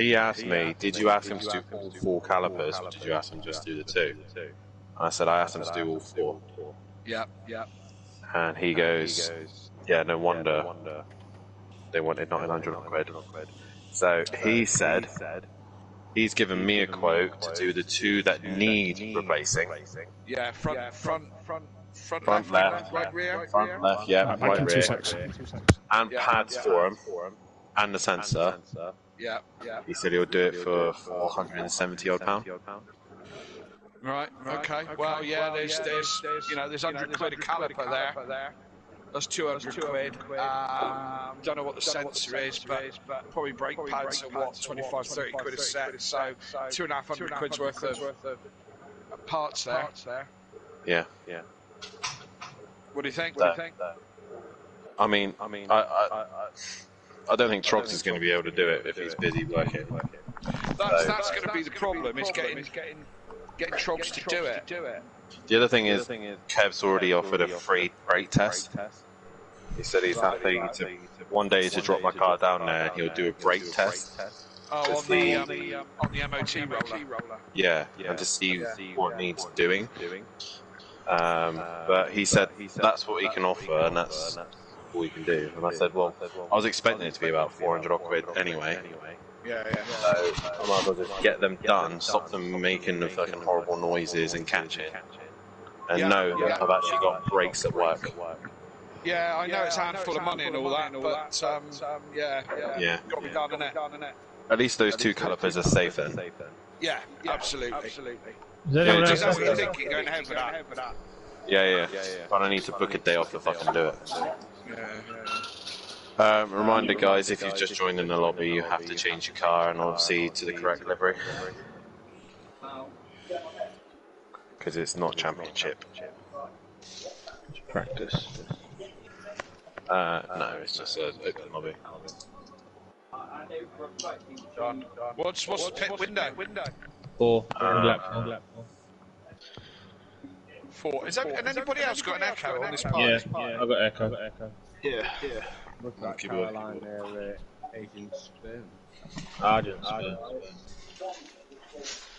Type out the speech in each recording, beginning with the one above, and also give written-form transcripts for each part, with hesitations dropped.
He asked me, did you ask him to do all 4 calipers, or did you ask him just to do the 2? And I said, I asked him to do all 4. Yeah. And he goes, yeah, no wonder they wanted 900 quid. So he said he's given me a quote to do the 2 that need replacing. Yeah, front left, right rear. Front left, yeah, right rear. And Yeah. pads for him, and the sensor. Yeah. He said he'll do it for 470 odd pound. Right. Okay. Well, yeah. There's 100 quid a caliper there. That's 200 quid. Don't know what the sensor is, but probably brake pads are what 25, 30 quid a set. So 250 quid's worth of parts there. Yeah. What do you think? I mean, I don't think Trogs is going to be able to do it if he's busy working. That's going to be the problem. Is getting Trogs to do it. The other thing is, Kev's already offered a free brake test. He said he's happy to one day to drop my car down there and he'll do a brake test. Oh, on the MOT roller. Yeah, and to see what needs doing. But he said that's what he can offer and that's all he can do. And I said, well, I was expecting it to be about 400 odd quid anyway. Yeah. So I might as well just get them done, stop them making the fucking horrible noises and catching. And know that I've actually got brakes that work. Yeah, I know it's a handful of money and all that, but Yeah. got to be done, innit? At least those 2 calipers are safe then. Yeah, absolutely. Is Is anyone that else? what you're thinking, going ahead with that? Yeah. But I need to book a day off to fucking do it. Yeah. Reminder, guys, if you've just joined in the lobby, you have to change your car and obviously to the correct livery. Because it's not championship. Practice. No, it's just an open lobby. Done. What's the pit window? 4. Black. 4. And anybody else got an echo on this part? Yeah, I got echo. Yeah. Caroline there, Agent Spin. Argent spin.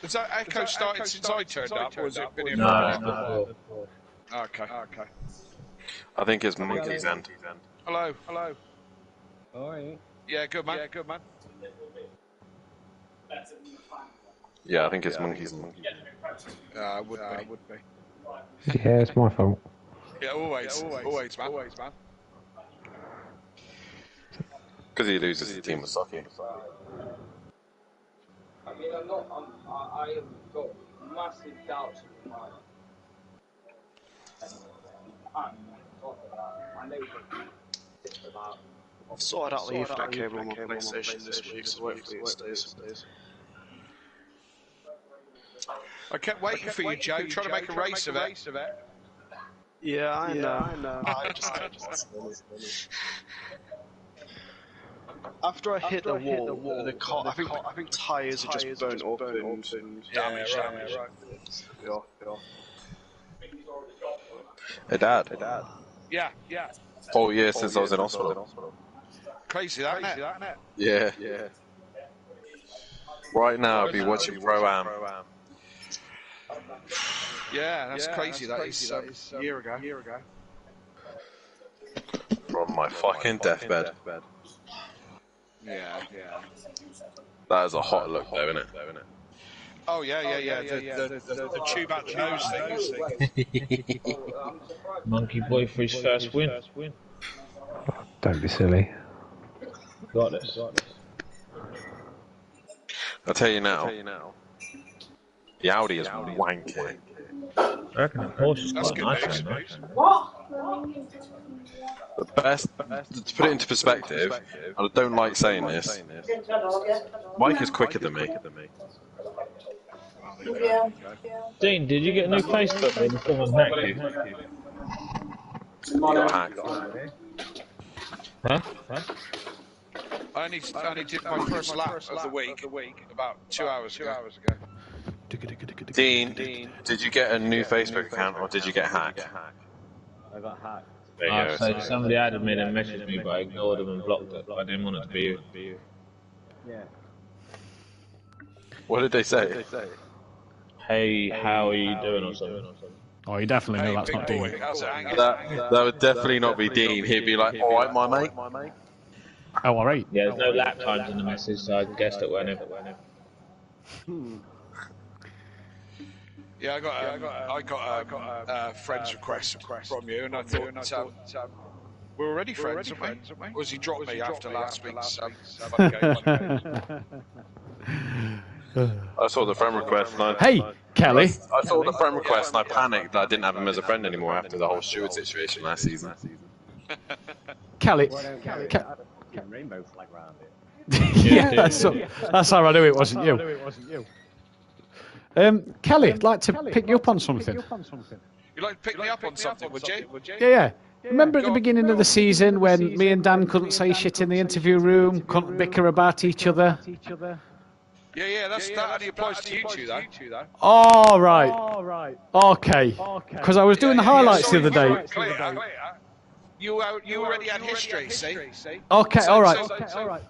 Has that echo started since I turned up, or has it been here for a No, while? Okay. I think it's Monkey's end. Hello. Alright. Yeah, good man. Yeah, I think it's Monkey's end. Would be. Yeah, it's my fault. Yeah, always, man. Because he loses the team with Saki. I mean, I have got massive doubts in my mind. I know about. I've sorted out the Ethernet cable on my PlayStation this week, so hopefully it stays. I kept waiting for you, Joe, trying to make a race of it. Yeah, I know. After I hit the wall, the car, I think tyres are just burnt up and damaged. Yeah. Hey, Dad. Yeah. 4 years since I was in hospital. Crazy, that, isn't it? Yeah. Right now, I'd be watching Pro-Am. Yeah, that's crazy. That is a year ago. From my fucking deathbed. Yeah. That is a hot look, though, isn't it? Oh yeah. The tube out the nose thing. Monkey boy for his first win. Don't be silly. Got this. I'll tell you now. The Audi is wanky. I reckon the Porsche is That's quite good nice. news. The best, to put it into perspective, I don't like saying this, Mike is quicker than me. Dean, did you get a new Facebook when someone hacked you? He got hacked. Huh? I only did my first lap of the week about 2 hours ago. Dean, did you get a new Facebook account or did you get hacked? I got hacked. There you go. So somebody added me and messaged me, but I ignored them and blocked it. I didn't want it to be you. Yeah. What did they say? Hey, how are you doing or something? Oh, you definitely know that's not big Dean. boy, how's it hanging? That would definitely not be Dean. He'd be like, "All right, my mate." Oh, all right. Yeah, there's no lap times in the message, so I guessed it went in. Yeah, I got a friend's request from you, and I thought we're already friends, aren't we? Or has he dropped me after last week's fun game? I saw the friend request. And Hey, Kelly. I saw the friend request and I panicked that I didn't have him as a friend anymore after the whole Stewart situation last season. Kelly. Rainbow flag round it. Yeah, that's how I knew it wasn't you. Kelly, I'd like to pick you up on something. You'd like to pick me up on something, would you? Yeah. Remember at the beginning of the season when me and Dan couldn't say shit in the interview room, couldn't bicker about each other? Yeah, that only applies to you two, though. Oh, right. Okay. Because I was doing the highlights the other day. You already had history, see? Okay, all right.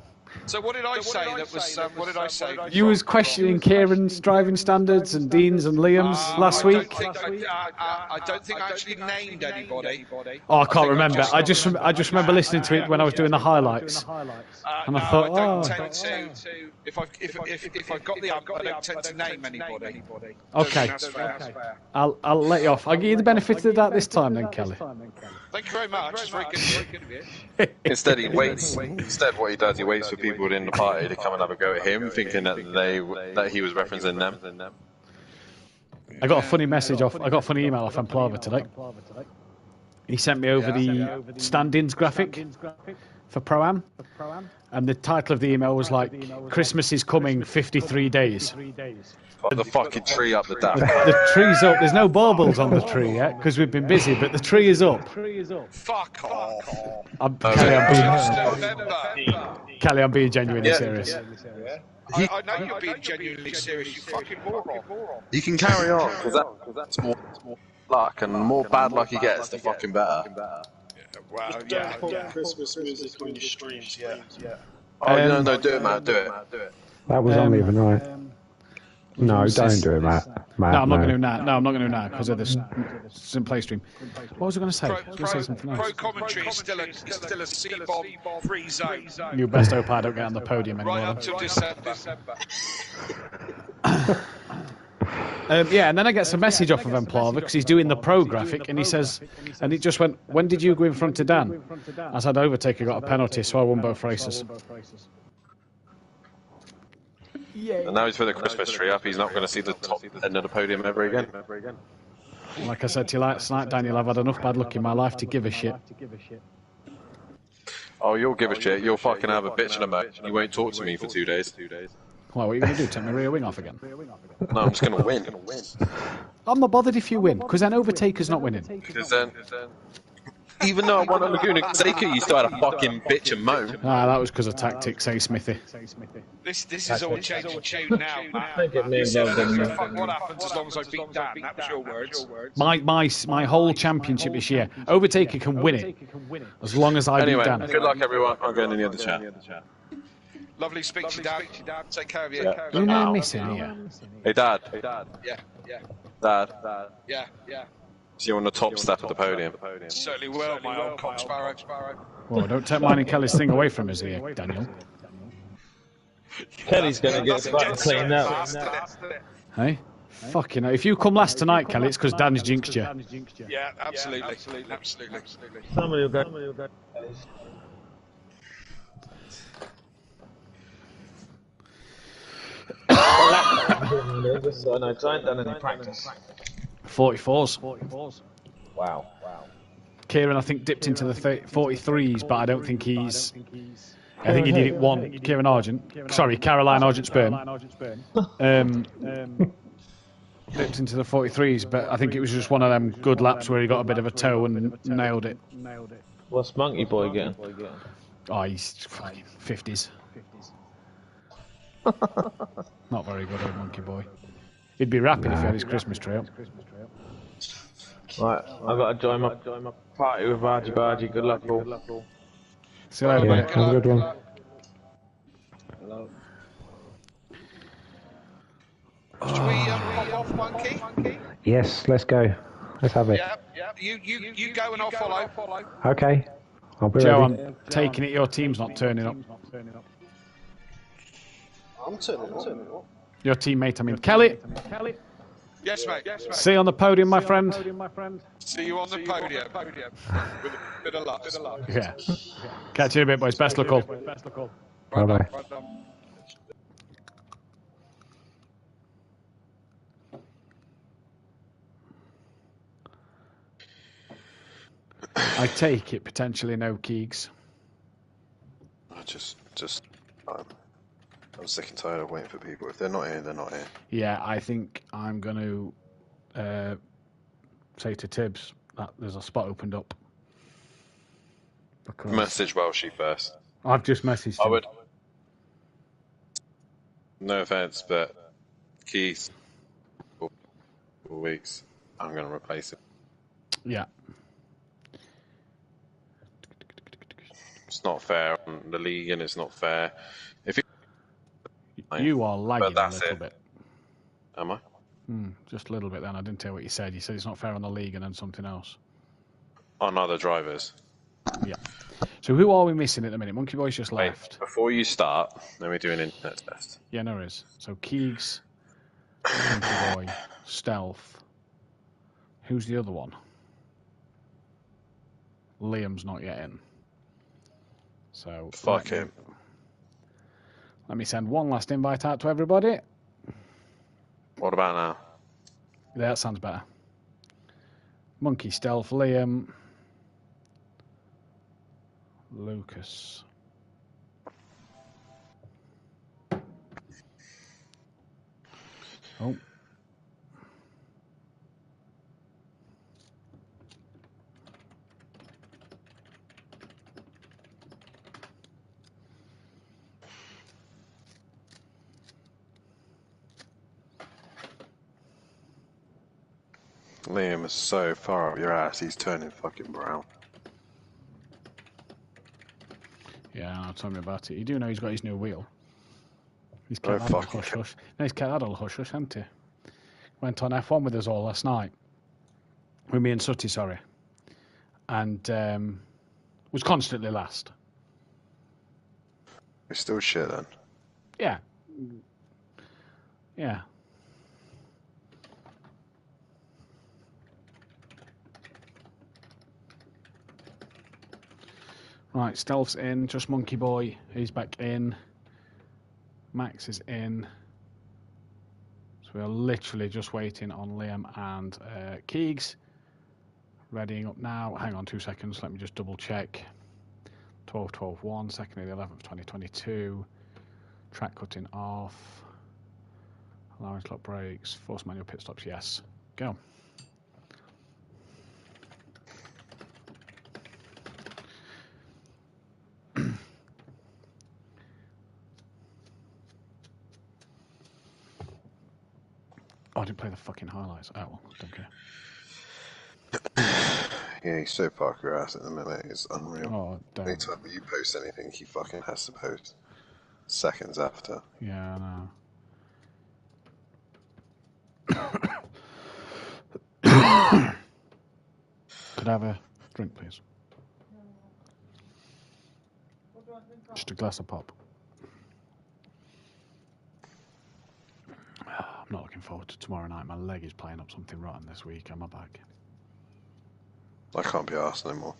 So what did I say that was, what did I say? You was questioning Kieran's driving standards and Dean's and Liam's last week. I don't think I actually named anybody. Oh, I can't remember. I just remember listening to it when I was doing the highlights. And I thought, I don't tend to, if I've got the I don't tend to name anybody. Okay. That's fair. I'll let you off. I'll give you the benefit of the doubt this time then, Kelly. Thank you very much. It's very good of you. Instead, he waits. Instead, what he does, he waits for people within the party to come and have a go at him, thinking that he was referencing them. I got a funny message off. I got a funny email off Emplava today. He sent me over the stand-ins graphic for Pro-Am, and the title of the email was like, "Christmas is coming, 53 days." Put the fucking tree up the daft. The tree's up. There's no baubles on the tree yet because we've been busy, but the tree is up. Fuck off. Kelly, I'm being genuinely serious. I know you're being genuinely serious, you fucking moron. You can carry on, because that's more luck, and the more bad luck he gets, the fucking better. Wow, Christmas music on your streams, yeah. Oh, no, do it, Matt, do it. That was on the other night. No, don't do it, Matt. No, I'm not going to do that. No, I'm not going to do that because of this play stream. What was I going to say? I was going to say something else. Pro commentary is still a C-bomb free zone. You best hope I don't get on the podium anymore. Right up to December. Yeah, and then I get some message off of Emplava because he's doing the pro graphic, and he says, and it just went, "When did you go in front of Dan?" I said, "Overtaker got a penalty, so I won both races." And now he's put the Christmas tree up, he's not going to see the top end of the podium ever again. Like I said to you last night, Daniel, I've had enough bad luck in my life to give a shit. Oh, you'll give a shit. You'll fucking have a bitch in a moat. You won't talk to me for 2 days. Well, what are you going to do? Take my rear wing off again? No, I'm just going to win. I'm not bothered if you win, because then Overtaker's not winning. Because then, even though I won at Laguna Seca, you still had a fucking bitch and moan. Ah, that was because of tactics, eh, Smithy? This is all changing tune now, man. You said I don't give a fuck what happens as long as I beat Dan. That was your words. My whole championship this year, Overtaker can win it as long as I beat Dan. Good luck, everyone. I'm going in the other chat. Lovely speak to you, Dan. Take care of you. Yeah. You're not missing here. Hey, Dad. Yeah. Dad. Yeah. See you on the top step of the podium. Certainly will, my old cock sparrow. Well, don't take mine and Kelly's thing away from us here, Daniel. Kelly's going to get fucking cleaned up. Hey? Fucking hell. If you come last tonight, Kelly, it's because Dan's jinxed you. Yeah, absolutely. Somebody will go. So no, I ain't done any practice. 44s. Wow. Kieran, I think, dipped into the 43s, but I don't think he's... I think he did it one. Kieran Argent. Sorry, Caroline Argent-Spurn. Dipped into the 43s, but I think it was just one of them good laps where he got a bit of a toe and nailed it. What's Monkey Boy getting? Oh, he's fucking 50s. Not very good, old Monkey Boy. He'd be rapping if he had his Christmas tree up. Right, I've got to join my party with Bargy. Good luck, all. See you later, Yeah, mate. have a good one. Hello. pop off, Monkey? Yes, let's go. Let's have it. Yeah. You go and I'll follow. Okay. I'll be Joe, ready. I'm taking it your team's not turning up. I'm turning up. Your teammate, I mean. Kelly, Yes, mate. see you on the podium, my friend. See you on the podium. With a bit of luck. Yeah. Catch you in a bit, boys. Best luck all. Bye bye. Well done. I take it potentially no Keegs. I'm sick and tired of waiting for people. If they're not here, they're not here. Yeah, I think I'm going to say to Tibbs that there's a spot opened up. Because Message Welshie first. I've just messaged him. I would. No offense, but Keith, for weeks, I'm going to replace it. Yeah. It's not fair on the league, and it's not fair. You are lagging a little it. bit. Am I? Just a little bit then. I didn't hear what you said. You said it's not fair on the league and then something else. On other drivers. Yeah. So who are we missing at the minute? Monkey Boy's just left. Before you start, let me do an internet test. Yeah, no worries. So Keegs, Monkey Boy, Stealth. Who's the other one? Liam's not yet in. So Fuck him. Let me send one last invite out to everybody. What about now? Yeah, that sounds better. Monkey, Stealth, Liam, Lucas. Oh. Liam is so far up your ass, he's turning fucking brown. Yeah, tell me about it. You do know he's got his new wheel. He's Oh, kept that all fucking hush hush. No, he's kept that all hush hush, hasn't he? Went on F1 with us all last night. With me and Sutty, sorry. And was constantly last. He's still shit then. Yeah. Yeah. Right, Stealth's in, just Monkey Boy, he's back in. Max is in. So we're literally just waiting on Liam and Keegs. Readying up now. Hang on 2 seconds, let me just double check. 12-12-1, 2nd of the 11th, 2022. Track cutting off. Allowance lock brakes, force manual pit stops, yes. Go. Oh, I didn't play the fucking highlights. Oh, well, don't care. Yeah, he's so far up your ass at the minute, it's unreal. Oh, don't. Anytime you post anything, he fucking has to post seconds after. Yeah, I know. Could I have a drink, please? Just a glass of pop. I'm not looking forward to tomorrow night. My leg is playing up something rotten this week. Am I back? I can't be arsed no more.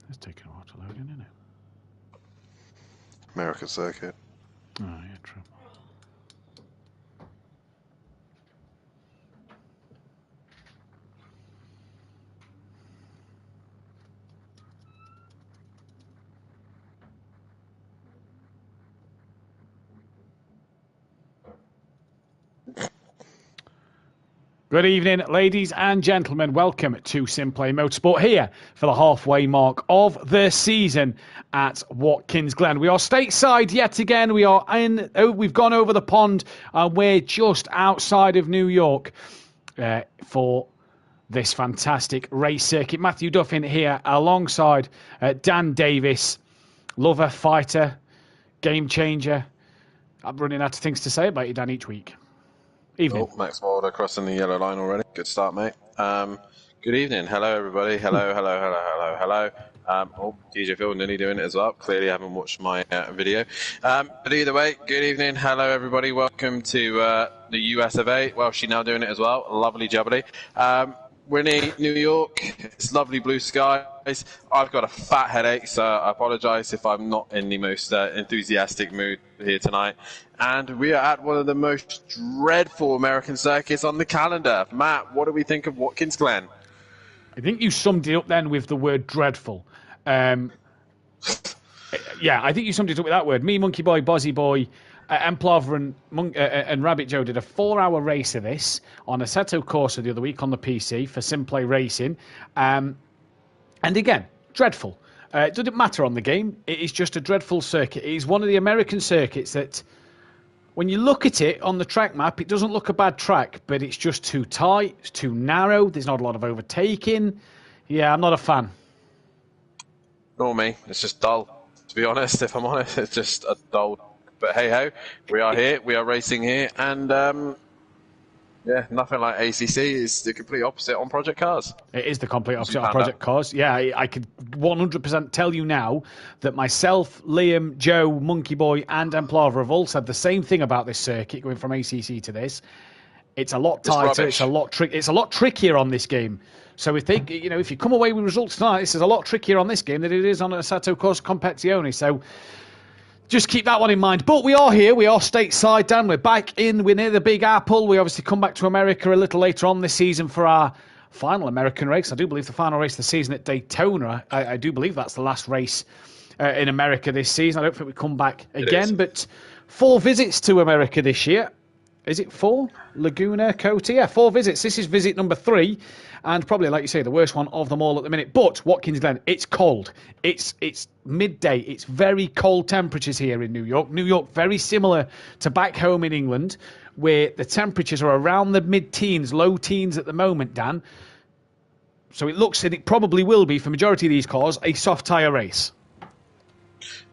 It's taking a while to load in, isn't it? American Circuit. Oh, yeah, true. Good evening, ladies and gentlemen. Welcome to Simplay Motorsport here for the halfway mark of the season at Watkins Glen. We are stateside yet again. We've gone over the pond and we're just outside of New York for this fantastic race circuit. Matthew Duffin here alongside Dan Davis, lover, fighter, game changer. I'm running out of things to say about you, Dan, each week. Evening. Oh, Max Mulder crossing the yellow line already. Good start, mate. Good evening. Hello, everybody. Hello. DJ Phil nearly doing it as well. Clearly haven't watched my video. But either way, good evening. Hello, everybody. Welcome to the US of A. Well, she's now doing it as well. Lovely jubbly. We're in New York. It's lovely blue skies. I've got a fat headache, so I apologise if I'm not in the most enthusiastic mood here tonight. And we are at one of the most dreadful American circuits on the calendar. Matt, what do we think of Watkins Glen? I think you summed it up then with the word dreadful. Yeah, I think you summed it up with that word. Me, Monkey Boy, Bozzy Boy, Emplava and Rabbit Joe did a 4-hour race of this on Assetto Corsa the other week on the PC for Simplay Racing. And again, dreadful. It doesn't matter on the game. It is just a dreadful circuit. It is one of the American circuits that, when you look at it on the track map, it doesn't look a bad track, but it's just too tight, it's too narrow, there's not a lot of overtaking. Yeah, I'm not a fan. Nor me. It's just dull, to be honest, if I'm honest. It's just a dull. But hey-ho, we are here, we are racing here, and yeah, nothing like ACC. Is the complete opposite on Project Cars. It is the complete opposite on Project Cars. Yeah, I could 100% tell you now that myself, Liam, Joe, Monkey Boy, and Emplava have all said the same thing about this circuit going from ACC to this. It's a lot tighter. It's a lot trickier on this game. So if you come away with results tonight, this is a lot trickier on this game than it is on Assetto Corsa Competizione. So just keep that one in mind. But we are here. We are stateside, Dan. We're back in. We're near the Big Apple. We obviously come back to America a little later on this season for our final American race. I do believe the final race of the season at Daytona. I do believe that's the last race in America this season. I don't think we come back again. But 4 visits to America this year. Is it 4? Laguna, Cota? Yeah, 4 visits. This is visit number 3. And probably, like you say, the worst one of them all at the minute. But Watkins Glen, it's cold. It's midday. It's very cold temperatures here in New York. New York, very similar to back home in England, where the temperatures are around the mid-teens, low teens at the moment, Dan. So it looks, and it probably will be, for majority of these cars, a soft tyre race.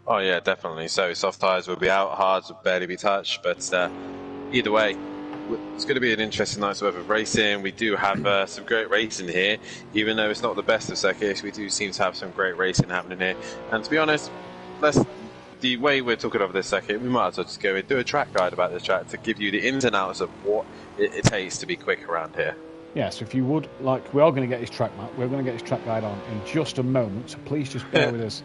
Oh, yeah, definitely. So soft tyres will be out, hards will barely be touched. But either way, it's going to be an interesting night's worth of racing. We do have some great racing here. Even though it's not the best of circuits, we do seem to have some great racing happening here. And to be honest, the way we're talking over this circuit, we might as well just go and do a track guide about this track to give you the ins and outs of what it takes to be quick around here. Yeah, so if you would like, we are going to get this track map. We're going to get this track guide on in just a moment. So please just bear with us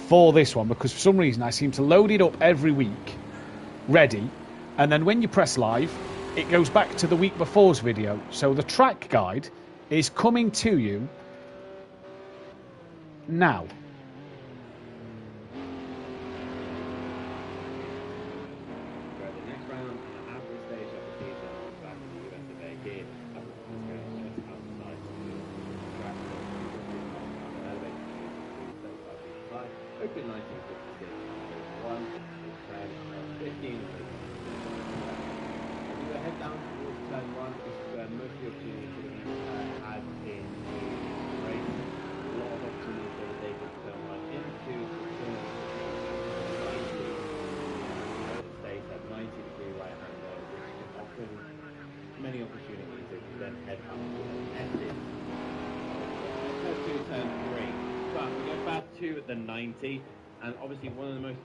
for this one, because for some reason I seem to load it up every week, ready, and then when you press live, it goes back to the week before's video. So the track guide is coming to you now. The next round, an average stage of the season, back in the US of A here, just outside the track. Open 1956, 1, 10, 15. Head down towards turn 1. This is where most of the opportunities had in the race. A lot of opportunities that they could turn 1 into turn 90. States at 90-degree right hand there, which can offer many opportunities if you then head up to the exit. Let's do turn 3. But we go back to the 90, and obviously one of the most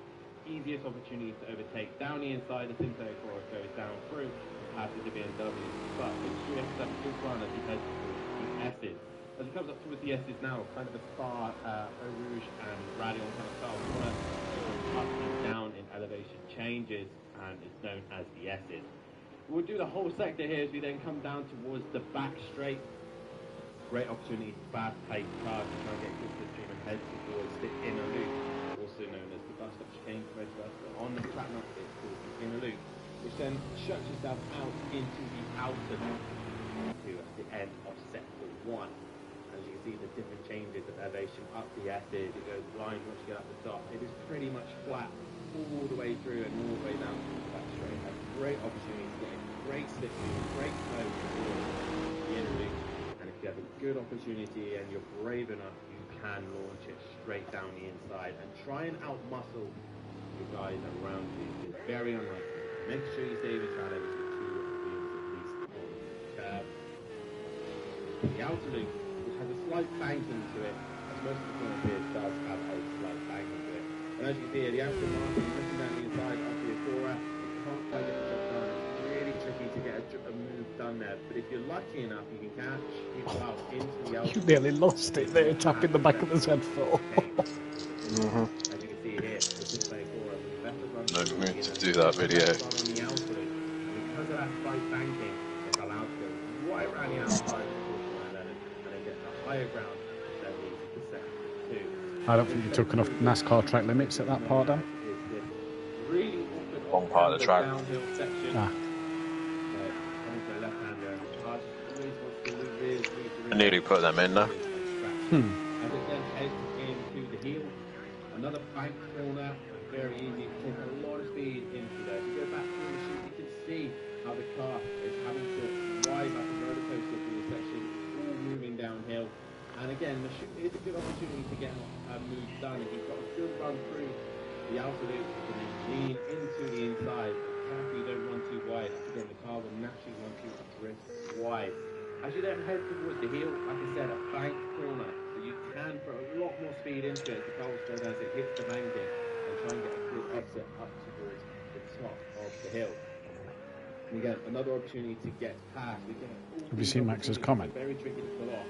easiest opportunities to overtake down the inside. The Simplay Accord goes down through after the BMW, but Victory ends up good run as he heads towards the S's. As he comes up towards the S's now, kind of a Spa, Eau Rouge and Radion kind of style corner, up and down in elevation changes, and it's known as the S's. We'll do the whole sector here as we then come down towards the back straight. Great opportunity, fast-paced cars to try and get good to the stream and head towards the inner loop, also known as the bus stop chicane for most of us, but on the track map it's called the inner loop, which then shuts yourself out into the outer loop. to the end of sector 1. As you can see, the different changes of elevation up the S's, it goes blind once you get up the top. It is pretty much flat all the way through and all the way down to the back straight. A great opportunity to get a great slip through, great flow towards the inner loop. And if you have a good opportunity and you're brave enough, you can launch it straight down the inside and try and outmuscle your guys around you. It's very unlikely. Make sure you stay with challenge with 2 wheels at least on the curb. The outer loop, which has a slight banking to it, as most of the corner piers does have a slight banking to it. And as you can see here, the outer marker, looking down the inside after your Cora, you can't quite get the job done. It's really tricky to get a move done there. But if you're lucky enough, you can catch people out into the outer. You nearly lost it there, tapping the back of the Z4. As you can see here, this is playing Cora with the better run. No mood to do that video. On the outer loop. And because of that slight banking, it's allowed to go right around the outside of the 11 and then get the higher ground that leads to sector 2. I don't think you took enough NASCAR track limits at that part, Dan. Really Wrong part of the track. downhill section. Ah. Coming to the left-hander, Charles always wants to move his I nearly put them in there. As it then heads into the heel, another bank corner, very easy, take a lot of speed into there. If you go back to the machine, you can see how the car is having to ride like a roller coaster through the section, all moving downhill. And again, it's a good opportunity to get a move done. If you've got a good run through the outer loop, you can then lean into the inside. Carefully, don't run too wide. Again, the car will naturally want you to drift wide. As you then head towards the heel, like I said, a bank corner. So you can put a lot more speed into it. The car will slow down as it hits the banking and try and get a good exit up towards the top of the hill. And again, another opportunity to get past. Have you seen Max's comment? Very tricky to pull off.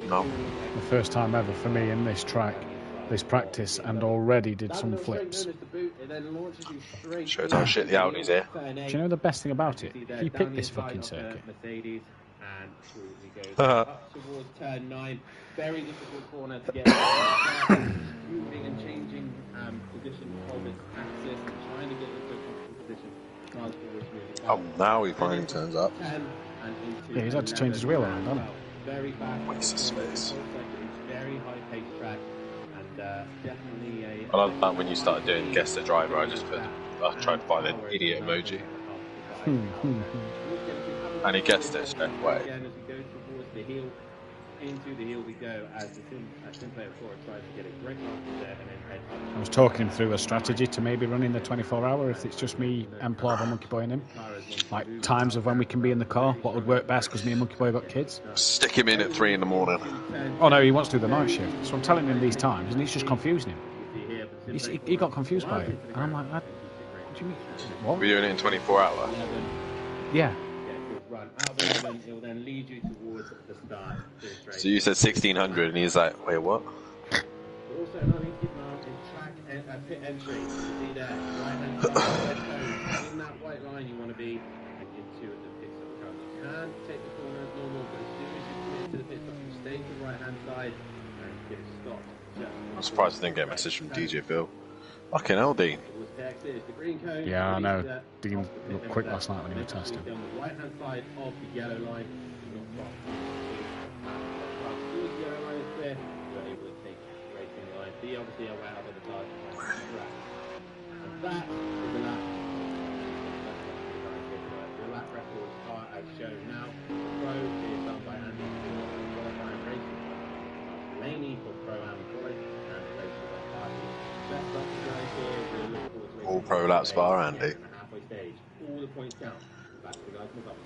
No. The first time ever for me in this track, this practice, and already did some flips. Shows how shit the Audi's here. Do you know the best thing about it? He picked this fucking circuit. Mercedes and cruising goes up towards turn 9. Very difficult corner to get moving and changing position of its axis and trying to get into a comfortable position. Cars always moving Oh, now he finally turns up. Yeah, he's had to change his wheel around, hasn't he? Very fast. Waste of space. Very high paced track and definitely a. I love that when you started doing guess the driver, I tried to find an idiot emoji. And he guessed it straight away. Again, as we go towards the heel, into the heel we go as the Sinclair Cora tries to get a great mark there and then head up. I was talking him through a strategy to maybe running the 24-hour if it's just me, Emplov and Monkey Boy and him. Like times of when we can be in the car, what would work best because me and Monkey Boy got kids. Stick him in at 3 in the morning. Oh no, he wants to do the night shift. So I'm telling him these times and he's just confusing him. He got confused by it. And I'm like, what do you mean? What? We're doing it in 24 hour. Yeah. Run out of the 11, it will then lead you towards the start. So you said 1600 and he's like, wait, what? Also, another thing to keep an eye on is track pit entry. You see there, right hand side, red cone. In that white line you want to be and into the pit stop car. You can take the corner as normal, but as soon as you commit to the pit stop, you stay to the right hand side and get stopped. I'm surprised I didn't get a message from DJ Phil. Fucking hell, Dean. Yeah, I know. Dean looked quick last night when he was testing. On the right hand side of the yellow line, not far. As soon as the yellow line is clear, you're able to take the racing line. Be obviously aware of the target. And that is the lap. The lap records are as shown now. The Pro is done by Andy for qualifying racing. Mainly for Pro-Am Boy and racing by Party. Best luck to guys here. We're looking forward to All pro laps bar Andy. halfway stage. All the points count. Back to the guys in the top.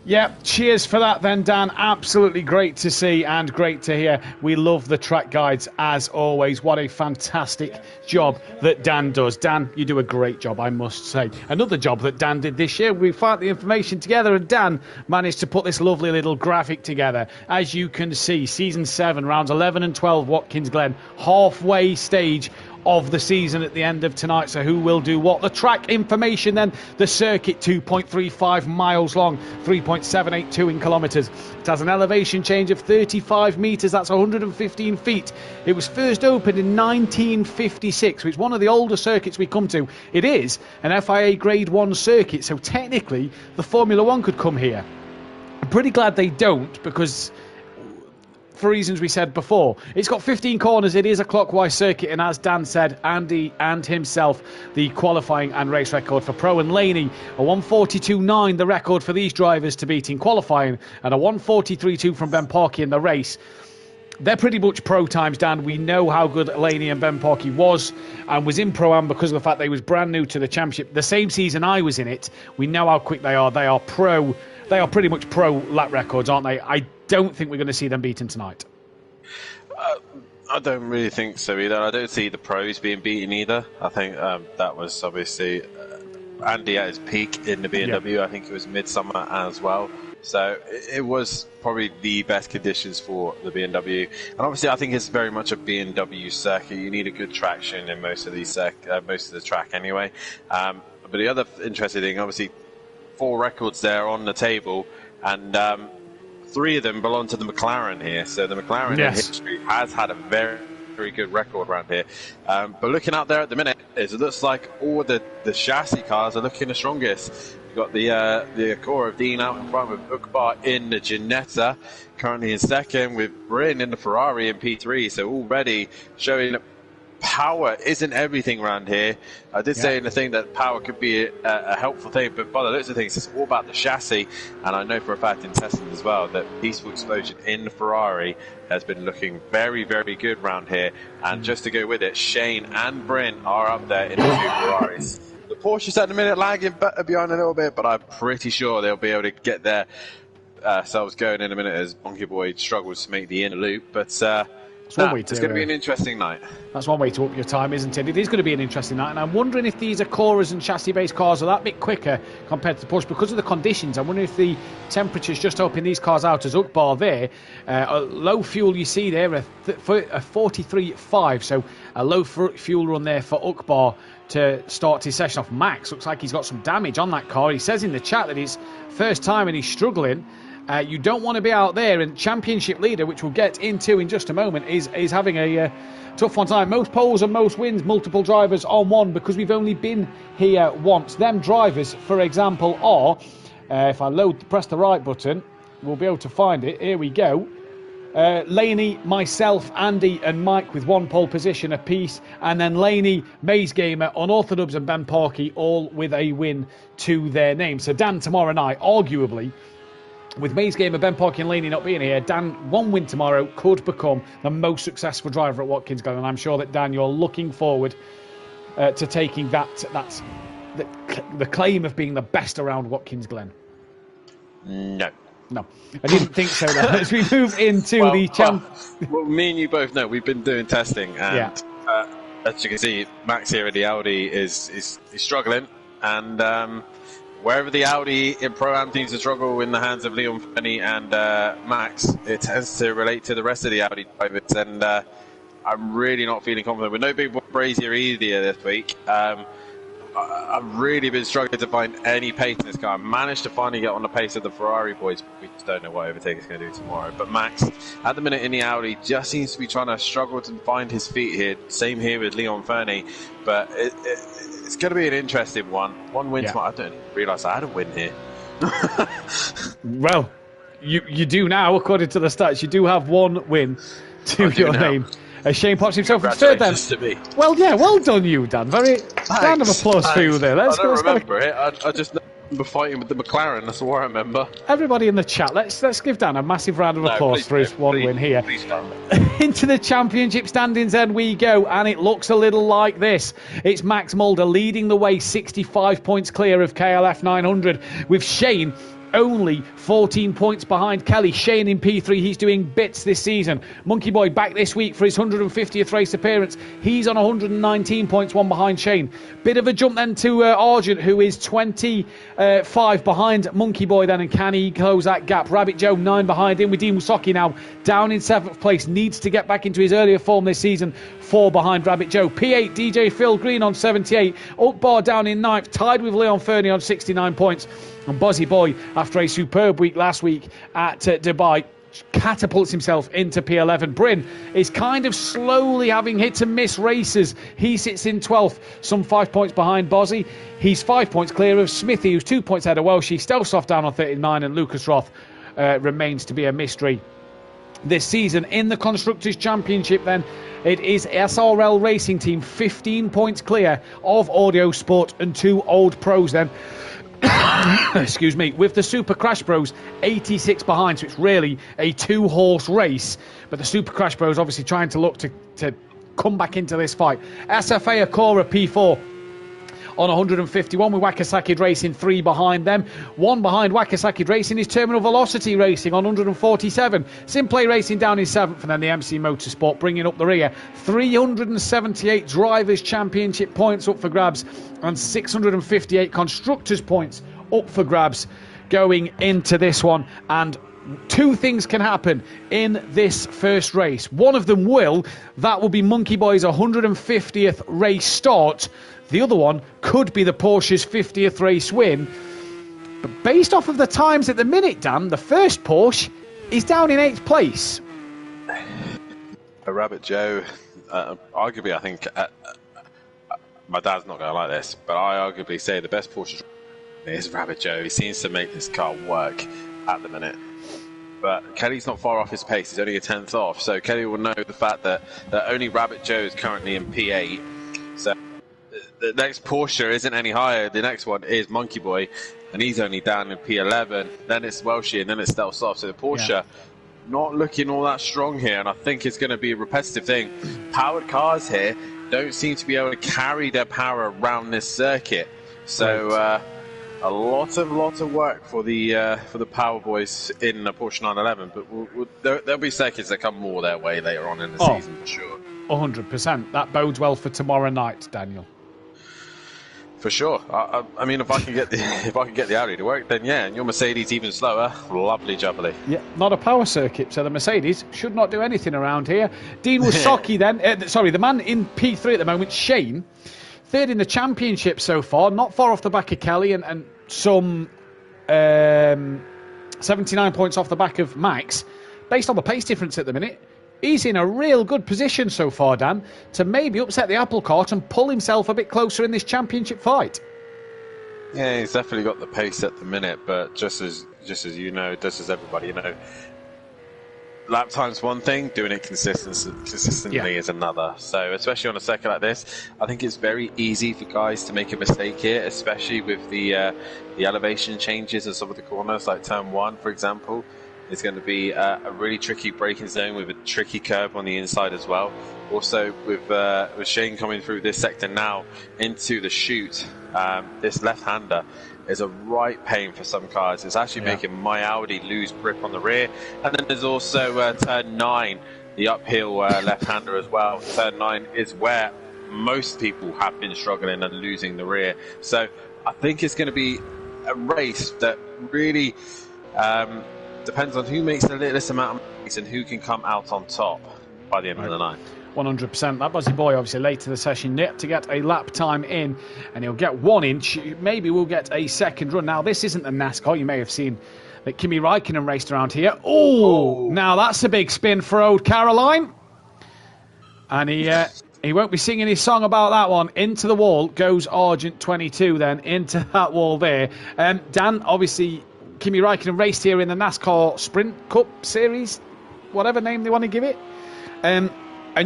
Yeah, cheers for that then, Dan. Absolutely great to see and great to hear. We love the track guides as always. What a fantastic job that Dan does. Dan, you do a great job, I must say. Another job that Dan did this year, we found the information together and Dan managed to put this lovely little graphic together. As you can see, Season 7, rounds 11 and 12, Watkins Glen, halfway stage of the season at the end of tonight. So who will do what? The track information then. The circuit, 2.35 miles long, 3.782 in kilometres. It has an elevation change of 35 metres, that's 115 feet. It was first opened in 1956, which is one of the older circuits we come to. It is an FIA Grade 1 circuit, so technically the Formula 1 could come here. I'm pretty glad they don't, because for reasons we said before, it's got 15 corners, it is a clockwise circuit, and as Dan said, Andy and himself, the qualifying and race record for Pro and Laney, a 1:42.9, the record for these drivers to beat in qualifying, and a 1:43.2 from Ben Parkey in the race. They're pretty much pro times, Dan. We know how good Laney and Ben Parkey was, and was in Pro-Am because of the fact they was brand new to the championship. The same season I was in it, we know how quick they are. They are pro. They are pretty much pro lap records, aren't they? I don't think we're going to see them beaten tonight. I don't really think so either. I don't see the pros being beaten either. I think that was obviously Andy at his peak in the BMW. Yeah. I think it was midsummer as well. So it was probably the best conditions for the BMW. And obviously I think it's very much a BMW circuit. You need a good traction in most of these most of the track anyway. But the other interesting thing, obviously 4 records there on the table, and 3 of them belong to the McLaren here. So the McLaren in history has had a very, very good record around here. But looking out there at the minute, it looks like all the chassis cars are looking the strongest. You've got the Acura of Dean out in front with Ukbar in the Ginetta, currently in second, with Bryn in the Ferrari in P3. So already showing that power isn't everything around here. I did say in the thing that power could be a helpful thing, but by the looks of things, it's all about the chassis. And I know for a fact in testing as well that Peaceful Explosion in the Ferrari has been looking very, very good around here. And just to go with it, Shane and Bryn are up there in the 2 Ferraris. The Porsches at the minute lagging behind a little bit, but I'm pretty sure they'll be able to get their selves going in a minute as Monkey Boy struggles to make the inner loop. But it's going to be an interesting night. That's one way to up your time, isn't it? It is going to be an interesting night, and I'm wondering if these Acuras and chassis-based cars are that bit quicker compared to the Porsche because of the conditions. I'm wondering if the temperatures just helping these cars out as Ukbar there. Low fuel you see there, a 43.5, so a low fuel run there for Ukbar to start his session off. Max looks like he's got some damage on that car. He says in the chat that it's first time and he's struggling. You don't want to be out there, and championship leader, which we'll get into in just a moment, is having a tough one time. Most poles and most wins, multiple drivers on one, because we've only been here once. Them drivers, for example, are, if I press the right button, we'll be able to find it. Here we go. Laney, myself, Andy and Mike with 1 pole position apiece, and then Laney, Maze Gamer, Unorthodox and Ben Parkey all with a win to their name. So Dan tomorrow night, arguably, with Maze Gamer, Ben Parkey and Laney not being here, Dan, 1 win tomorrow, could become the most successful driver at Watkins Glen. And I'm sure that, Dan, you're looking forward to taking the claim of being the best around Watkins Glen. No. I didn't think so, though. As we move into well, me and you both know we've been doing testing, and as you can see, Max here at the Audi is struggling, and wherever the Audi in Pro-Am teams to struggle in the hands of Leon Fernie and Max, it tends to relate to the rest of the Audi drivers, and I'm really not feeling confident. With no big Brazier either this week, I've really been struggling to find any pace in this car. I managed to finally get on the pace of the Ferrari boys. We just don't know what overtake is going to do tomorrow. But Max, at the minute in the Audi, just seems to be trying to struggle to find his feet here. Same here with Leon Fernie. But it's going to be an interesting one. 1 win tomorrow. I don't even realise I had a win here. Well, you do now, according to the stats. You do have 1 win to your name. Shane pops himself in third then. Well, yeah, well done you, Dan. Very round of applause for you there. I don't remember it. I just remember fighting with the McLaren. That's all I remember. Everybody in the chat, let's give Dan a massive round of applause for his 1 win here. Into the championship standings then we go, and it looks a little like this. It's Max Mulder leading the way, 65 points clear of KLF 900, with Shane only 14 points behind Kelly. Shane in P3, he's doing bits this season. Monkey Boy back this week for his 150th race appearance. He's on 119 points, 1 behind Shane. Bit of a jump then to Argent, who is 25 behind Monkey Boy then, and can he close that gap? Rabbit Joe 9 behind him, with Dean Musocki now down in 7th place, needs to get back into his earlier form this season. 4 behind Rabbit Joe. P8 DJ Phil Green on 78. Ukbar down in 9th, tied with Leon Fernie on 69 points. And Buzzy Boy, after a superb week last week at Dubai, catapults himself into P11. Bryn is kind of slowly having hit and miss races. He sits in 12th, some 5 points behind Bozzy. He's 5 points clear of Smithy, who's 2 points ahead of Welshie. Stelsoft down on 39, and Lucas Roth remains to be a mystery this season. In the Constructors' Championship then, it is SRL Racing Team 15 points clear of Audio Sport and 2 Old Pros then. Excuse me, with the Super Crash Bros 86 behind, so it's really a 2-horse race, but the Super Crash Bros obviously trying to look to come back into this fight. SFA Acora P4 on 151 with Wakasaki Racing 3 behind them. 1 behind Wakasaki Racing is Terminal Velocity Racing on 147. Simplay Racing down in 7th, and then the MC Motorsport bringing up the rear. 378 Drivers' Championship points up for grabs and 658 Constructors' points up for grabs going into this one. And 2 things can happen in this first race. One of them that will be Monkey Boy's 150th race start. The other one could be the Porsche's 50th race win. But based off of the times at the minute, Dan, the first Porsche is down in 8th place. For Rabbit Joe, arguably, I think my dad's not going to like this, but I arguably say the best Porsche is Rabbit Joe. He seems to make this car work at the minute. But Kelly's not far off his pace. He's only a 10th off. So Kelly will know the fact that only Rabbit Joe is currently in P8. So the next Porsche isn't any higher. The next one is Monkey Boy, and he's only down in P11. Then it's Welshie, and then it's Stealth Soft. So the Porsche not looking all that strong here, and I think it's going to be a repetitive thing. Powered cars here don't seem to be able to carry their power around this circuit. So a lot of work for the Power Boys in the Porsche 911. But there'll be circuits that come more their way later on in the season for sure. 100%. That bodes well for tomorrow night, Daniel. For sure. I mean, if I can get the Audi to work, then yeah, and your Mercedes even slower. Lovely jubbly. Yeah, not a power circuit, so the Mercedes should not do anything around here. Dean Wasocki then, the man in P3 at the moment, Shane, 3rd in the championship so far, not far off the back of Kelly, and some 79 points off the back of Max. Based on the pace difference at the minute, he's in a real good position so far, Dan, to maybe upset the apple cart and pull himself a bit closer in this championship fight. Yeah, he's definitely got the pace at the minute, but just as you know, just as everybody know, lap time's one thing, doing it consistently is another. So especially on a circuit like this, I think it's very easy for guys to make a mistake here, especially with the elevation changes of some of the corners, like turn 1, for example. It's going to be a really tricky braking zone with a tricky curve on the inside as well. Also, with Shane coming through this sector now into the chute, this left-hander is a right pain for some cars. It's actually making my Audi lose grip on the rear. And then there's also turn 9, the uphill left-hander as well. Turn 9 is where most people have been struggling and losing the rear. So I think it's going to be a race that really depends on who makes the littlest amount of mistakes and who can come out on top by the end of the night. 100%. That Buzzy Boy, obviously, late in the session, yet to get a lap time in, and he'll get 1 inch. Maybe we'll get a second run. Now, this isn't the NASCAR. You may have seen that Kimi Räikkönen raced around here. Oh, now that's a big spin for old Caroline. And he won't be singing his song about that one. Into the wall goes Argent 22 then, into that wall there. Dan, obviously, Kimi Räikkönen raced here in the NASCAR Sprint Cup Series, whatever name they want to give it. And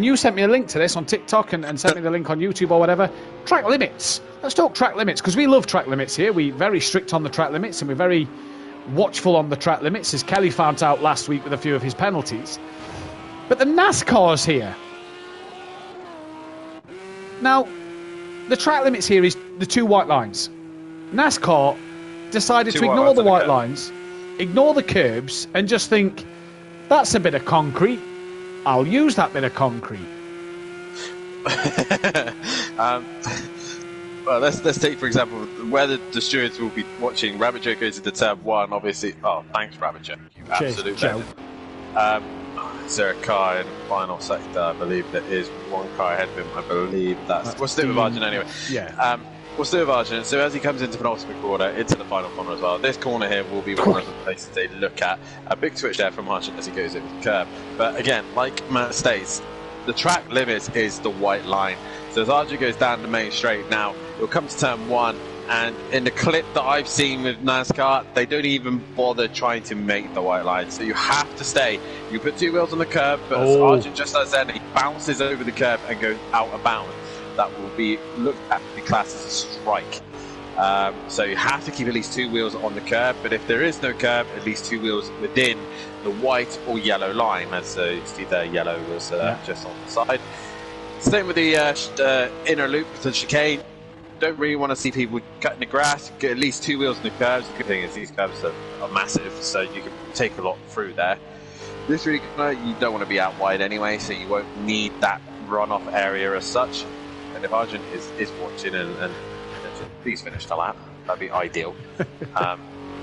you sent me a link to this on TikTok and sent me the link on YouTube or whatever. Track limits. Let's talk track limits, because we love track limits here. We're very strict on the track limits and we're very watchful on the track limits, as Kelly found out last week with a few of his penalties. But the NASCAR's here. Now, the track limits here is the 2 white lines. NASCAR decided to ignore the white lines, ignore the curbs, and just think, that's a bit of concrete. I'll use that bit of concrete. Well, let's take, for example, where the stewards will be watching. Rabbit Joe goes into turn 1, obviously. Oh, thanks, Rabbit Joe. You absolute legend. Is there a car in the final sector? I believe there is 1 car ahead of him. I believe that's... We'll stick with Argent anyway. Yeah. We'll still have Argent. So as he comes into penultimate corner, into the final corner as well, this corner here will be one of the places they look at. A big switch there from Argent as he goes over the curb. But again, like Matt states, the track limit is the white line. So as Argent goes down the main straight now, he'll come to turn 1, And in the clip that I've seen with NASCAR, they don't even bother trying to make the white line. So you have to stay. You put 2 wheels on the curb, but as Arjun just does then, he bounces over the curb and goes out of bounds. That will be looked at the class as a strike. So you have to keep at least 2 wheels on the curb, but if there is no curb, at least 2 wheels within the white or yellow line. As you see there, yellow was just on the side. Same with the inner loop, the chicane. Don't really want to see people cutting the grass. Get at least 2 wheels on the curbs. The good thing is these curbs are massive, so you can take a lot through there. This week, you don't want to be out wide anyway, so you won't need that runoff area as such. And if Arjun is watching and please finish the lap, that'd be ideal.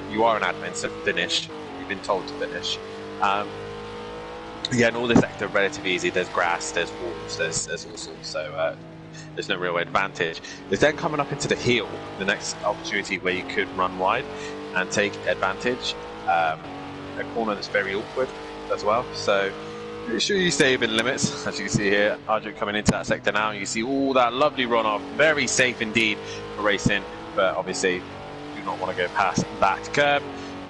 You are an admin, so finished. You've been told to finish. Yeah, and all this sector relatively easy. There's grass, there's walls, there's all sorts. So there's no real advantage. There's then coming up into the heel, the next opportunity where you could run wide and take advantage. A corner that's very awkward as well. So make sure you stay within limits. As you can see here, Arjun coming into that sector now. You see all that lovely runoff. Very safe indeed for racing, but obviously you do not want to go past that curb.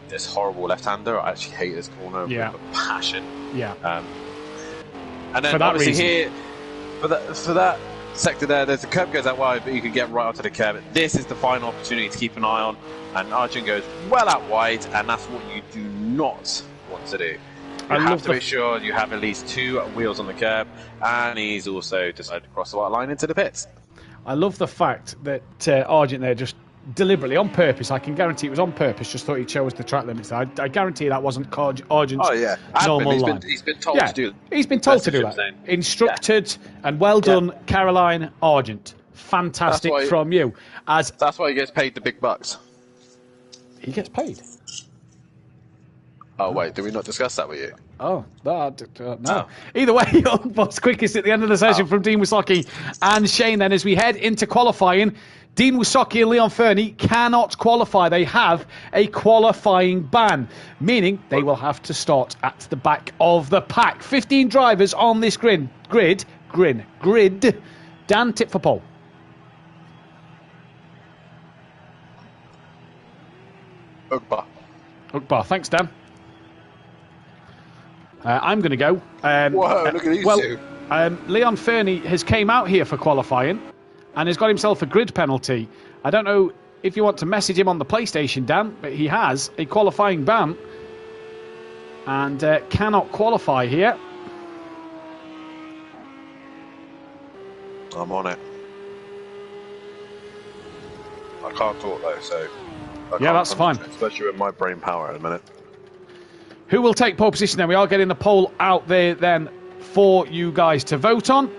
This horrible left-hander. I actually hate this corner with a passion. Yeah. And then obviously here, for that sector there, there's the curb goes out wide, but you can get right onto the curb. This is the final opportunity to keep an eye on, and Arjun goes well out wide, and that's what you do not want to do. You have to make sure you have at least 2 wheels on the curb, and he's also decided to cross the white line into the pits. I love the fact that Arjun there just deliberately, on purpose, I can guarantee it was on purpose, just thought he chose the track limits. I guarantee that wasn't Arjun's normal line. He's been told to do that. He's been told to do that. Instructed, and well done, Caroline Argent. Fantastic from you. That's why he gets paid the big bucks. He gets paid? Oh, wait, did we not discuss that with you? Oh, no. Either way, boss quickest at the end of the session from Dean Wysocki and Shane then as we head into qualifying. Dean Wysocki and Leon Fernie cannot qualify. They have a qualifying ban, meaning they will have to start at the back of the pack. 15 drivers on this grid. Dan, tip for pole. Ugbar. Thanks, Dan. I'm going to go. Whoa, look at these two. Leon Fernie has came out here for qualifying and has got himself a grid penalty. I don't know if you want to message him on the PlayStation, Dan, but he has a qualifying ban and cannot qualify here. I'm on it. I can't talk though, so... Yeah, that's fine. Especially with my brain power at the minute. Who will take pole position then? We are getting the poll out there then for you guys to vote on.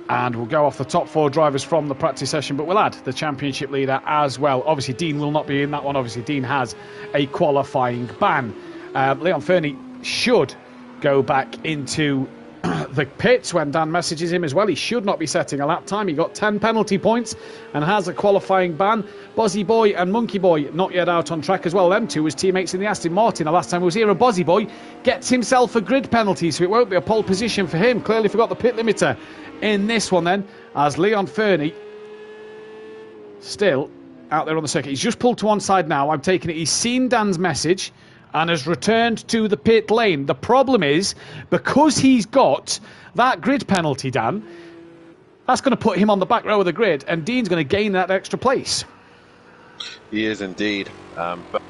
And we'll go off the top 4 drivers from the practice session, but we'll add the championship leader as well. Obviously, Dean will not be in that one. Obviously, Dean has a qualifying ban. Leon Fernie should go back into the pits when Dan messages him as well. He should not be setting a lap time. He got 10 penalty points and has a qualifying ban. Bozzy Boy and Monkey Boy not yet out on track as well. Them two was teammates in the Aston Martin. The last time I was here, and Bozzy Boy gets himself a grid penalty, so it won't be a pole position for him. Clearly forgot the pit limiter in this one then, as Leon Fernie still out there on the circuit. He's just pulled to one side now. I'm taking it. He's seen Dan's message and has returned to the pit lane. The problem is, because he's got that grid penalty, Dan, that's going to put him on the back row of the grid, and Dean's going to gain that extra place. He is indeed. But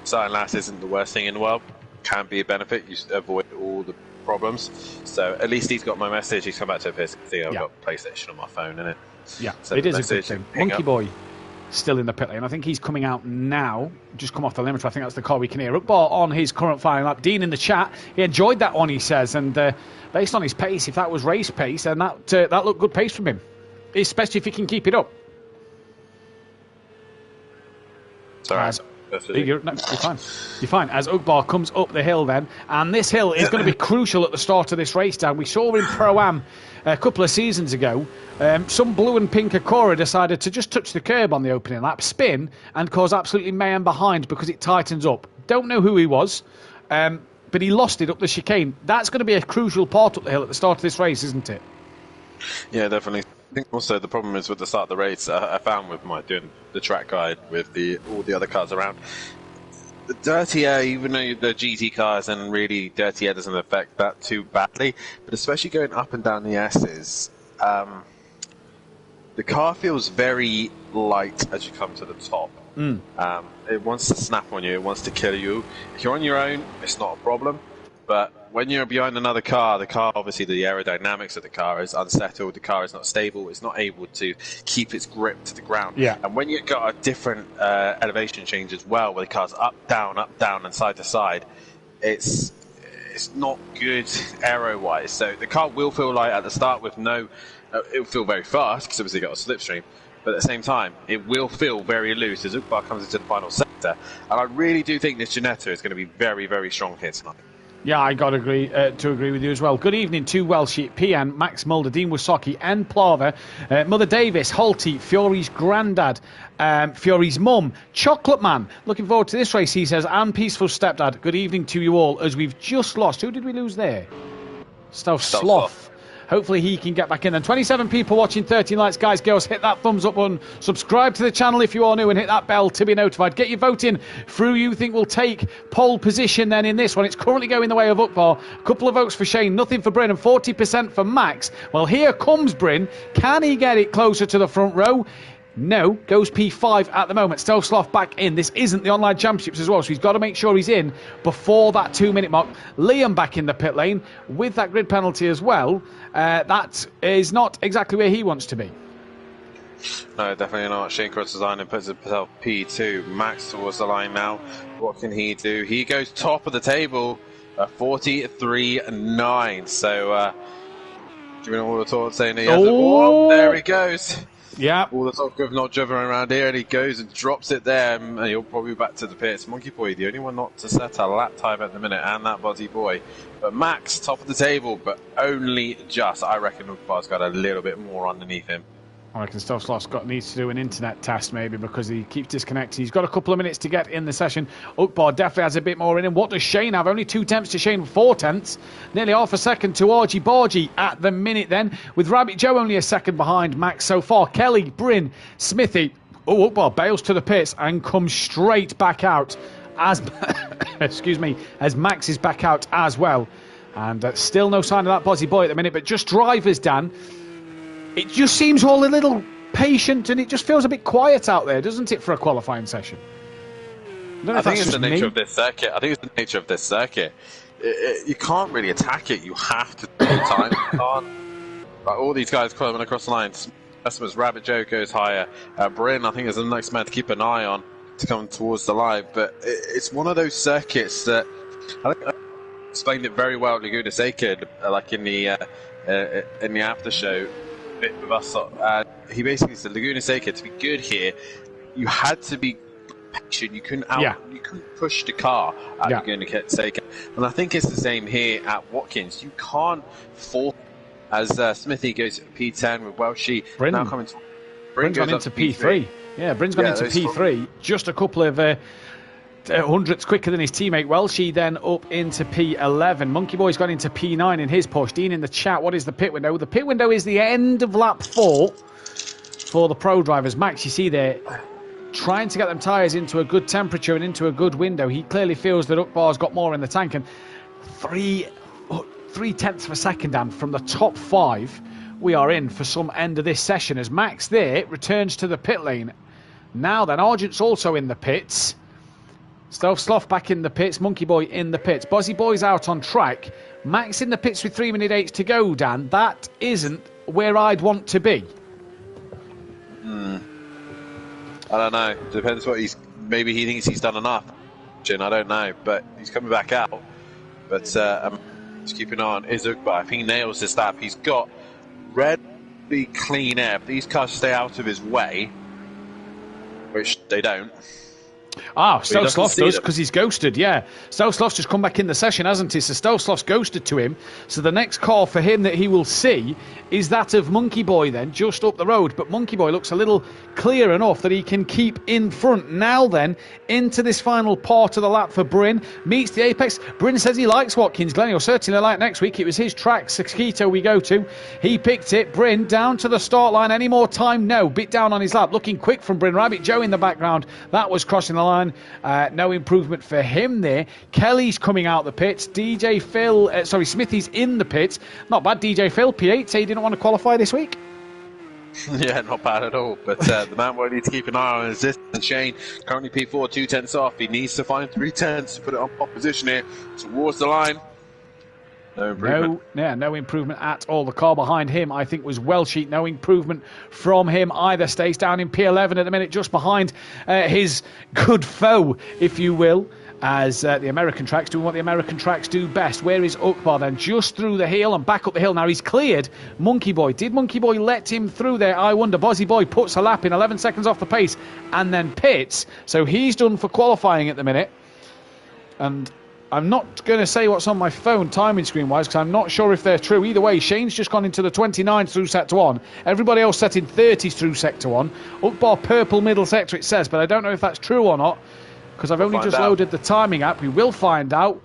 starting last isn't the worst thing in the world. Can be a benefit. You avoid all the problems. So at least he's got my message. He's come back to his thing. I've got PlayStation on my phone, innit? Yeah, so it is a good thing. Monkey Boy still in the pit lane. I think he's coming out now. Just come off the limiter. I think that's the car we can hear. Ukbar on his current final lap. Dean in the chat. He enjoyed that one, he says. And based on his pace, if that was race pace, then that looked good pace from him. Especially if he can keep it up. Sorry. You're fine. You're fine. As Ukbar comes up the hill then. And this hill is going to be crucial at the start of this race, Dan. We saw in Pro-Am a couple of seasons ago, some blue and pink Acura decided to just touch the curb on the opening lap, spin, and cause absolutely mayhem behind because it tightens up. Don't know who he was, but he lost it up the chicane. That's going to be a crucial part up the hill at the start of this race, isn't it? Yeah, definitely. I think also the problem is with the start of the race, I found with my doing the track guide with all the other cars around, the dirty air, even though the GT cars and really dirty air doesn't affect that too badly, but especially going up and down the S's, the car feels very light as you come to the top. It wants to snap on you, it wants to kill you. If you're on your own, it's not a problem, but when you're behind another car, the car, obviously the aerodynamics of the car is unsettled, the car is not stable, it's not able to keep its grip to the ground. Yeah. And when you've got a different elevation change as well, where the car's up, down, and side to side, it's not good aero-wise. So the car will feel light at the start with it'll feel very fast, because obviously you've got a slipstream, but at the same time, it will feel very loose as Uqbar comes into the final sector. And I really do think this Ginetta is going to be very, very strong here tonight. Yeah, I got to agree with you as well. Good evening to Welshie, PN, Max Mulder, Dean Wysocki, N. Plaver, Mother Davis, Holty, Fury's granddad, Fury's mum, Chocolate Man. Looking forward to this race, he says, and Peaceful Stepdad. Good evening to you all, as we've just lost. Who did we lose there? Stealth Sloth. Hopefully he can get back in. And 27 people watching 13 Lights. Guys, girls, hit that thumbs up button. Subscribe to the channel if you are new and hit that bell to be notified. Get your vote in through you think will take pole position then in this one. It's currently going the way of Uqbar. A couple of votes for Shane, nothing for Bryn, and 40% for Max. Well, here comes Bryn. Can he get it closer to the front row? No, goes P5 at the moment. Stealth Sloth back in. This isn't the online championships as well, so he's got to make sure he's in before that 2-minute mark. Liam back in the pit lane with that grid penalty as well. That is not exactly where he wants to be. No, definitely not. Shane crosses the line and puts himself P2. Max towards the line now. What can he do? He goes top of the table, 43.9. So, giving all the talk saying he has it. Oh, there he goes. Yeah. All the talk of not driven around here, and he goes and drops it there, and he'll probably be back to the pits. Monkey Boy, the only one not to set a lap time at the minute, and that Buzzy Boy. But Max, top of the table, but only just. I reckon Uqbar's got a little bit more underneath him. I reckon Stealth Sloth needs to do an internet test maybe, because he keeps disconnecting. He's got a couple of minutes to get in the session. Uqbar definitely has a bit more in him. What does Shane have? Only 2 tenths to Shane, 4 tenths. Nearly half a second to Argy Bargy at the minute then, with Rabbit Joe only a second behind Max so far. Kelly, Bryn, Smithy. Oh, Uqbar bails to the pits and comes straight back out as excuse me, as Max is back out as well. And still no sign of that Buzzy Boy at the minute, but just drivers, Dan. It just seems all a little patient, and it just feels a bit quiet out there, doesn't it, for a qualifying session? I think it's the nature of this circuit. You can't really attack it. You have to take time. You can't. Like, all these guys coming across the line. Customers, Rabbit Joe goes higher. Bryn, I think, is the next man to keep an eye on to come towards the line. But it's one of those circuits that I think I explained it very well. Laguna Seca, like in the after show. Bit with us, he basically said Laguna Seca, to be good here, you had to be patient. You couldn't you couldn't push the car at Laguna Seca, and I think it's the same here at Watkins. You can't force. As Smithy goes P10 with Welshie now coming to Bryn's gone into P3. Yeah, Bryn's gone into P3. Just a couple of hundredths quicker than his teammate Welshie, then up into P11. Monkey Boy's gone into P9 in his push. Dean in the chat, what is the pit window? The pit window is the end of lap 4 for the pro drivers. Max, you see there, trying to get them tyres into a good temperature and into a good window. He clearly feels that Uqbar's got more in the tank, and 3 tenths of a second, Dan, from the top 5 we are in for some end of this session, as Max there returns to the pit lane. Now then, Argent's also in the pits. Stealth Sloth back in the pits. Monkey Boy in the pits. Buzzy Boy's out on track. Max in the pits with 3 minute 8 to go, Dan. That isn't where I'd want to be. I don't know. Depends what maybe he thinks he's done enough. I don't know. But he's coming back out. But just keep an eye on Uqbar. If he nails this lap, he's got really clean air. If these cars stay out of his way, which they don't. Stelsloff does, because he's ghosted, yeah. Stelsloff's just come back in the session, hasn't he? So Stelsloff's ghosted to him. So the next call for him that he will see is that of Monkey Boy then, just up the road. But Monkey Boy looks a little clear enough that he can keep in front. Now then, into this final part of the lap for Bryn. Meets the apex. Bryn says he likes Watkins Glen. He'll certainly like next week. It was his track, Sakito we go to. He picked it. Bryn down to the start line. Any more time? No. Bit down on his lap. Looking quick from Bryn. Rabbit Joe in the background. That was crossing the line. No improvement for him there. Kelly's coming out the pits. DJ Phil, Smithy's in the pits. Not bad, DJ Phil. P8 say he didn't want to qualify this week. Yeah, not bad at all. But the man will need to keep an eye on his distance. Shane currently P4, 2/10 off. He needs to find 3/10 to put it on pole position here towards the line. No improvement. No improvement at all. The car behind him, I think, was Welshie. No improvement from him either. Stays down in P11 at the minute, just behind his good foe, if you will, as the American tracks doing what the American tracks do best. Where is Ukbar then? Just through the hill and back up the hill. Now he's cleared Monkey Boy. Did Monkey Boy let him through there? I wonder. Bozzy Boy puts a lap in, 11 seconds off the pace, and then pits. So he's done for qualifying at the minute. And I'm not going to say what's on my phone timing screen-wise because I'm not sure if they're true. Either way, Shane's just gone into the 29s through Sector 1. Everybody else set in 30s through Sector 1. Ukbar purple middle sector, it says, but I don't know if that's true or not because I've only just loaded the timing app. We will find out.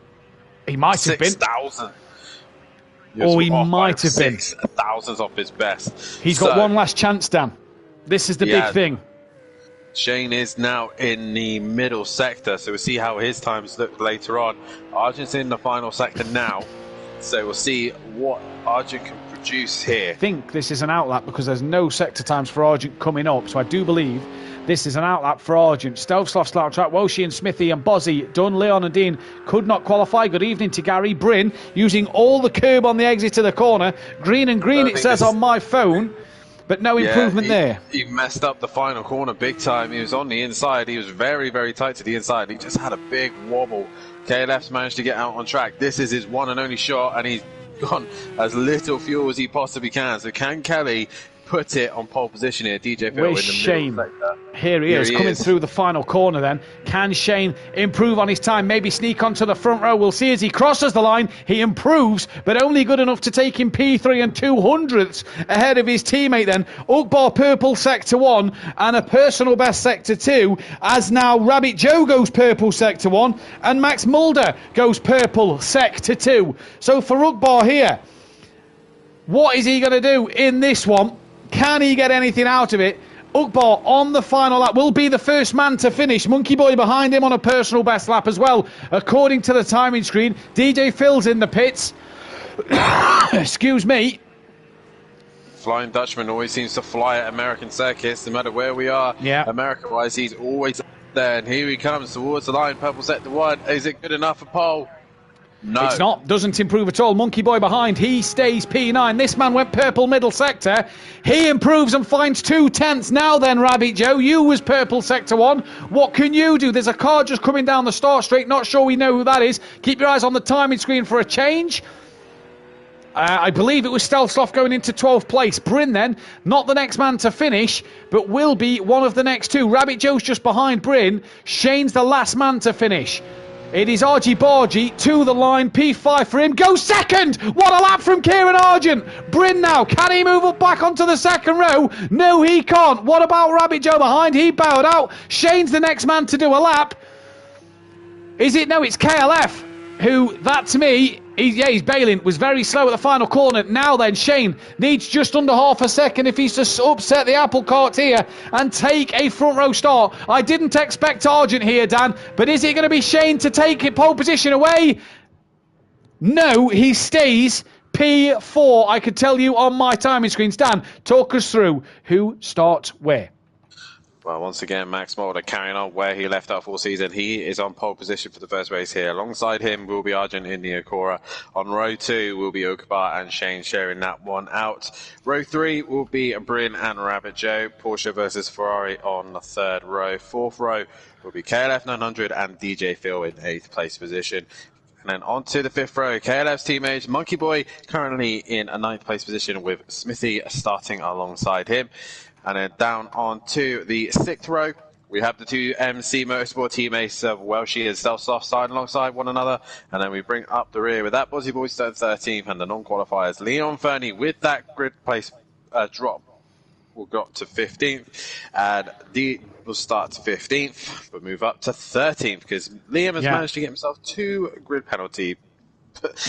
He might have been. 6,000. Or he might have been. 6,000 off his best. He's got one last chance, Dan. This is the big thing. Shane is now in the middle sector, so we'll see how his times look later on. Argent's in the final sector now, so we'll see what Argent can produce here. I think this is an outlap because there's no sector times for Argent coming up, so I do believe this is an outlap for Argent. Stelsloff, Slough Track, Welshie and Smithy and Bozzy done. Leon and Dean could not qualify. Good evening to Gary. Bryn using all the curb on the exit to the corner. Green and green, it says on my phone. But no improvement there. He messed up the final corner big time. He was on the inside. He was very, very tight to the inside. He just had a big wobble. KLF's managed to get out on track. This is his one and only shot, and he's gone as little fuel as he possibly can. So can Kelly put it on pole position here? DJ Phil in the middle sector. Here he is, coming through the final corner then. Can Shane improve on his time? Maybe sneak onto the front row. We'll see as he crosses the line. He improves, but only good enough to take him P3 and 200ths ahead of his teammate then. Ukbar purple sector 1 and a personal best sector 2, as now Rabbit Joe goes purple sector 1 and Max Mulder goes purple sector 2. So for Ukbar here, what is he going to do in this one? Can he get anything out of it? Ukbar on the final lap will be the first man to finish. Monkey Boy behind him on a personal best lap as well, according to the timing screen. DJ Phil's in the pits. Excuse me. Flying Dutchman always seems to fly at American circuits, no matter where we are. Yeah. America-wise, he's always up there. And here he comes towards the line. Purple sector 1. Is it good enough for pole? No. It's not. Doesn't improve at all. Monkey Boy behind. He stays P9. This man went purple middle sector. He improves and finds 2/10. Now then, Rabbit Joe, you was purple sector 1. What can you do? There's a car just coming down the start straight. Not sure we know who that is. Keep your eyes on the timing screen for a change. I believe it was Stelsloff going into 12th place. Bryn then, not the next man to finish, but will be one of the next two. Rabbit Joe's just behind Bryn. Shane's the last man to finish. It is Argy Bargy to the line. P5 for him. Goes second. What a lap from Kieran Argent. Bryn now. Can he move up back onto the second row? No, he can't. What about Rabbit Joe behind? He bowed out. Shane's the next man to do a lap. Is it? No, it's KLF. Who, that to me, he's bailing. Was very slow at the final corner. Now then, Shane needs just under half a second if he's to upset the apple cart here and take a front row start. I didn't expect Argent here, Dan, but is it going to be Shane to take it pole position away? No, he stays P4. I could tell you on my timing screens. Dan, talk us through who starts where. Well, once again, Max Mulder carrying on where he left off all season. He is on pole position for the first race here. Alongside him will be Argent in the Acura. On row 2 will be Ukbar and Shane sharing that one out. Row 3 will be Bryn and Rabbit Joe. Porsche versus Ferrari on the 3rd row. 4th row will be KLF 900 and DJ Phil in 8th place position. And then on to the 5th row, KLF's teammates, Monkey Boy currently in a 9th place position with Smithy starting alongside him. And then down on to the 6th row we have the two MC Motorsport teammates of Welshie and Self-Soft side alongside one another, and then we bring up the rear with that Bozzy Boy starting 13th, and the non-qualifiers Leon Fernie with that grid place drop will go up to 15th, and D will start to 15th, but move up to 13th because Liam has managed to get himself 2 grid penalty.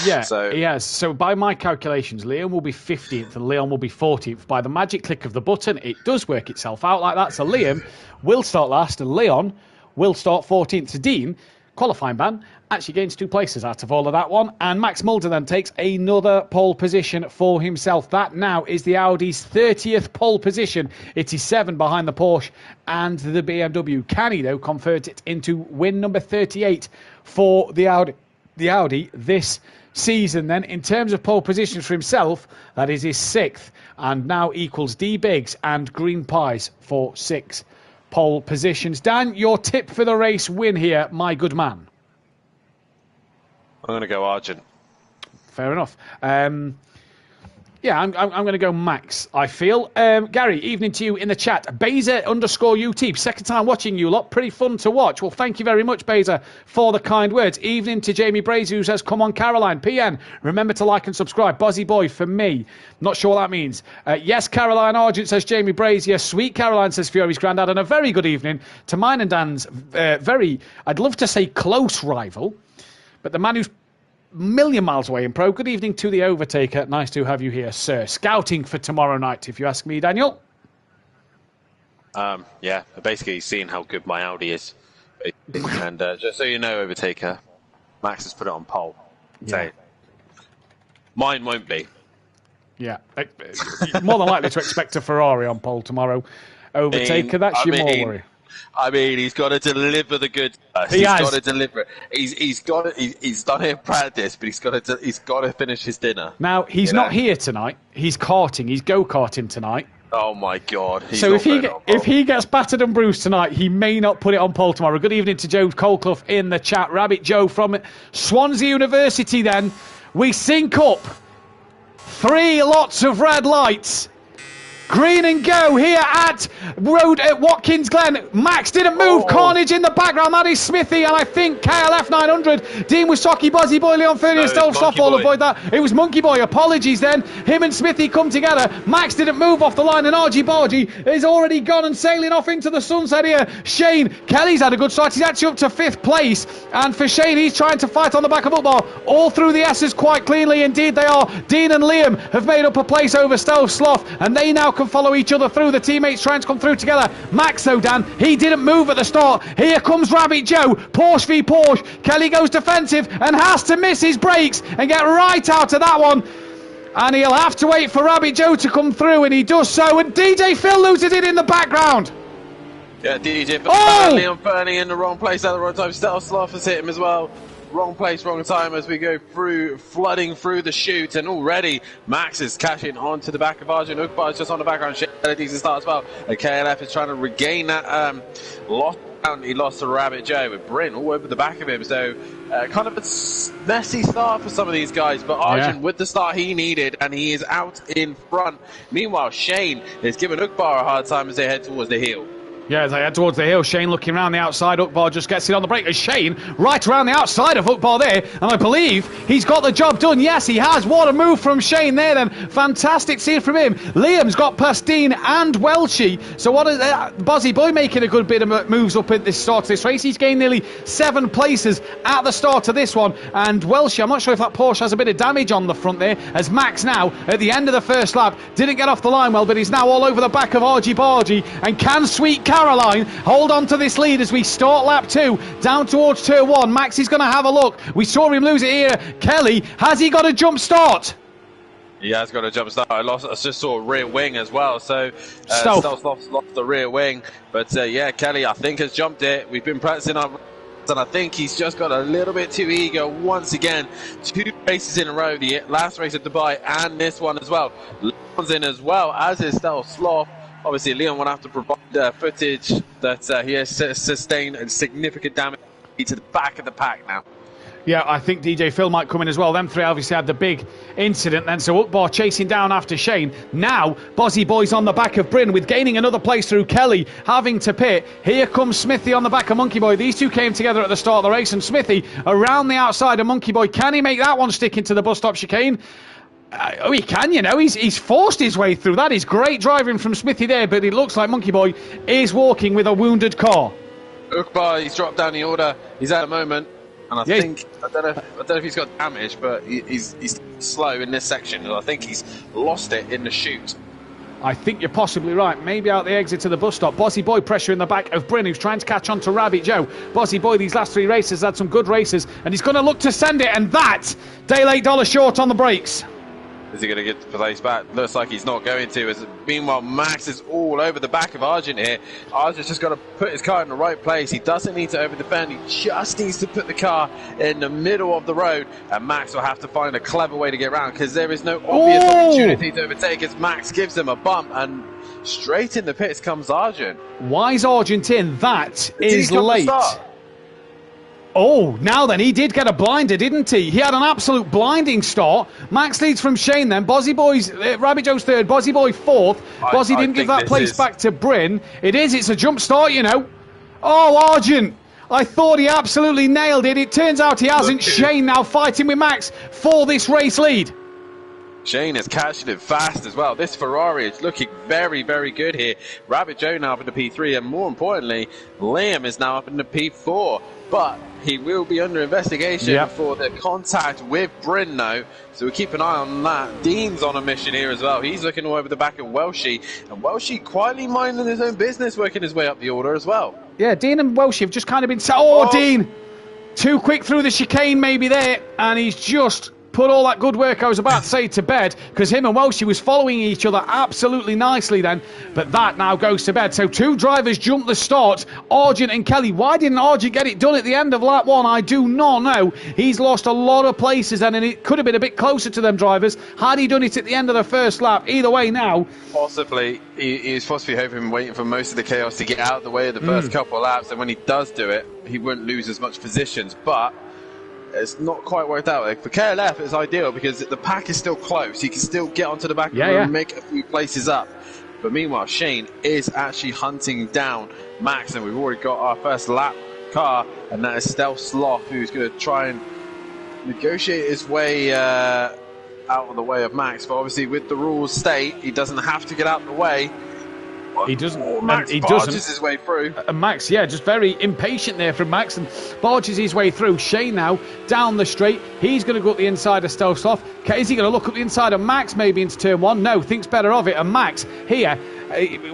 Yeah, he has. So by my calculations, Liam will be 15th and Leon will be 14th. By the magic click of the button, it does work itself out like that. So Liam will start last and Leon will start 14th. So Dean, qualifying ban, actually gains 2 places out of all of that one. And Max Mulder then takes another pole position for himself. That now is the Audi's 30th pole position. It is 7 behind the Porsche and the BMW. Can he, though, convert it into win number 38 for the Audi? The Audi this season then in terms of pole positions for himself, that is his 6th and now equals D Biggs and Green Pies for 6 pole positions. Dan, your tip for the race win here, my good man? I'm going to go Argent. Fair enough. Yeah, I'm going to go Max, I feel. Gary, evening to you in the chat. Beza_UT, second time watching you lot. Pretty fun to watch. Well, thank you very much, Beza, for the kind words. Evening to Jamie Brazy, who says, come on, Caroline. PN, remember to like and subscribe. Buzzy Boy for me. Not sure what that means. Yes, Caroline Argent, says Jamie Brazier. Sweet Caroline, says Fury's Grandad. And a very good evening to mine and Dan's I'd love to say close rival, but the man who's million miles away in pro. Good evening to the Overtaker. Nice to have you here, sir. Scouting for tomorrow night, if you ask me, Daniel. Yeah, basically seeing how good my Audi is. And just so you know, Overtaker, Max has put it on pole. Yeah. So, mine won't be. Yeah. More than likely to expect a Ferrari on pole tomorrow. Overtaker, that's your more worry. I mean, he's got to deliver the goods. He's got to deliver. He's done it in practice, but he's got to finish his dinner. Now he's not here tonight. He's karting. He's go-karting tonight. Oh my God! So if he gets battered and bruised tonight, he may not put it on pole tomorrow. Good evening to Joe Colclough in the chat. Rabbit Joe from Swansea University. Then we sync up. 3 lots of red lights. Green and go here at Road at Watkins Glen. Max didn't move. Carnage in the background. That is Smithy and I think KLF 900. Dean Wisocki, Buzzy Boy, Leon Fernie and Stone Softball. Avoid that. It was Monkey Boy. Apologies then. Him and Smithy come together. Max didn't move off the line and Argy Bargy is already gone and sailing off into the sunset here. Shane Kelly's had a good start. He's actually up to 5th place. And for Shane, he's trying to fight on the back of football. All through the S's quite cleanly. Indeed they are. Dean and Liam have made up a place over Stealth Sloth and they now can follow each other through. The teammates trying to come through together. Max though, Dan, he didn't move at the start. Here comes Rabbit Joe. Porsche v Porsche. Kelly goes defensive and has to miss his brakes and get right out of that one. And he'll have to wait for Rabbit Joe to come through and he does so. And DJ Phil loses it in the background. Yeah, DJ Phil. Leon Fernie in the wrong place at the wrong time. Stealth Sloth has hit him as well. Wrong place, wrong time as we go through, flooding through the chute, and already Max is cashing onto the back of Arjun. Ukbar is just on the background, had a decent start as well. And KLF is trying to regain that lost ground. He lost to Rabbit Joe with Bryn all over the back of him, so kind of a messy start for some of these guys, but Arjun with the start he needed, and he is out in front. Meanwhile, Shane is giving Ukbar a hard time as they head towards the hill. Yeah, as they head towards the hill, Shane looking around the outside. Ukbar just gets it on the break. As Shane right around the outside of Ukbar there, and I believe he's got the job done. Yes, he has. What a move from Shane there then. Fantastic scene from him. Liam's got past Dean and Welchie. So what is Buzzy Boy making a good bit of moves up at the start of this race. He's gained nearly 7 places at the start of this one. And Welchie, I'm not sure if that Porsche has a bit of damage on the front there, as Max now, at the end of the first lap, didn't get off the line well, but he's now all over the back of Argy Bargy. And can Sweet Caroline hold on to this lead as we start lap 2 down towards turn 1. Max is going to have a look. We saw him lose it here. Kelly, has he got a jump start? He has got a jump start. I just saw a rear wing as well. So Stealth lost the rear wing. But yeah, Kelly, I think, has jumped it. We've been practicing on, and I think he's just got a little bit too eager once again. 2 races in a row, the last race at Dubai and this one as well. Leon's in as well, as is Stealth Sloth. Obviously, Leon will have to provide footage that he has sustained significant damage to the back of the pack now. Yeah, I think DJ Phil might come in as well. Them three obviously had the big incident then. So Ukbar chasing down after Shane. Now, Bozzy Boy's on the back of Bryn with gaining another place through Kelly, having to pit. Here comes Smithy on the back of Monkey Boy. These two came together at the start of the race, and Smithy around the outside of Monkey Boy. Can he make that one stick into the bus stop chicane? He can, you know. He's forced his way through. That is great driving from Smithy there, but it looks like Monkey Boy is walking with a wounded car. Ukbar, he's dropped down the order. He's at a moment. And I don't know if he's got damage, but he's slow in this section. And I think he's lost it in the chute. I think you're possibly right. Maybe out the exit to the bus stop. Bozzy Boy pressure in the back of Bryn, who's trying to catch on to Rabbit Joe. Bozzy Boy, these last three races, had some good races, and he's going to look to send it, and that, Dale $8 short on the brakes. Is he going to get the place back? Looks like he's not going to. Meanwhile, Max is all over the back of Argent here. Argent's just got to put his car in the right place. He doesn't need to over-defend. He just needs to put the car in the middle of the road. And Max will have to find a clever way to get around, because there is no obvious opportunity to overtake as Max gives him a bump. And straight in the pits comes Argent. Why's Argent in? That is late. Oh, now then, he did get a blinder, didn't he? He had an absolute blinding start. Max leads from Shane then. Bozzy Boy's, Rabbit Joe's third, Bozzy Boy fourth. Bozzy didn't give that place back to Bryn. It's a jump start, you know. Oh, Argent. I thought he absolutely nailed it. It turns out he hasn't. Shane now fighting with Max for this race lead. Shane is catching it fast as well. This Ferrari is looking very, very good here. Rabbit Joe now up in the P3, and more importantly, Liam is now up in the P4. But he will be under investigation for the contact with Bryn now, so we'll keep an eye on that. Dean's on a mission here as well. He's looking all over the back of Welshie, and Welshie quietly minding his own business, working his way up the order as well. Yeah, Dean and Welshie have just kind of been... Dean! Too quick through the chicane maybe there, and he's just put all that good work I was about to say to bed, because him and Welshie was following each other absolutely nicely then, but that now goes to bed. So two drivers jump the start, Argent and Kelly. Why didn't Argent get it done at the end of lap one? I do not know. He's lost a lot of places then, and it could have been a bit closer to them drivers had he done it at the end of the first lap. Either way now, possibly he's possibly hoping, waiting for most of the chaos to get out of the way of the first couple of laps, and when he does do it, he won't lose as much positions. But it's not quite worked out. For KLF, it's ideal because the pack is still close. He can still get onto the back of the room and make a few places up. But meanwhile, Shane is actually hunting down Max, and we've already got our first lap car, and that is Stealth Sloth, who's going to try and negotiate his way out of the way of Max. But obviously, with the rules state, he doesn't have to get out of the way. He doesn't. Max barges his way through. Max, just very impatient there from Max, and barges his way through. Shane now down the straight. He's going to go up the inside of Stealth Sloth. Is he going to look up the inside of Max maybe into turn one? No, thinks better of it. And Max here,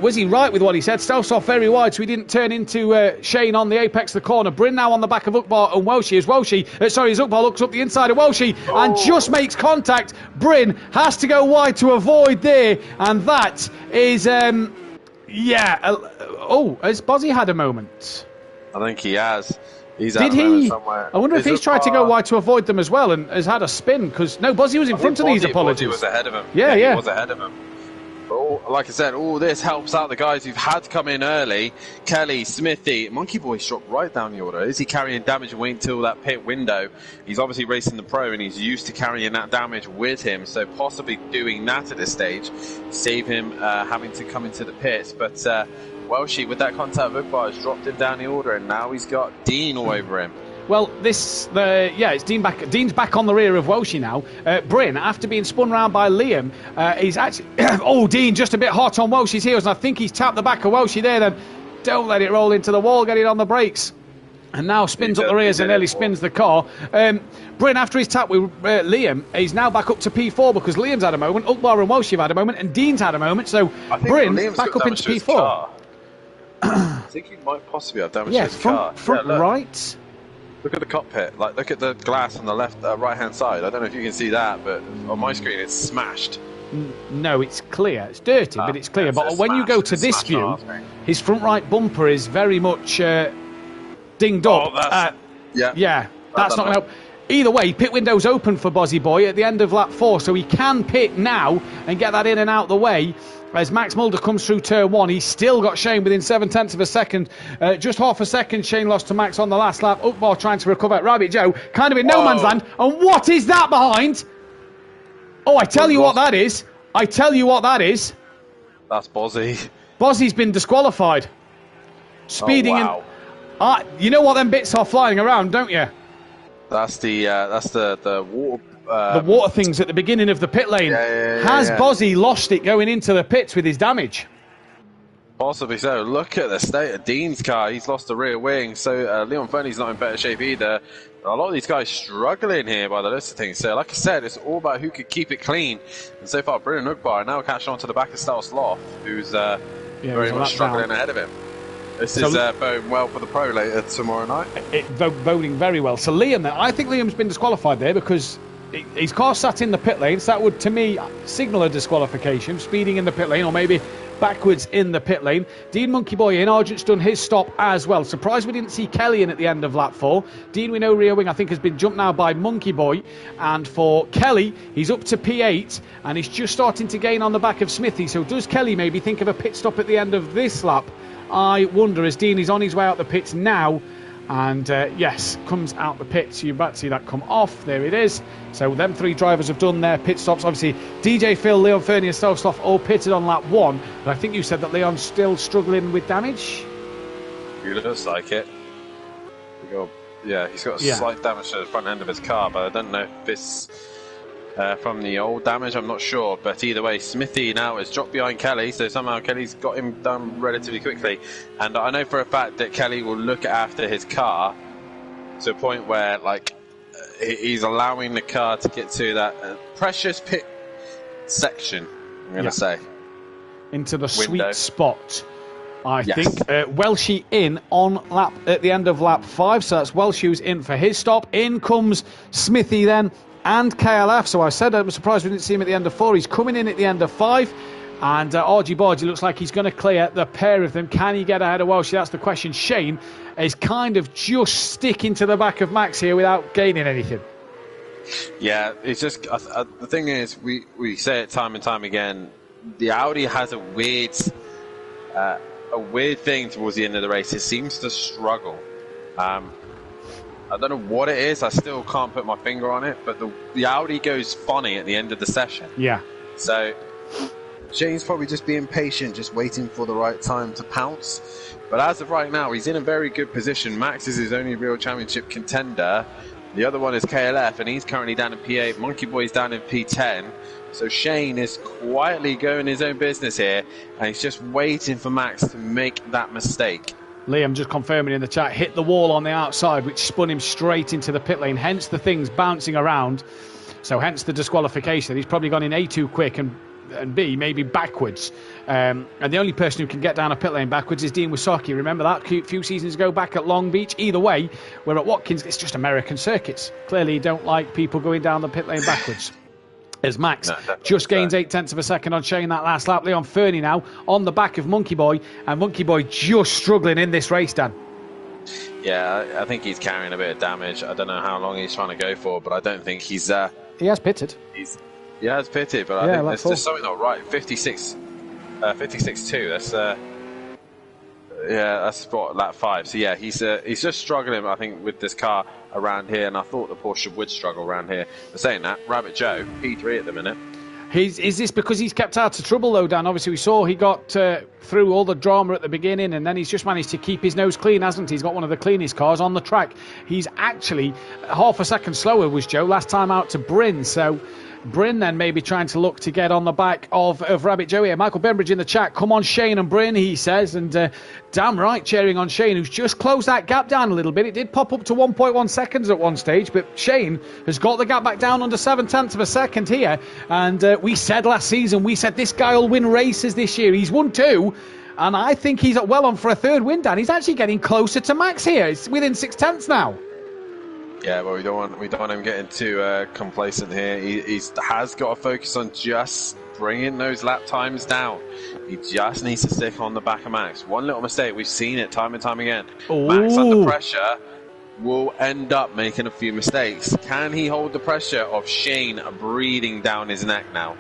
was he right with what he said? Stealth Sloth very wide, so he didn't turn into Shane on the apex of the corner. Bryn now on the back of Ukbar and Welshie as Ukbar looks up the inside of Welshie and just makes contact. Bryn has to go wide to avoid there, and that is... has Bozzy had a moment? I think he has. He's Did he? Somewhere. I wonder if he's tried to go wide to avoid them as well and has had a spin, because no, Bozzy was in front of these apologies. Bozzy was ahead of him. He was ahead of him. But like I said, all this helps out the guys who've had to come in early. Kelly, Smithy, Monkey Boy dropped right down the order. Is he carrying damage and waiting until that pit window? He's obviously racing the pro and he's used to carrying that damage with him, so possibly doing that at this stage save him having to come into the pits. But Welshie, with that contact with Ukbar, has dropped him down the order, and now he's got Dean all over him. Well, it's Dean back. Dean's back on the rear of Welshie now. Bryn, after being spun round by Liam, he's actually... Dean just a bit hot on Welshie's heels, and I think he's tapped the back of Welshie there then. Don't let it roll into the wall, get it on the brakes. And now spins up the rears and nearly spins the car. Bryn, after his tap with Liam, he's now back up to P4 because Liam's had a moment, Ukbar and Welshie have had a moment, and Dean's had a moment, so Bryn back up into P4. I think he might possibly have damage to his car. Front right. Look at the cockpit. Look at the glass on the left, right-hand side. I don't know if you can see that, but on my screen it's smashed. No, it's clear. It's dirty, but it's clear. But when you go to this view, his front right bumper is very much dinged up. That's not going to help. Either way, pit window's open for Bozzy Boy at the end of lap 4, so he can pit now and get that in and out the way. As Max Mulder comes through turn 1, he's still got Shane within 7/10 of a second. Just half a second Shane lost to Max on the last lap. Ukbar trying to recover. Rabbit Joe kind of in no man's land. And what is that behind? Oh, I tell you what that is. I tell you what that is. That's Bozzy. Bozzy's been disqualified. Speeding in. You know what them bits are flying around, don't you? That's the water. The water things at the beginning of the pit lane. Has Bozzy lost it going into the pits with his damage? Possibly so. Look at the state of Dean's car. He's lost the rear wing, so Leon Fernie's not in better shape either. A lot of these guys struggling here by the list of things. So, like I said, it's all about who could keep it clean. And so far, Brennan Ukbar now catching on to the back of Stal Sloth, who's very much struggling ahead of him. This is boding well for the pro later tomorrow night. Boding very well. So Liam, then, I think Liam's been disqualified there because his car sat in the pit lane, so that would, to me, signal a disqualification, speeding in the pit lane, or maybe backwards in the pit lane. Dean Monkey Boy in, Argent's done his stop as well. Surprised we didn't see Kelly in at the end of lap 4. Dean, we know rear wing, I think, has been jumped now by Monkey Boy. And for Kelly, he's up to P8, and he's just starting to gain on the back of Smithy. So does Kelly maybe think of a pit stop at the end of this lap? I wonder, as Dean is on his way out the pits now. And yes, comes out the pits. You're about to see that come off. There it is. So them 3 drivers have done their pit stops. Obviously, DJ Phil, Leon Fernie and Stal Sloth all pitted on lap 1. But I think you said that Leon's still struggling with damage? It looks like it. Yeah, he's got a slight damage to the front end of his car, but I don't know if it's from the old damage. I'm not sure. But either way, Smithy now has dropped behind Kelly, so somehow Kelly's got him done relatively quickly. And I know for a fact that Kelly will look after his car to a point where, like, he's allowing the car to get to that precious pit section, I'm going to say. Into the sweet spot. I think Welshie in on lap at the end of lap 5, so that's Welshie who's in for his stop. In comes Smithy then, and KLF. So I said I was surprised we didn't see him at the end of 4. He's coming in at the end of 5, and Argy Bargy looks like he's going to clear the pair of them. Can he get ahead of Welshie? That's the question. Shane is kind of just sticking to the back of Max here without gaining anything. Yeah, it's just the thing is, we say it time and time again. The Audi has a weird thing towards the end of the race. It seems to struggle. I don't know what it is. I still can't put my finger on it. But the Audi goes funny at the end of the session. Yeah. So Shane's probably just being patient, just waiting for the right time to pounce. But as of right now, he's in a very good position. Max is his only real championship contender. The other one is KLF, and he's currently down in P8. Monkey Boy's down in P10. So Shane is quietly going his own business here, and he's just waiting for Max to make that mistake. Liam just confirming in the chat, hit the wall on the outside, which spun him straight into the pit lane, hence the things bouncing around. So hence the disqualification. He's probably gone in A too quick and B, maybe backwards. And the only person who can get down a pit lane backwards is Dean Wasaki. Remember that a few seasons ago back at Long Beach? Either way, we're at Watkins. It's just American circuits. Clearly don't like people going down the pit lane backwards. As Max just gains 0.8 of a second on Shane that last lap. Leon Fernie now on the back of Monkey Boy. And Monkey Boy just struggling in this race, Dan. Yeah, I think he's carrying a bit of damage. I don't know how long he's trying to go for, but I don't think he's... he has pitted. He has pitted, but I think there's just something not right. 56.2. That's spot lap 5. So yeah, he's just struggling, I think, with this car around here, and I thought the Porsche would struggle around here. But saying that, Rabbit Joe, P3 at the minute. Is this because he's kept out of trouble, though, Dan? Obviously, we saw he got through all the drama at the beginning, and then he's just managed to keep his nose clean, hasn't he? He's got one of the cleanest cars on the track. He's actually half a second slower, was Joe, last time out to Bryn, so... Bryn then maybe trying to look to get on the back of Rabbit Joe here. Michael Bembridge in the chat. Come on, Shane and Bryn, he says. And damn right, cheering on Shane, who's just closed that gap down a little bit. It did pop up to 1.1 seconds at one stage, but Shane has got the gap back down under 0.7 of a second here. And we said last season, this guy will win races this year. He's won 2. And I think he's well on for a 3rd win, Dan. He's actually getting closer to Max here. It's within 0.6 now. Yeah, but we don't want him getting too complacent here. He has got to focus on just bringing those lap times down. He just needs to stick on the back of Max. One little mistake, we've seen it time and time again. Ooh. Max under pressure will end up making a few mistakes. Can he hold the pressure of Shane breathing down his neck now?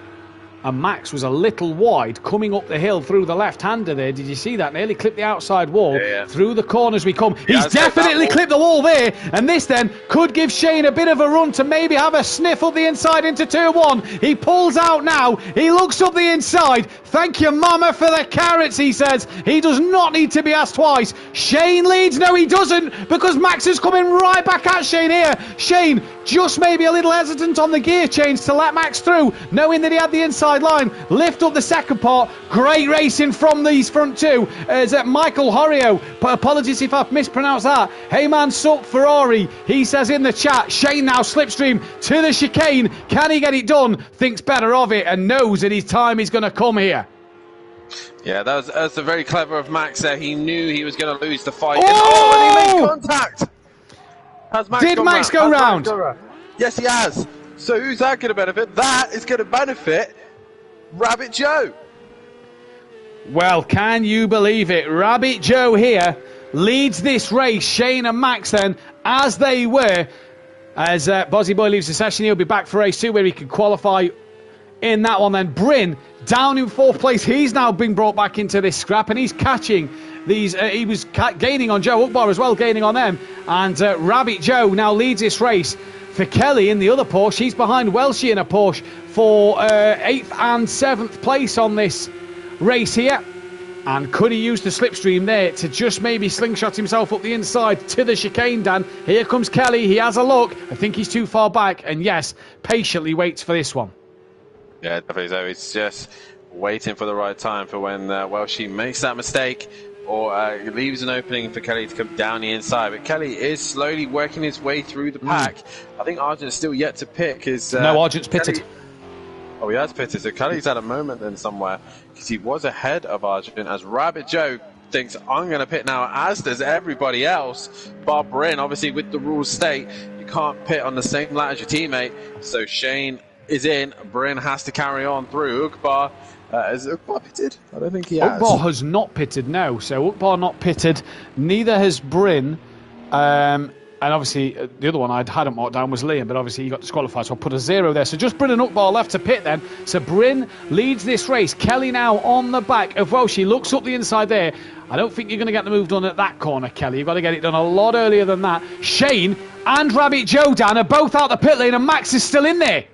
and Max was a little wide coming up the hill through the left-hander there. Did you see that? Nearly clipped the outside wall. Through the corners we come. He's definitely clipped the wall there, and this then could give Shane a bit of a run to maybe have a sniff up the inside into turn 1. He pulls out now. He looks up the inside. Thank you, Mama, for the carrots, he says. He does not need to be asked twice. Shane leads. No, he doesn't, because Max is coming right back at Shane here. Shane just maybe a little hesitant on the gear change to let Max through, knowing that he had the inside line. Lift up the second part. Great racing from these front two. As Michael Horio, apologies if I've mispronounced that. Hey man, sup Ferrari. He says in the chat, Shane now slipstream to the chicane. Can he get it done? Thinks better of it and knows that his time is going to come here. Yeah, that was very clever of Max there. He knew he was going to lose the fight. And he made contact. Did Max go round? Yes, he has. So who's that going to benefit? That is going to benefit Rabbit Joe. Well, can you believe it? Rabbit Joe here leads this race. Shane and Max then, as they were. As Bozzy Boy leaves the session, he'll be back for race 2 where he can qualify in that one. Then Bryn down in 4th place. He's now been brought back into this scrap and he's catching these. He was gaining on Joe Ukbar as well, gaining on them. And Rabbit Joe now leads this race for Kelly in the other Porsche. He's behind Welshie in a Porsche for 8th and 7th place on this race here. And could he use the slipstream there to just maybe slingshot himself up the inside to the chicane, Dan? Here comes Kelly. He has a look. I think he's too far back. And yes, patiently waits for this one. Yeah, definitely. So it's just waiting for the right time for when Welshie makes that mistake or leaves an opening for Kelly to come down the inside. But Kelly is slowly working his way through the pack. I think Argent's still yet to pick. No, Argent's pitted. Kelly... Oh, he has pitted. So Kelly's had a moment then somewhere because he was ahead of Argent as Rabbit Joe thinks, I'm going to pit now, as does everybody else. Bar Bryn, obviously, with the rules state, you can't pit on the same lap as your teammate. So Shane is in. Bryn has to carry on through. Ukbar, has Ukbar pitted? I don't think he has. Ukbar has not pitted, no. So Ukbar not pitted. Neither has Bryn. And obviously, the other one I hadn't marked down was Liam, but obviously he got disqualified, so I'll put a 0 there. So just Bryn and Ukbar left to pit then. So Bryn leads this race. Kelly now on the back of Welshie. Looks up the inside there. I don't think you're going to get the move done at that corner, Kelly. You've got to get it done a lot earlier than that. Shane and Rabbit Joe, Dan, are both out the pit lane, and Max is still in there.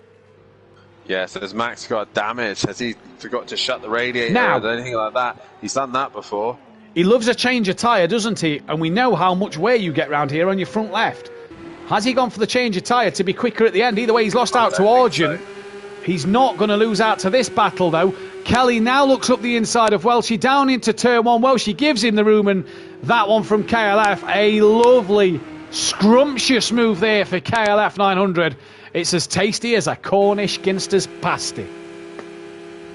Yeah, so has Max got damage? Has he forgot to shut the radiator now, or anything like that? He's done that before. He loves a change of tyre, doesn't he? And we know how much wear you get round here on your front left. Has he gone for the change of tyre to be quicker at the end? Either way, he's lost out to Argent. So. He's not going to lose out to this battle, though. Kelly now looks up the inside of Welshie, down into turn 1. Welshie gives him the room, and that one from KLF. A lovely, scrumptious move there for KLF 900. It's as tasty as a Cornish Ginster's pasty.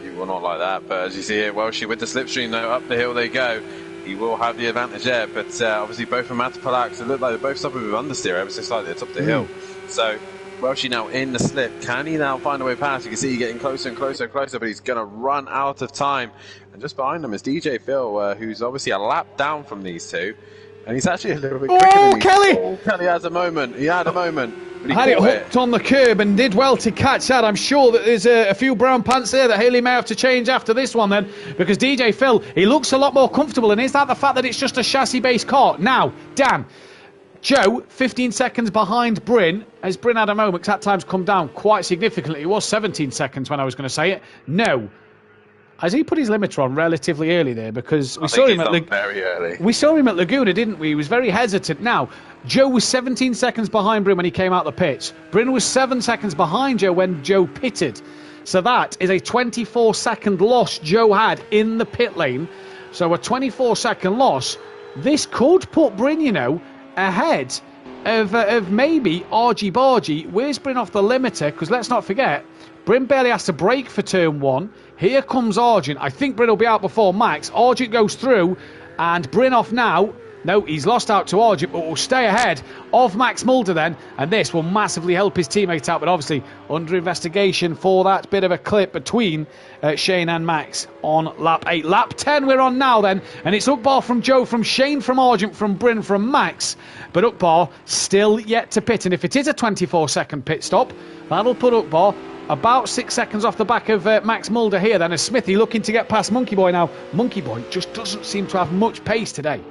You will not like that, but as you see here, Welshie with the slipstream, though, up the hill they go. He will have the advantage there, but obviously both from Matapalax, it looked like they're both stopping with understeer ever so slightly. It's up the hill. So Welshie now in the slip. Can he now find a way past? You can see he's getting closer and closer and closer, but he's going to run out of time. And just behind him is DJ Phil, who's obviously a lap down from these two. And he's actually a little bit quicker than Kelly! Kelly has a moment. He had a moment. But he had it hooked on the curb and did well to catch that. I'm sure that there's a few brown pants there that Haley may have to change after this one then, because DJ Phil, he looks a lot more comfortable. And is that the fact that it's just a chassis-based car? Now, Dan, Joe, 15 seconds behind Bryn. Has Bryn had a moment? Because that time's come down quite significantly. It was 17 seconds when I was going to say it. No. Has he put his limiter on relatively early there? Because we saw him at very early. We saw him at Laguna, didn't we? He was very hesitant. Now, Joe was 17 seconds behind Bryn when he came out the pits. Bryn was 7 seconds behind Joe when Joe pitted. So that is a 24-second loss Joe had in the pit lane. So a 24-second loss. This could put Bryn, you know, ahead of maybe Argy Bargy. Where's Bryn off the limiter? Because let's not forget, Bryn barely has to brake for turn 1. Here comes Argent. I think Bryn will be out before Max. Argent goes through, and Bryn off now. No, he's lost out to Argent, but will stay ahead of Max Mulder then. And this will massively help his teammate out, but obviously under investigation for that bit of a clip between Shane and Max on lap 8. Lap 10 we're on now then, and it's Ukbar from Joe, from Shane, from Argent, from Bryn, from Max. But Ukbar still yet to pit, and if it is a 24-second pit stop, that'll put Ukbar about 6 seconds off the back of Max Mulder here then, as Smithy looking to get past Monkey Boy now. Monkey Boy just doesn't seem to have much pace today.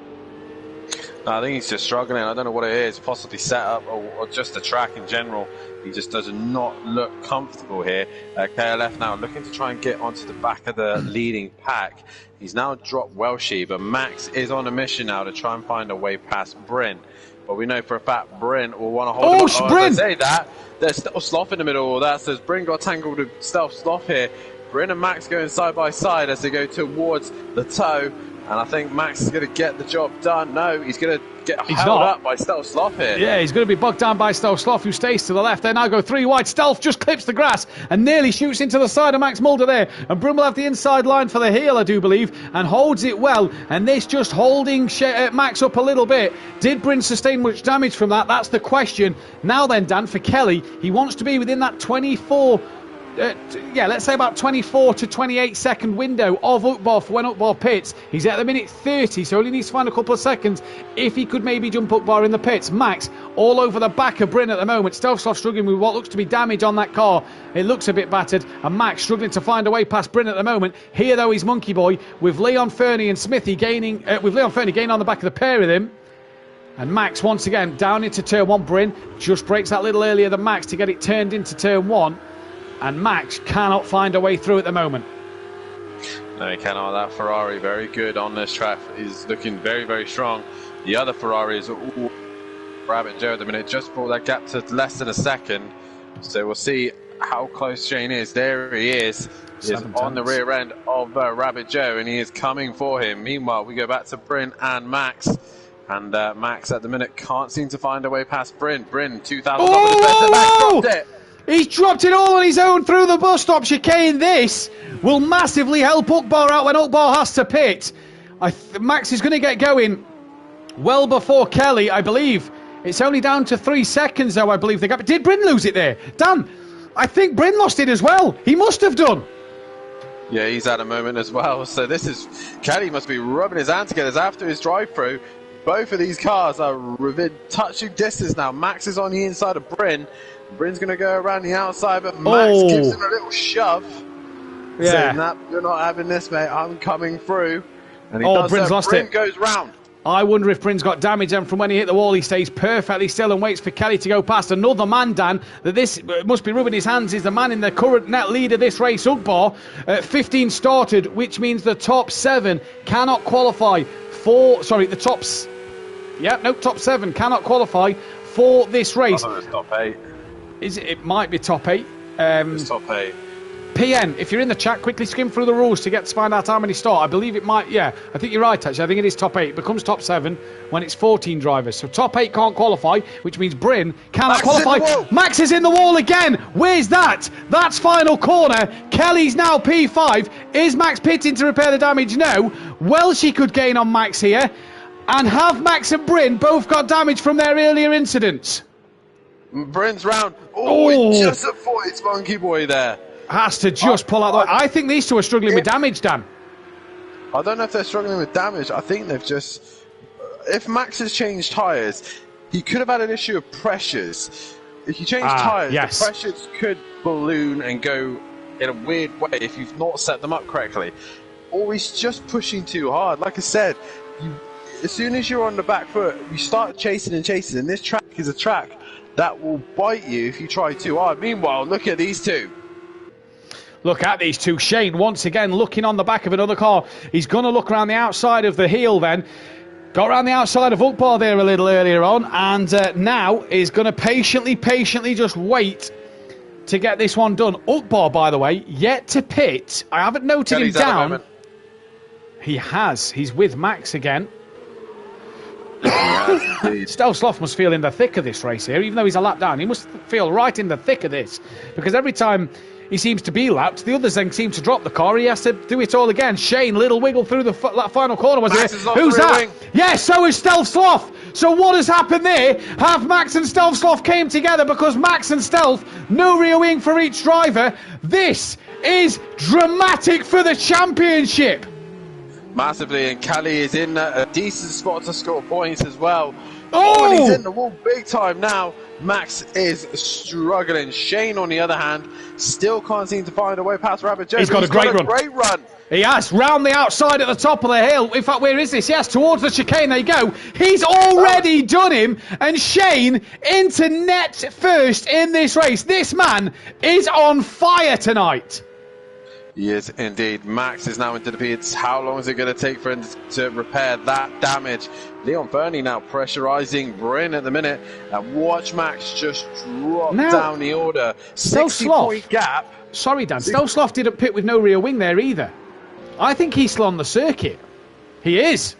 No, I think he's just struggling. I don't know what it is, possibly set up or just the track in general. He just does not look comfortable here. KLF now looking to try and get onto the back of the leading pack. He's now dropped Welshie, but Max is on a mission now to try and find a way past Bryn. But we know for a fact Bryn will want to hold him up. Bryn! As I say that, there's Stealth Sloth in the middle of that, so Bryn got tangled with Stealth Sloth here. Bryn and Max going side by side as they go towards the toe. And I think Max is going to get the job done. No, he's going to get held up by Stealth Sloth here. Yeah, he's going to be bogged down by Stealth Sloth, who stays to the left. They now go 3 wide. Stealth just clips the grass and nearly shoots into the side of Max Mulder there. And Bryn will have the inside line for the heel, I do believe, and holds it well. And this just holding Max up a little bit. Did Bryn sustain much damage from that? That's the question. Now then, Dan, for Kelly, he wants to be within that 24... let's say about 24 to 28 second window of Uqbar for when Uqbar pits. He's at the minute 30, so only needs to find a couple of seconds if he could maybe jump Uqbar in the pits. Max all over the back of Bryn at the moment. Stealth Sloth struggling with what looks to be damage on that car. It looks a bit battered, and Max struggling to find a way past Bryn at the moment. Here though is Monkey Boy with Leon Fernie and Smithy gaining with Leon Fernie gaining on the back of the pair of him. And Max once again down into turn 1. Bryn just breaks that little earlier than Max to get it turned into turn 1. And Max cannot find a way through at the moment. No, he cannot. That Ferrari, very good on this track. He's looking very, very strong. The other Ferrari is Rabbit Joe at the minute. Just brought that gap to less than a second. So we'll see how close Shane is. There he is. He is on the rear end of Rabbit Joe, and he is coming for him. Meanwhile, we go back to Bryn and Max. And Max at the minute can't seem to find a way past Bryn. Bryn, 2,000 better. Max dropped it. He's dropped it all on his own through the bus stop chicane. This will massively help Uqbar out when Uqbar has to pit. Max is going to get going well before Kelly, I believe. It's only down to 3 seconds, though, I believe. Did Bryn lose it there? Dan, I think Bryn lost it as well. He must have done. Yeah, he's had a moment as well. So this is... Kelly must be rubbing his hands together after his drive-through. Both of these cars are within touching distance now. Max is on the inside of Bryn. Bryn's going to go around the outside, but Max gives him a little shove. Yeah. Saying, "Nah, you're not having this, mate. I'm coming through." And he does Bryn's lost Bryn it. Goes round. I wonder if Bryn's got damage, and from when he hit the wall, he stays perfectly still and waits for Kelly to go past. Another man, Dan, that this must be rubbing his hands, is the man in the current net lead of this race, Uqbar. 15 started, which means the top 7 cannot qualify for... Sorry, the tops... Yeah, no, top 7 cannot qualify for this race. I thought it was top 8. It might be top 8. It's top 8. PN, if you're in the chat, quickly skim through the rules to find out how many start. I believe it might, yeah, I think you're right, actually. I think it is top 8. It becomes top 7 when it's 14 drivers. So top 8 can't qualify, which means Bryn cannot qualify. Max is in the wall again. Where's that? That's final corner. Kelly's now P5. Is Max pitting to repair the damage? No. Welshie could gain on Max here. And have Max and Bryn both got damage from their earlier incidents? Bryn's round. He just avoids Monkey Boy there. Has to just pull out the... I think these two are struggling with damage, Dan. I don't know if they're struggling with damage. I think they've just... If Max has changed tyres, he could have had an issue of pressures. If you change tyres, the pressures could balloon and go in a weird way if you've not set them up correctly. Or he's just pushing too hard. Like I said, as soon as you're on the back foot, you start chasing and chasing, and this track is a track that will bite you if you try too hard. Meanwhile, look at these two. Look at these two. Shane once again looking on the back of another car. He's going to look around the outside of the heel then. Got around the outside of Uqbar there a little earlier on, and now is going to patiently just wait to get this one done. Uqbar, by the way, yet to pit. I haven't noted him down. He has. He's with Max again. Stealth Sloth must feel in the thick of this race here, even though he's a lap down. He must feel right in the thick of this, because every time he seems to be lapped, the others then seem to drop the car. He has to do it all again. Shane, little wiggle through the final corner was Max here. Who's that? Yes, so is Stealth Sloth. So what has happened there? Have Max and Stealth Sloth came together because Max and Stealth, no rear wing for each driver. This is dramatic for the championship. Massively, and Kelly is in a decent spot to score points as well. And he's in the wall big time now. Max is struggling. Shane, on the other hand, still can't seem to find a way past Rabbit Joe. He's got a great run. He has, round the outside at the top of the hill. In fact, where is this? Yes, towards the chicane they go. He's already done him, and Shane into net first in this race. This man is on fire tonight. He is indeed. Max is now into the pits. How long is it going to take for him to repair that damage? Leon Fernie now pressurising Bryn at the minute. And watch Max just drop down the order. 60-point gap. Sorry, Dan. Stelsloff didn't pit with no rear wing there either. I think he's still on the circuit. He is.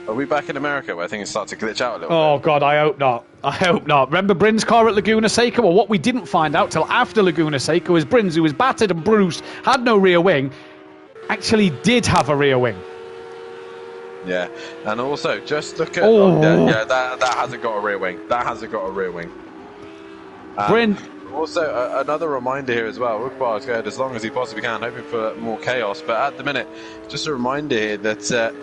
Are we back in America where things start to glitch out a little bit? Oh, God, I hope not. I hope not. Remember Bryn's car at Laguna Seca? Well, what we didn't find out till after Laguna Seca was Bryn's, who was battered and bruised, had no rear wing, actually did have a rear wing. Yeah, and also, just look at... that hasn't got a rear wing. That hasn't got a rear wing. Bryn... Also, another reminder here as well. Ukbar is going as long as he possibly can, hoping for more chaos. But at the minute, just a reminder here that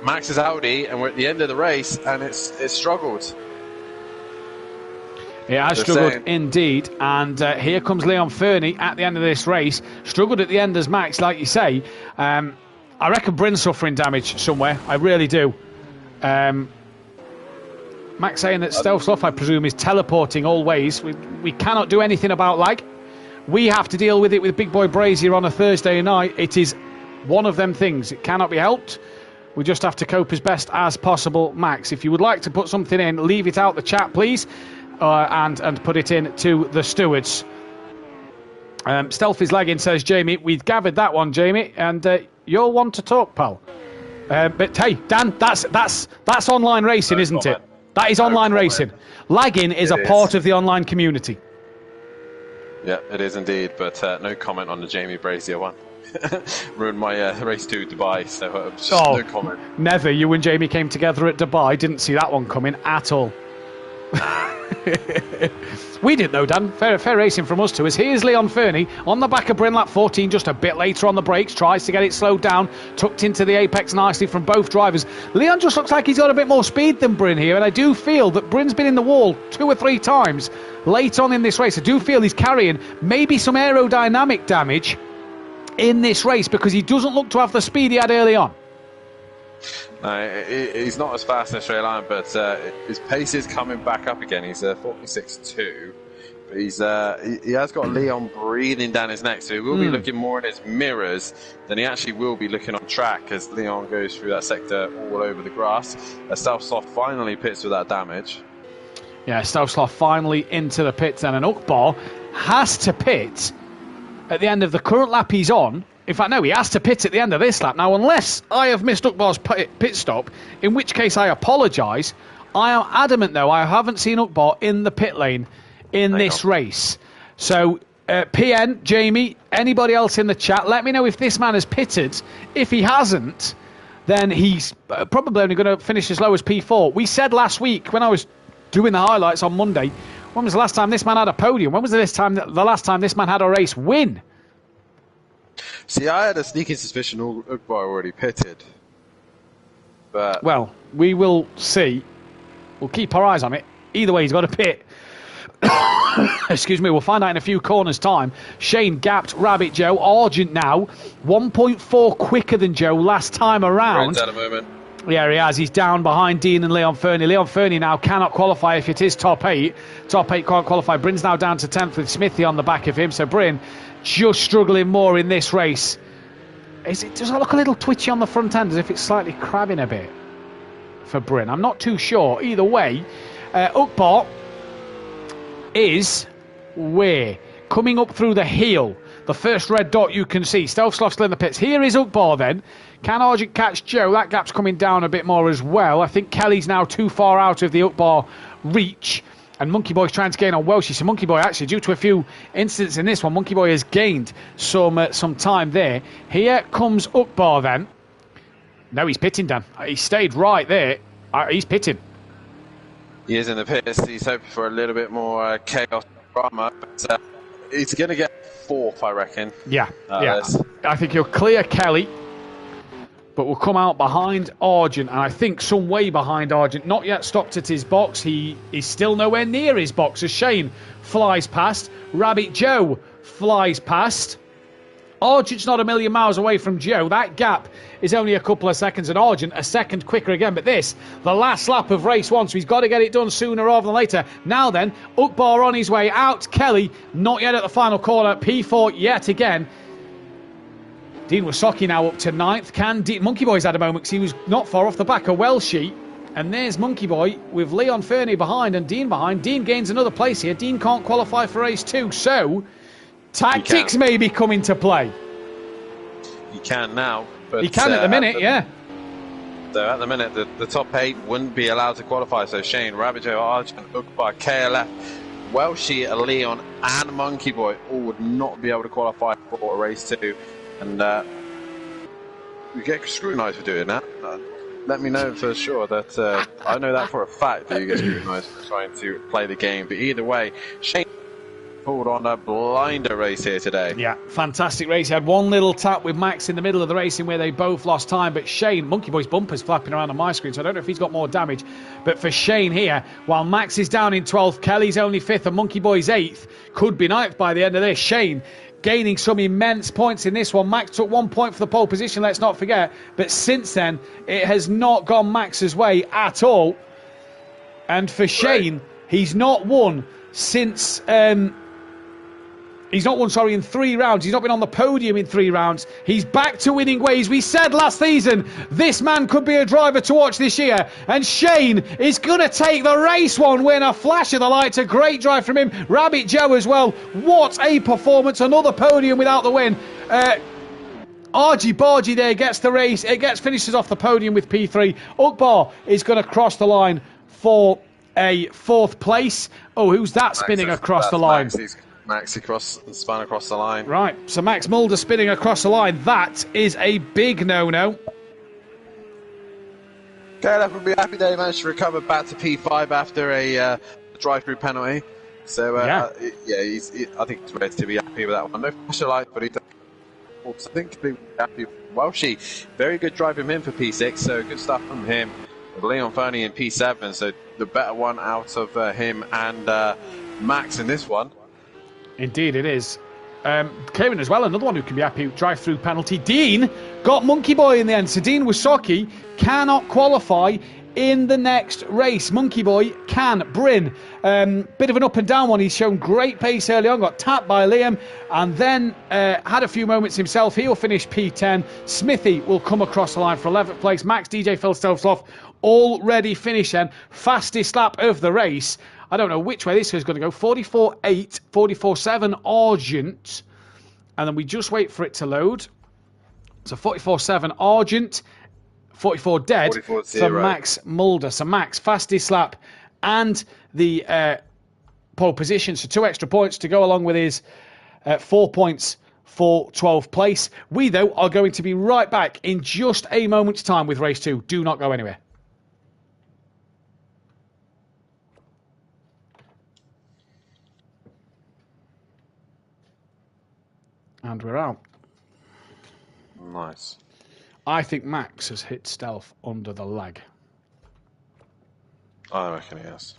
Max is Audi, and we're at the end of the race, and it's struggled. It has struggled indeed, and here comes Leon Fernie at the end of this race. Struggled at the end as Max, like you say. I reckon Bryn's suffering damage somewhere. I really do. Max saying that Stelsloff, I presume, is teleporting always. We cannot do anything about lag. We have to deal with it with Big Boy Brazier on a Thursday night. It is one of them things. It cannot be helped. We just have to cope as best as possible. Max, if you would like to put something in, leave it out the chat, please, and put it in to the stewards. Stealth is lagging, says Jamie. We've gathered that one, Jamie, and you're one to talk, pal. But hey, Dan, that's online racing, isn't it? That is online racing. Lagging is a part of the online community. Yeah, it is indeed, but no comment on the Jamie Brazier one. Ruined my race to Dubai, so just no comment. Never. You and Jamie came together at Dubai. Didn't see that one coming at all. We didn't know, Dan. Fair racing from us too. As here's Leon Fernie on the back of Bryn, lap 14, just a bit later on the brakes, tries to get it slowed down, tucked into the apex nicely from both drivers. Leon just looks like he's got a bit more speed than Bryn here, and I do feel that Bryn's been in the wall 2 or 3 times late on in this race. I do feel he's carrying maybe some aerodynamic damage in this race because he doesn't look to have the speed he had early on. No, he's not as fast in a straight line, but his pace is coming back up again. He's 46.2, but he has got Leon breathing down his neck, so he will be looking more in his mirrors than he actually will be looking on track as Leon goes through that sector all over the grass. Stelsloff finally pits with that damage. Yeah, Stelsloff finally into the pits then, and Ukbar has to pit at the end of the current lap he's on. In fact, no, he has to pit at the end of this lap. Now, unless I have missed Ukbar's pit stop, in which case I apologise, I am adamant, though, I haven't seen Ukbar in the pit lane in this race. So, PN, Jamie, anybody else in the chat, let me know if this man has pitted. If he hasn't, then he's probably only going to finish as low as P4. We said last week, when I was doing the highlights on Monday, when was the last time this man had a podium? When was the last time this man had a race win? See, I had a sneaking suspicion Ukbar already pitted. But well, we will see. We'll keep our eyes on it. Either way, he's got to pit. Excuse me, we'll find out in a few corners' time. Shane gapped Rabbit Joe. Argent now, 1.4 quicker than Joe last time around. At a moment. Yeah, he has. He's down behind Dean and Leon Fernie. Leon Fernie now cannot qualify if it is top 8. Top 8 can't qualify. Bryn's now down to 10th with Smithy on the back of him. So Bryn just struggling more in this race. Does it look a little twitchy on the front end, as if it's slightly crabbing a bit for Bryn? I'm not too sure. Either way, Ukbar is where? Coming up through the heel. The first red dot you can see. Stelsloff still in the pits. Here is Ukbar then. Can Argent catch Joe? That gap's coming down a bit more as well. I think Kelly's now too far out of the Ukbar reach. And Monkey Boy's trying to gain on Welsh. So Monkey Boy, actually, due to a few incidents in this one, Monkey Boy has gained some time there. Here comes Ukbar then. No, he's pitting, Dan. He stayed right there. He's pitting. He is in the pits. He's hoping for a little bit more chaos drama. But he's going to get 4th, I reckon. Yeah. I think he'll clear Kelly. but will come out behind Argent, and I think some way behind Argent. Not yet stopped at his box. He is still nowhere near his box as Shane flies past. Rabbit Joe flies past. Argent's not a million miles away from Joe. That gap is only a couple of seconds, and Argent a second quicker again. But this, the last lap of race 1, so he's got to get it done sooner rather than later. Now then, Ukbar on his way out. Kelly not yet at the final corner. P4 yet again. Dean Wysocki now up to 9th. Monkey Boy's had a moment because he was not far off the back of Welshie. And there's Monkey Boy with Leon Fernie behind and Dean behind. Dean gains another place here. Dean can't qualify for race 2, so tactics may be come into play. He can now. But, he can at the minute, yeah. So at the minute, the top 8 wouldn't be allowed to qualify. So Shane, Rabbit Joe, Argent, Ukbar, KLF, Welshie, Leon, and Monkey Boy all would not be able to qualify for race 2. And we get scrutinised for doing that. Let me know for sure that I know that for a fact that you get scrutinised for trying to play the game. But either way, Shane pulled on a blinder race here today. Yeah, fantastic race. He had one little tap with Max in the middle of the racing where they both lost time. But Shane, Monkey Boy's bumper's flapping around on my screen, so I don't know if he's got more damage. But for Shane here, while Max is down in 12th, Kelly's only 5th, and Monkey Boy's 8th, could be 9th by the end of this. Shane gaining some immense points in this one. Max took 1 point for the pole position, let's not forget. But since then, it has not gone Max's way at all. And for Shane, he's not won since... He's not won, in 3 rounds. He's not been on the podium in 3 rounds. He's back to winning ways. We said last season, this man could be a driver to watch this year. And Shane is going to take the race 1 win. A flash of the lights. A great drive from him. Rabbit Joe as well. What a performance. Another podium without the win. Argy Bargy there gets the race. It finishes off the podium with P3. Ukbar is going to cross the line for a 4th place. Oh, who's that spinning across the line? Max spun across the line. Right, so Max Mulder spinning across the line. That is a big no-no. KLF would be happy they managed to recover back to P5 after a drive-through penalty. So, I think he's ready to be happy with that one. No special light, but he does. I think he'll be happy. Welshie, very good drive from him for P6, so good stuff from him. Leon Fernie in P7, so the better one out of him and Max in this one. Indeed it is. Kieran as well, another one who can be happy. Drive-through penalty. Dean got Monkey Boy in the end. So Dean Wysocki cannot qualify in the next race. Monkey Boy can. Bryn, bit of an up and down one. He's shown great pace early on. Got tapped by Liam and then had a few moments himself. He'll finish P10. Smithy will come across the line for 11th place. Max, DJ, Phil Stovsloff already finished then. Fastest lap of the race. I don't know which way this is going to go. 44.8, 44.7 Argent. And then we just wait for it to load. So 44.7 Argent, 44 dead for Max Mulder. So Max, fastest lap and the pole position. So 2 extra points to go along with his 4 points for 12th place. We, though, are going to be right back in just a moment's time with race 2. Do not go anywhere. And we're out. Nice. I think Max has hit stealth under the lag. I reckon he has.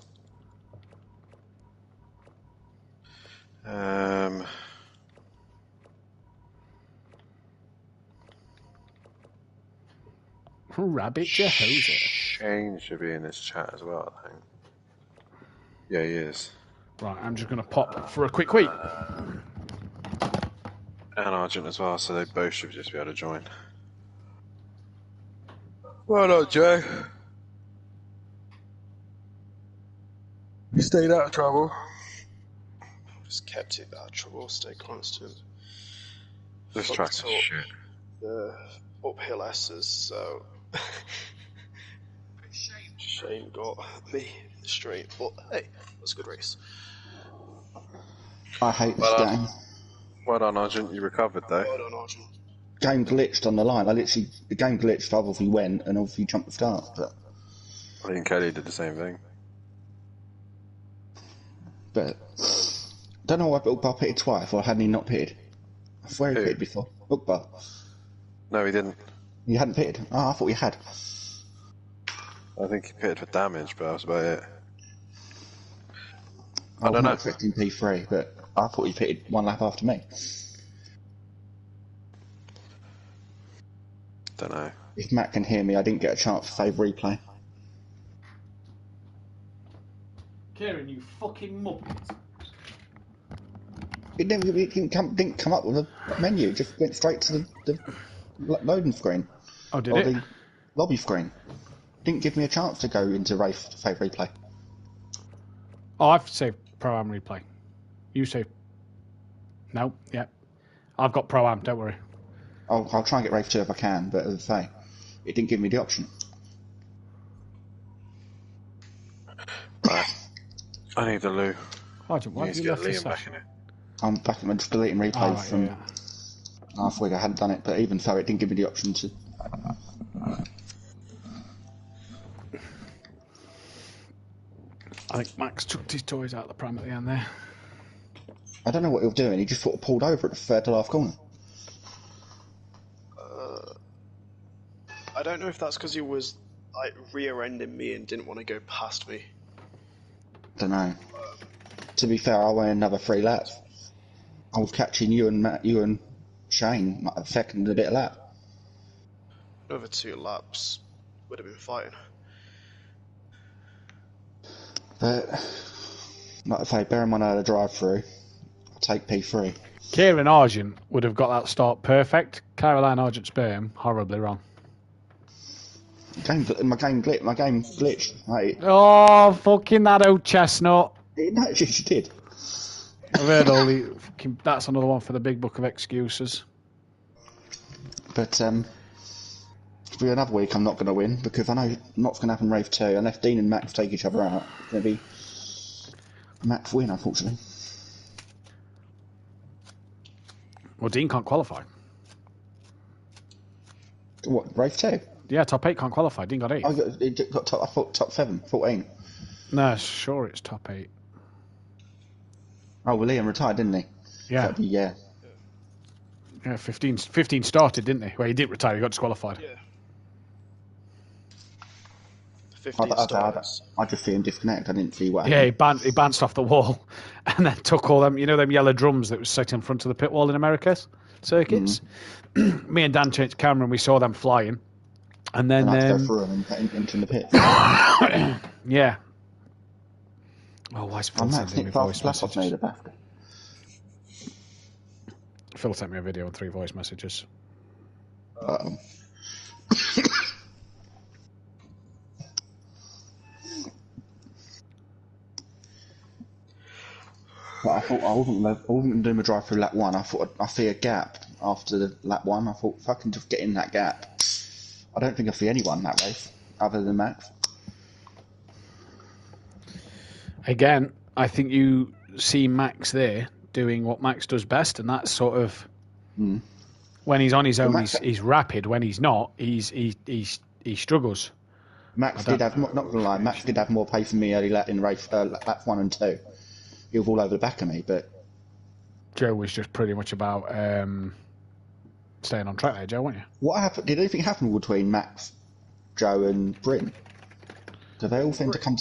Rabbit Jehovah. Shane should be in this chat as well, I think. Yeah, he is. Right, I'm just going to pop for a quick week. And Argent as well, so they both should just be able to join. Well done, Joe. You stayed out of trouble. Just kept it out of trouble, stay constant. This track's shit. The uphill S's, so Shane got me in the straight, but hey, it was a good race. I hate this game. Well done, Argent. You recovered though. Well done, Argent. Game glitched on the line. The game glitched. I obviously went and obviously jumped the start. But I think Kelly did the same thing. But don't know why Ukbar pitted twice, or hadn't he not pitted? I swear he pitted before. Ukbar. No, he didn't. You hadn't pitted? Oh, I thought you had. I think he pitted for damage, but that's about it. I don't know. not expecting P3, but I thought you pitted one lap after me. Don't know. If Matt can hear me, I didn't get a chance to save replay. Kieran, you fucking muppet. It didn't come up with a menu. It just went straight to the loading screen. Oh, did or it? the lobby screen. Didn't give me a chance to go into Rafe to save replay. Oh, I've saved Pro-Am replay. You saved... No, yeah. I've got Pro-Am, don't worry. I'll try and get Rafe 2 if I can, but as I say, it didn't give me the option. Right. I need the loo. Why have Need to you get left this Liam back session? in it. I'm back. I'm just deleting replays Oh, right, from yeah. last week. I hadn't done it, but even so, it didn't give me the option to. I think Max chucked his toys out the pram at the end there. I don't know what he was doing. He just sort of pulled over at the third to last corner. I don't know if that's because he was like rear-ending me and didn't want to go past me. Don't know. To be fair, I went another 3 laps. I was catching you and Matt, you and Shane, like a second and a bit of lap. Another 2 laps would have been fine. But like I say, bear in mind I had a drive-through. I'll take P3. Kieran Argent would have got that start perfect. Caroline Argent Sperm, horribly wrong. My game glitched. Like, Oh, fucking that old chestnut. it actually did. I've heard all the fucking... That's another one for the big book of excuses. But for another week, I'm not going to win because I know what's going to happen in Rave 2. Unless Dean and Max take each other out, it's going to be Max win, unfortunately. Well, Dean can't qualify. What, Rave 2? Yeah, top 8 can't qualify. Dean got 8. I thought top 7, 14. No, sure it's top 8. Oh, well, Liam retired, didn't he? Yeah. That'd be, yeah. Yeah, 15 started, didn't he? Well, he didn't retire, he got disqualified. Yeah. 15 starts. I just see him disconnect. I didn't see what Yeah, happened. he bounced off the wall and then took all them, them yellow drums that was set in front of the pit wall in America's circuits. Me and Dan changed camera and we saw them flying. And then... And I had to go through them and into the pit. Yeah. Oh, why is Phil I'm sending me Nick voice Flappos made messages? a BAFTA. Phil sent me a video and 3 voice messages. Uh-oh. But I thought I wasn't going to do my drive through lap 1. I thought I see a gap after the lap 1. I thought, if I can just get in that gap. I don't think I see anyone that race other than Max. Again, I think you see Max there doing what Max does best, and that's sort of when he's on his own, he's rapid. When he's not, he struggles. Max did have, not gonna lie, Max did have more pace than me early lap in race laps 1 and 2. He was all over the back of me, but Joe was just pretty much about staying on track there, Joe, weren't you? what happened? Did anything happen between Max, Joe, and Bryn? Do they all seem to come?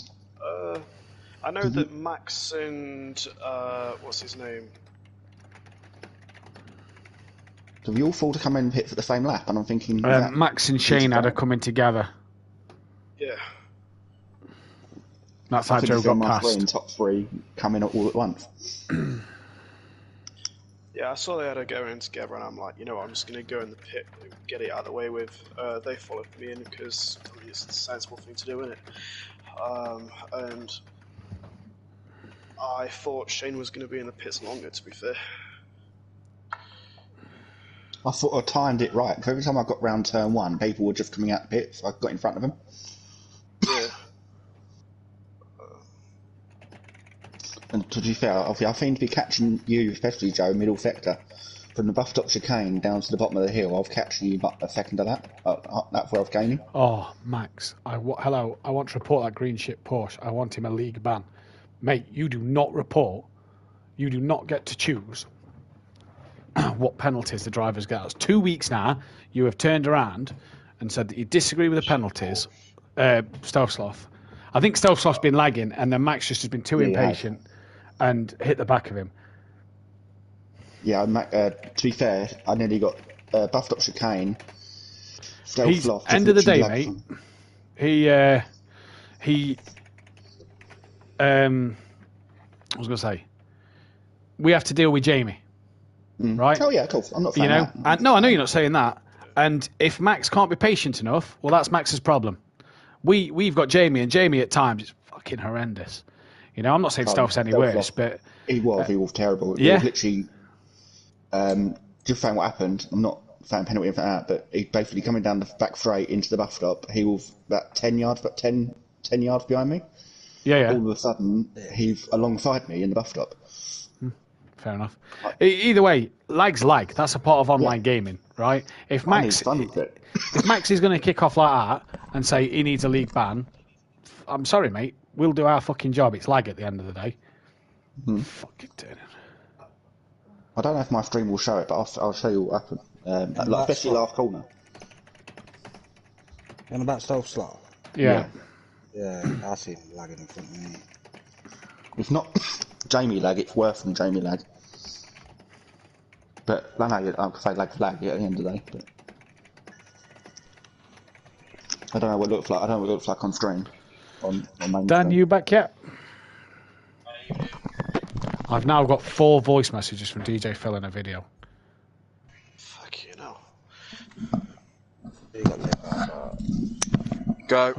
I know that Max and what's his name? Do we all fall to come in and hit for the same lap? And I'm thinking, Max and Shane had a coming together. Yeah. That's how I Joe got past. in top 3 coming all at once. Yeah, I saw they had a go in together, and I'm like, you know what, I'm just going to go in the pit and get it out of the way with. They followed me in because I mean, it's the sensible thing to do, isn't it? And I thought Shane was going to be in the pits longer, to be fair. I thought I timed it right, because every time I got round turn 1, people were just coming out the pit, so I got in front of them. Yeah. And to be fair, obviously, I seem to be catching you, especially Joe, middle sector. From the bus stop chicane down to the bottom of the hill, I was catching you a second of that. That's where I was gaining. Oh, Max, hello, I want to report that green ship Porsche. I want him a league ban. Mate, you do not report. You do not get to choose what penalties the drivers get. It's 2 weeks now. You have turned around and said that you disagree with the penalties. Stovsloff. I think Stovsloff's been lagging, and then Max just has been too impatient and hit the back of him. Yeah, to be fair, I nearly got buffed up chicane. Stovsloff. End of the day, mate. I was going to say, we have to deal with Jamie, right? Oh yeah, cool. I'm not saying that. No, I know you're not saying that. And if Max can't be patient enough, well, that's Max's problem. We've got Jamie, and Jamie at times is fucking horrendous. I'm not saying Stoff's any worse, but he was terrible. Yeah. He was literally just saying what happened. I'm not saying penalty for that, but he basically coming down the back straight into the bus stop. He was about 10 yards behind me. Yeah. All of a sudden, he's alongside me in the bus stop. Fair enough. Either way, lag's lag. That's a part of online gaming, right? If Max is going to kick off like that and say he needs a league ban, I'm sorry, mate. We'll do our fucking job. It's lag at the end of the day. Fucking turn it. I don't know if my stream will show it, but I'll show you what happened. Especially last corner. On about Stovsloff? Yeah. Yeah, I see him lagging in front of me. It's not Jamie lag, it's worse than Jamie lag. But I know I could say lag at the end of the day. But I don't know what it looks like. I don't know what it looks like on stream. On main Dan, stream. you back yet? I've now got 4 voice messages from DJ Phil in a video. Fuck you know. Go.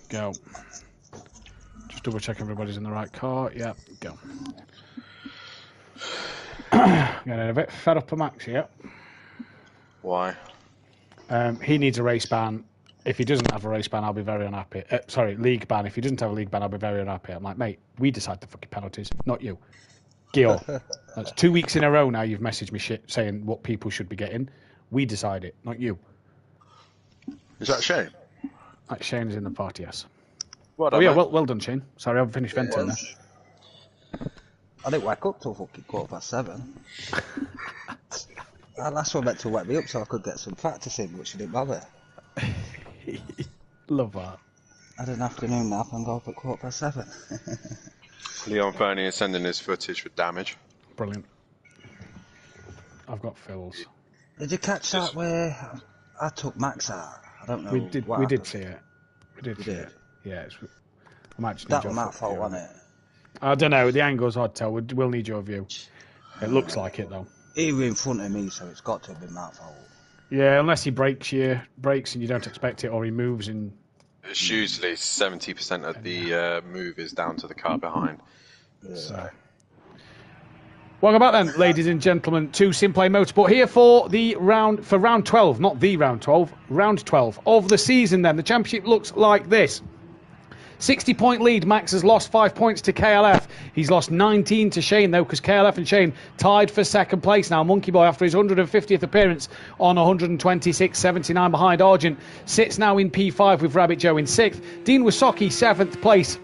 Go. Just double check everybody's in the right car. Yeah, go. Getting a bit fed up of Max, yeah. Why? He needs a race ban. If he doesn't have a race ban, I'll be very unhappy. League ban. If he doesn't have a league ban, I'll be very unhappy. I'm like, mate, we decide the fucking penalties, not you. Gil, that's 2 weeks in a row now you've messaged me shit saying what people should be getting. We decide it, not you. Is that Shane? Shane is in the party, yes. What? Oh yeah, well done, Shane. Sorry, I haven't finished venting there. I didn't wake up till fucking 7:15. That's what meant to wake me up so I could get some practice in, which I didn't bother. Love that. I had an afternoon nap and got up at 7:15. Leon Fernie is sending his footage for damage. Brilliant. I've got Phil's. Did you catch that where I took Max out? I don't know. We did see it. We did see it. Yeah, that was my fault, wasn't it? I don't know. The angle's hard to tell. We'll need your view. It looks like it though. He was in front of me, so it's got to have been my fault. Yeah, unless he brakes and you don't expect it, or he moves and. It's usually 70% of the move is down to the car behind. Yeah. So. Welcome back then, ladies and gentlemen, to Simplay Motorsport here for round 12, not the round 12, round 12 of the season then. The championship looks like this. 60-point lead. Max has lost 5 points to KLF. He's lost 19 to Shane, though, because KLF and Shane tied for second place now. Monkey Boy, after his 150th appearance on 126.79 behind Argent, sits now in P5 with Rabbit Joe in 6th. Dean Wasocki, 7th place.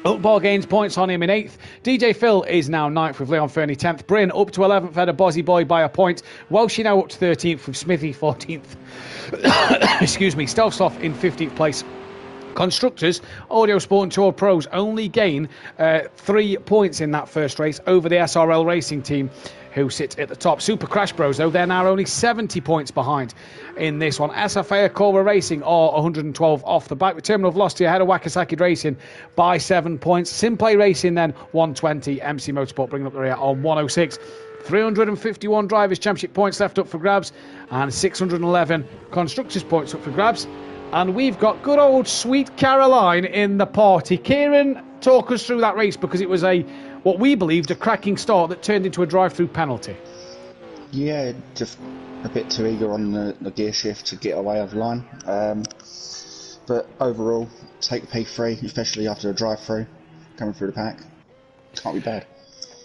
Ulkbar gains points on him in 8th. DJ Phil is now 9th with Leon Fernie 10th. Bryn up to 11th, ahead of Bozzy Boy by a point. Welshie now up to 13th with Smithy 14th. Excuse me. Stovsloff in 15th place. Constructors, Audio Sport and Tour Pros only gain 3 points in that first race over the SRL Racing team, who sit at the top. Super Crash Bros, though, they're now only 70 points behind in this one. SFA Acora Racing are 112 off the back, with Terminal Velocity ahead of Wakasaki Racing by 7 points. Simplay Racing then 120. MC Motorsport bringing up the rear on 106. 351 Drivers' Championship points left up for grabs, and 611 Constructors' points up for grabs. And we've got good old Sweet Caroline in the party. Kieran, talk us through that race, because it was what we believed a cracking start that turned into a drive-through penalty. Yeah, just a bit too eager on the gear shift to get away over the line. But overall, take the P3, especially after a drive-through, coming through the pack. Can't be bad.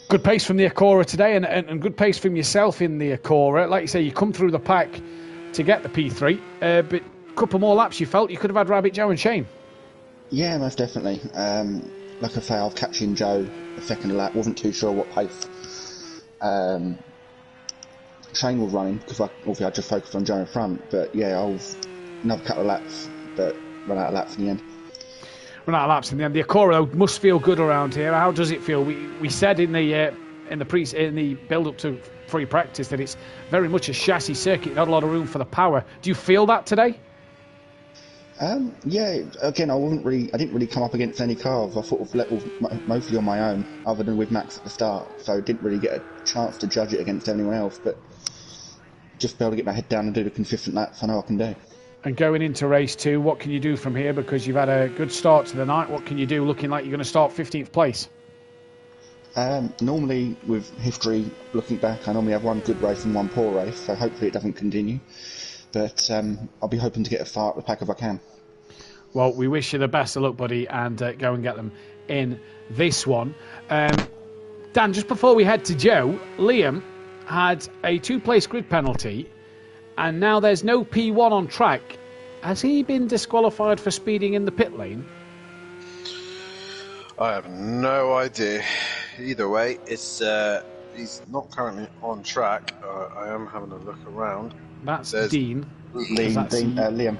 Good pace from the Acora today, and good pace from yourself in the Acora. Like you say, you come through the pack to get the P3, but couple more laps you felt you could have had Rabbit Joe and Shane. Yeah, most definitely. Like I say, I was catching Joe a second lap, wasn't too sure what pace Shane was running because obviously I just focused on Joe in front. But yeah, I was another couple of laps, but ran out of laps in the end. Run out of laps in the end. The Acura must feel good around here. How does it feel? We said in the build up to free practice that it's very much a chassis circuit, not a lot of room for the power. Do you feel that today? Yeah. Again, I didn't really come up against any cars. I sort of levelled mostly on my own, other than with Max at the start. So I didn't really get a chance to judge it against anyone else. But just be able to get my head down and do the consistent laps I know I can do. And going into race 2, what can you do from here? Because you've had a good start to the night. What can you do looking like you're going to start 15th place? Normally, with history, looking back, I normally have one good race and one poor race, so hopefully it doesn't continue. But I'll be hoping to get a start at the pack if I can. Well, we wish you the best of luck, buddy, and go and get them in this one. Dan, just before we head to Joe, Liam had a 2-place grid penalty, and now there's no P1 on track. Has he been disqualified for speeding in the pit lane? I have no idea. Either way, it's he's not currently on track. I am having a look around. That's Dean. Liam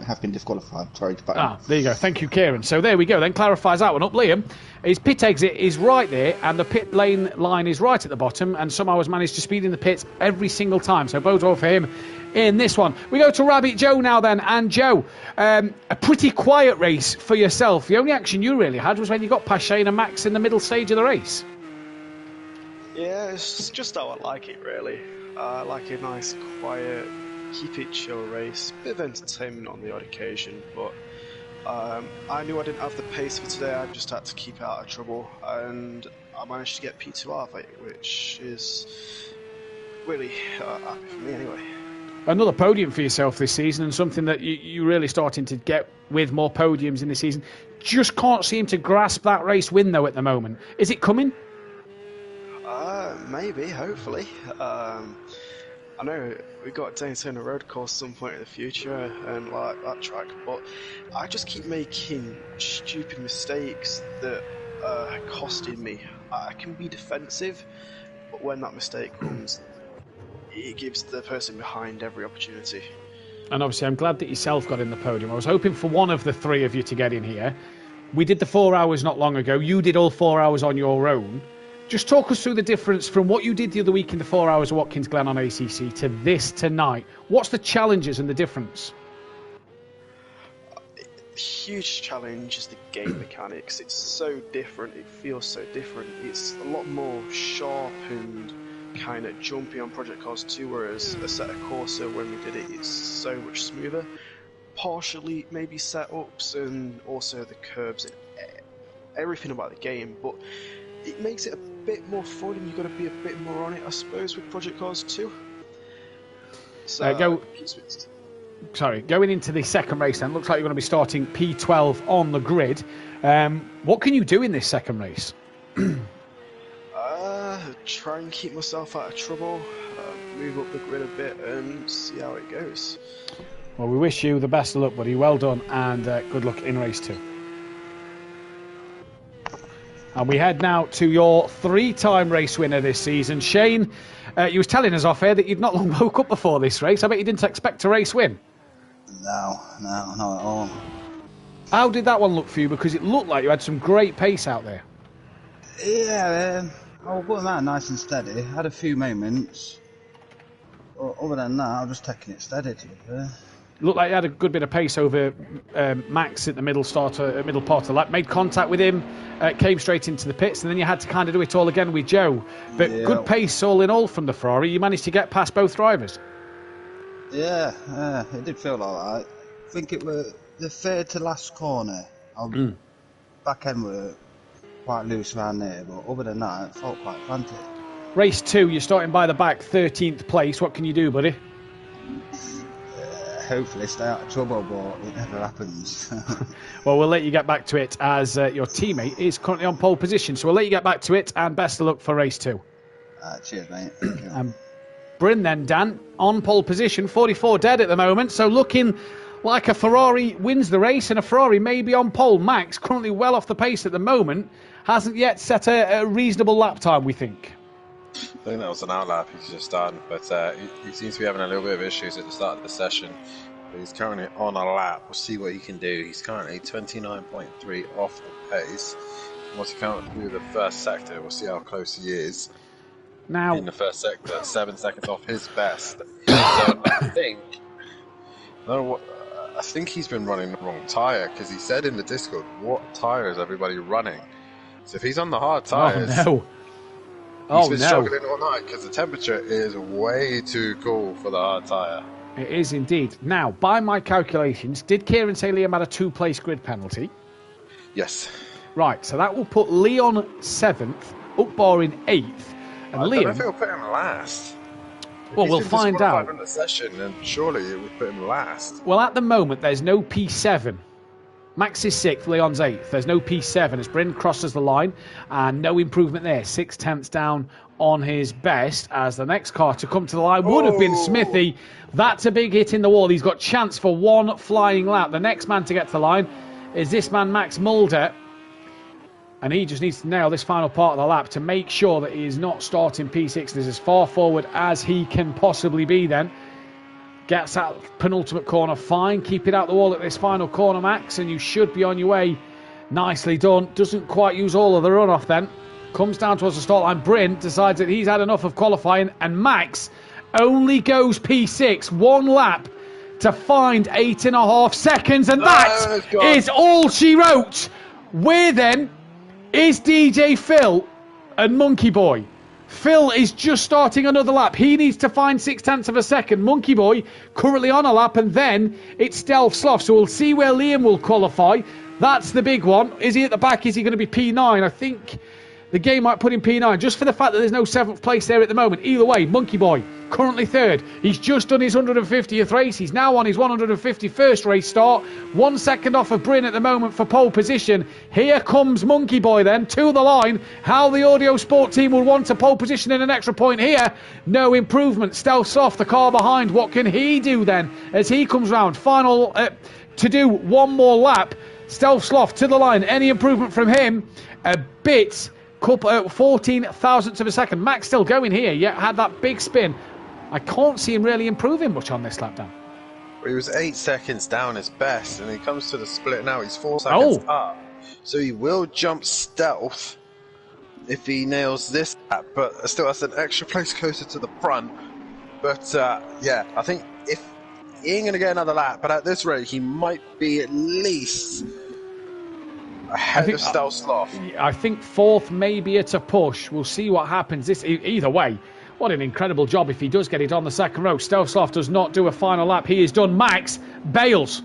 have been disqualified. Sorry to butt there you go. Thank you, Kieran. So there we go. Then clarifies that one up. Liam, his pit exit is right there, and the pit lane line is right at the bottom, and somehow has managed to speed in the pits every single time. So bodes well for him in this one. We go to Rabbit Joe now then. And Joe, a pretty quiet race for yourself. The only action you really had was when you got past Shane and Max in the middle stage of the race. Yeah, it's just how I like it, really. I like a nice, quiet, keep it chill race. Bit of entertainment on the odd occasion, but I knew I didn't have the pace for today. I just had to keep out of trouble, and I managed to get P2R, which is really happy for me anyway. Another podium for yourself this season, and something that you're really starting to get with more podiums in the season. Just can't seem to grasp that race win, though, at the moment. Is it coming? Maybe, hopefully. I know we got Daytona Road Course some point in the future and like that track, but I just keep making stupid mistakes that are costing me. I can be defensive, but when that mistake comes, it gives the person behind every opportunity. And obviously, I'm glad that yourself got in the podium. I was hoping for one of the three of you to get in here. We did the 4 hours not long ago. You did all 4 hours on your own. Just talk us through the difference from what you did the other week in the 4 hours of Watkins Glen on ACC to this tonight. What's the challenges and the difference? The huge challenge is the game mechanics. It's so different. It feels so different. It's a lot more sharp and kind of jumpy on Project Cars 2, whereas Assetto Corsa, when we did it, it's so much smoother. Partially maybe setups and also the curbs and everything about the game, but it makes it a bit more fun, and you've got to be a bit more on it, I suppose, with Project Cars 2. So, going into the second race then, looks like you're going to be starting P12 on the grid. What can you do in this second race? Try and keep myself out of trouble, move up the grid a bit and see how it goes. Well, we wish you the best of luck, buddy. Well done, and good luck in race 2. And we head now to your 3-time race winner this season. Shane, you was telling us off air that you'd not long woke up before this race. I bet you didn't expect a race win. No, not at all. How did that one look for you? Because it looked like you had some great pace out there. Yeah, I was going out nice and steady. Had a few moments. Other than that, I was just taking it steady, to be fair. Looked like you had a good bit of pace over Max at the middle part of the lap. Made contact with him, came straight into the pits, and then you had to kind of do it all again with Joe. But yeah, good pace all in all from the Ferrari. You managed to get past both drivers. Yeah, it did feel like that. I think it was the third to last corner. Back end were quite loose around there, but other than that, it felt quite planted. Race 2, you're starting by the back, 13th place. What can you do, buddy? Hopefully stay out of trouble, but it never happens. Well, we'll let you get back to it as your teammate is currently on pole position. So we'll let you get back to it, and best of luck for race 2. Cheers, mate. Bryn then, Dan, on pole position, 44 dead at the moment. So looking like a Ferrari wins the race, and a Ferrari may be on pole. Max, currently well off the pace at the moment, hasn't yet set a reasonable lap time, we think. I think that was an outlap he's just done, but he seems to be having a little bit of issues at the start of the session. But he's currently on a lap. We'll see what he can do. He's currently 29.3 off the pace. Once he comes through the first sector, we'll see how close he is. Now, in the first sector, 7 seconds off his best. So I think he's been running the wrong tyre, because he said in the Discord, what tyre is everybody running? So if he's on the hard tyres, he's been struggling all night because the temperature is way too cool for the hard tyre. It is indeed. Now, by my calculations, did Kieran say Liam had a 2-place grid penalty? Yes. Right, so that will put Leon 7th, Ukbar in 8th, and Liam... I don't know if it'll put him last. Well, we'll find out. From the session, and surely it would put him last. Well, at the moment, there's no P7. Max is 6th, Leon's 8th. There's no P7 as Bryn crosses the line, and no improvement there. 6/10 down on his best, as the next car to come to the line would have been Smithy. That's a big hit in the wall. He's got chance for one flying lap. The next man to get to the line is this man, Max Mulder. And he just needs to nail this final part of the lap to make sure that he is not starting P6 and is as far forward as he can possibly be then. Gets that penultimate corner fine. Keep it out the wall at this final corner, Max, and you should be on your way. Nicely done. Doesn't quite use all of the runoff then. Comes down towards the start line. Bryn decides that he's had enough of qualifying, and Max only goes P6. One lap to find 8.5 seconds, and that is all she wrote. Where then is DJ Phil and Monkey Boy? Phil is just starting another lap. He needs to find 0.6 of a second. Monkey Boy currently on a lap, and then it's Stealth Sloth. So we'll see where Liam will qualify. That's the big one. Is he at the back? Is he going to be P9? I think the game might put him P9, just for the fact that there's no 7th place there at the moment. Either way, Monkey Boy currently 3rd. He's just done his 150th race. He's now on his 151st race start. 1 second off of Bryn at the moment for pole position. Here comes Monkey Boy then to the line. How the Audio Sport team will want a pole position in an extra point here. No improvement. Stealth Sloth, the car behind. What can he do then as he comes round? Final to do one more lap. Stealth Sloth to the line. Any improvement from him? A bit. 14 thousandths of a second. Max still going here. Yeah, had that big spin. I can't see him really improving much on this lap down. Well, he was 8 seconds down his best, and he comes to the split now. He's 4 seconds up. So he will jump Stealth if he nails this lap, but still has an extra place closer to the front. But yeah, I think if he ain't going to get another lap, but at this rate, he might be at least ahead of Stealth Sloth. I think 4th, maybe it's a push. We'll see what happens. Either way, what an incredible job if he does get it on the second row. Stealth Sloth does not do a final lap. He is done. Max bails.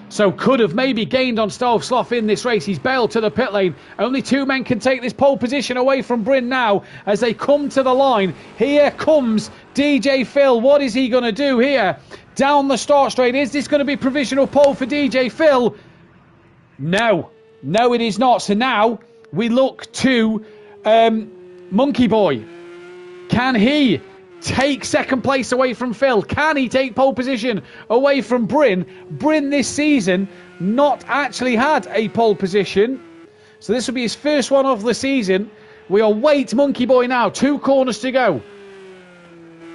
So could have maybe gained on Stealth Sloth in this race. He's bailed to the pit lane. Only 2 men can take this pole position away from Bryn now as they come to the line. Here comes DJ Phil. What is he going to do here? Down the start straight. Is this going to be provisional pole for DJ Phil? No. No, it is not. So now we look to Monkey Boy. Can he take 2nd place away from Phil? Can he take pole position away from Bryn? Bryn this season not actually had a pole position. So this will be his first one of the season. We await Monkey Boy now. 2 corners to go.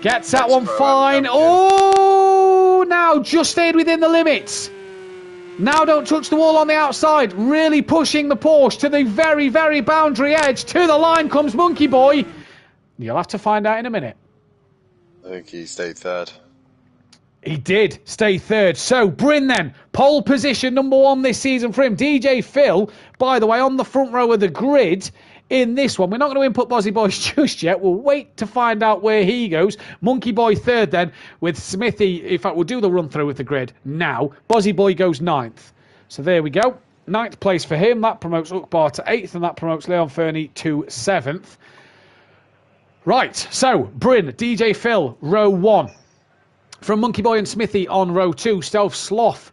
Gets that one fine. Oh, now just stayed within the limits. Now don't touch the wall on the outside. Really pushing the Porsche to the very, very boundary edge. To the line comes Monkey Boy. You'll have to find out in a minute. I think he stayed 3rd. He did stay 3rd. So, Bryn then, pole position number 1 this season for him. DJ Phil, by the way, on the front row of the grid in this one. We're not going to input Bozzy Boys just yet. We'll wait to find out where he goes. Monkey Boy 3rd then, with Smithy. In fact, we'll do the run through with the grid now. Bozzy Boy goes 9th. So there we go. 9th place for him. That promotes Ukbar to 8th, and that promotes Leon Fernie to 7th. Right, so Bryn, DJ Phil, row 1. From Monkey Boy and Smithy on row 2, Stealth Sloth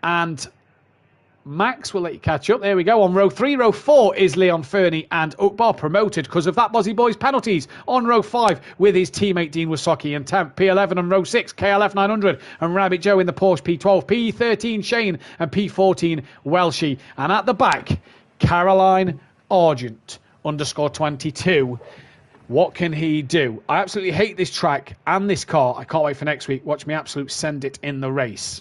and Max will let you catch up. There we go. On row 3, row 4 is Leon Fernie and Ukbar, promoted because of that Bozzy Boy's penalties. On row 5 with his teammate Dean Wasocki and Temp. P11 on row 6, KLF 900 and Rabbit Joe in the Porsche P12. P13 Shane and P14 Welshie. And at the back, Caroline Argent _22 What can he do? I absolutely hate this track and this car. I can't wait for next week. Watch me absolute send it in the race.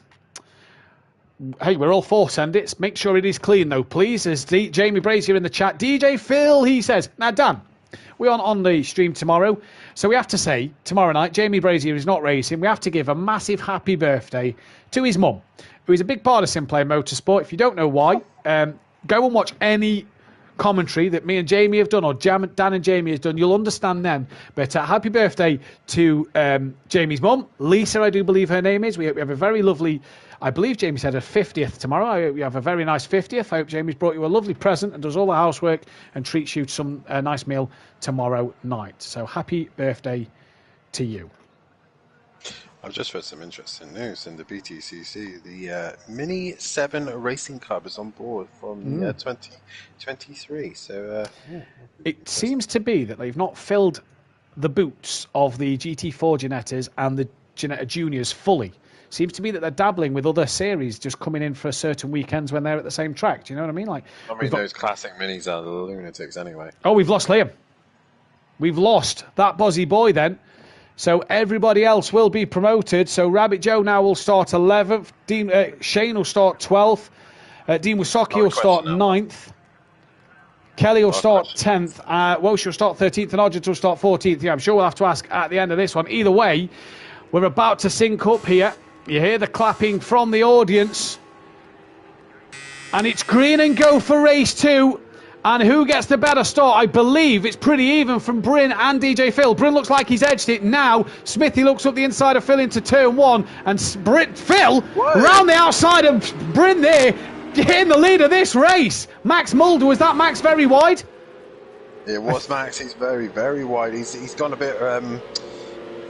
Hey, we're all for send it. Make sure it is clean, though, please. As Jamie Brazier in the chat. DJ Phil, he says. Now, Dan, we're on the stream tomorrow. So we have to say, tomorrow night, Jamie Brazier is not racing. We have to give a massive happy birthday to his mum, who is a big part of Sinclair Motorsport. If you don't know why, go and watch any commentary that me and Jamie have done, or Dan and Jamie has done. You'll understand then. But happy birthday to Jamie's mum, Lisa, I do believe her name is. We have a very lovely, I believe Jamie said her 50th tomorrow. We have a very nice 50th. I hope Jamie's brought you a lovely present and does all the housework and treats you to some nice meal tomorrow night. So happy birthday to you. I've just read some interesting news in the BTCC. The Mini 7 Racing Club is on board from 2023. So it seems to be that they've not filled the boots of the GT4 Ginettas and the Ginetta Juniors fully. Seems to be that they're dabbling with other series, just coming in for certain weekends when they're at the same track. Do you know what I mean? Like, those classic minis are the lunatics anyway. Oh, we've lost Liam. We've lost that Buzzy boy then. So everybody else will be promoted. So Rabbit Joe now will start 11th. Shane will start 12th. Dean Wysocki will start 9th. Kelly will start 10th. Welsh will start 13th. And Odgett will start 14th. Yeah, I'm sure we'll have to ask at the end of this one. Either way, we're about to sync up here. You hear the clapping from the audience. And it's green and go for race 2. And who gets the better start? I believe it's pretty even from Bryn and DJ Phil. Bryn looks like he's edged it now. Smithy looks up the inside of Phil into turn 1. And Phil round the outside of Bryn there, getting the lead of this race. Max Mulder, was that Max very wide? It was Max. He's very, very wide. He's gone a bit...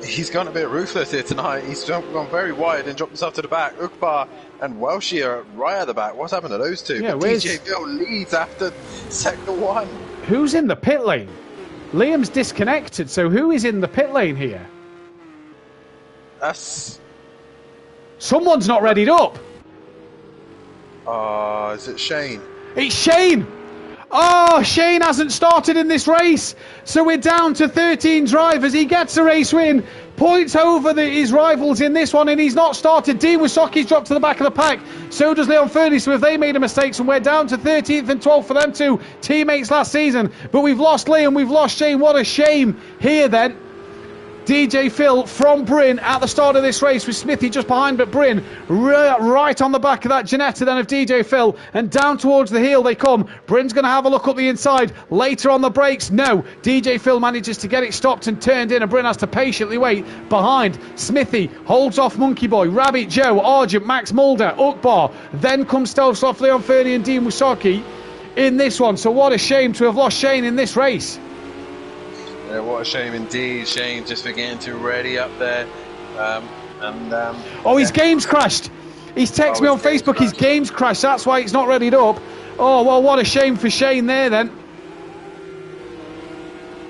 he's gone a bit ruthless here tonight. He's gone very wide and dropped himself to the back. Ukbar and Welshie are right at the back. What's happened to those two? Yeah, DJ Phil leads after sector 1. Who's in the pit lane? Liam's disconnected, so who is in the pit lane here? Someone's not readied up. Is it Shane? It's Shane! Oh, Shane hasn't started in this race. So we're down to 13 drivers. He gets a race win. Points over his rivals in this one, and he's not started. Dean Wysocki's dropped to the back of the pack. So does Leon Fernie. So if they made a mistake, and we're down to 13th and 12th for them two teammates last season. But we've lost Liam, we've lost Shane. What a shame here then. DJ Phil from Bryn at the start of this race with Smithy just behind, but Bryn right on the back of that Ginetta then of DJ Phil, and down towards the heel they come. Bryn's going to have a look up the inside later on the brakes. No, DJ Phil manages to get it stopped and turned in, and Bryn has to patiently wait behind. Smithy holds off Monkey Boy, Rabbit Joe, Argent, Max Mulder, Ukbar. Then comes Stelsoft, Leon Fernie and Dean Wysocki in this one. So what a shame to have lost Shane in this race. Yeah, what a shame indeed. Shane just for getting too ready up there. His game's crashed. He's texted me on Facebook, his game's crashed. That's why it's not readied up. Oh, well, what a shame for Shane there then.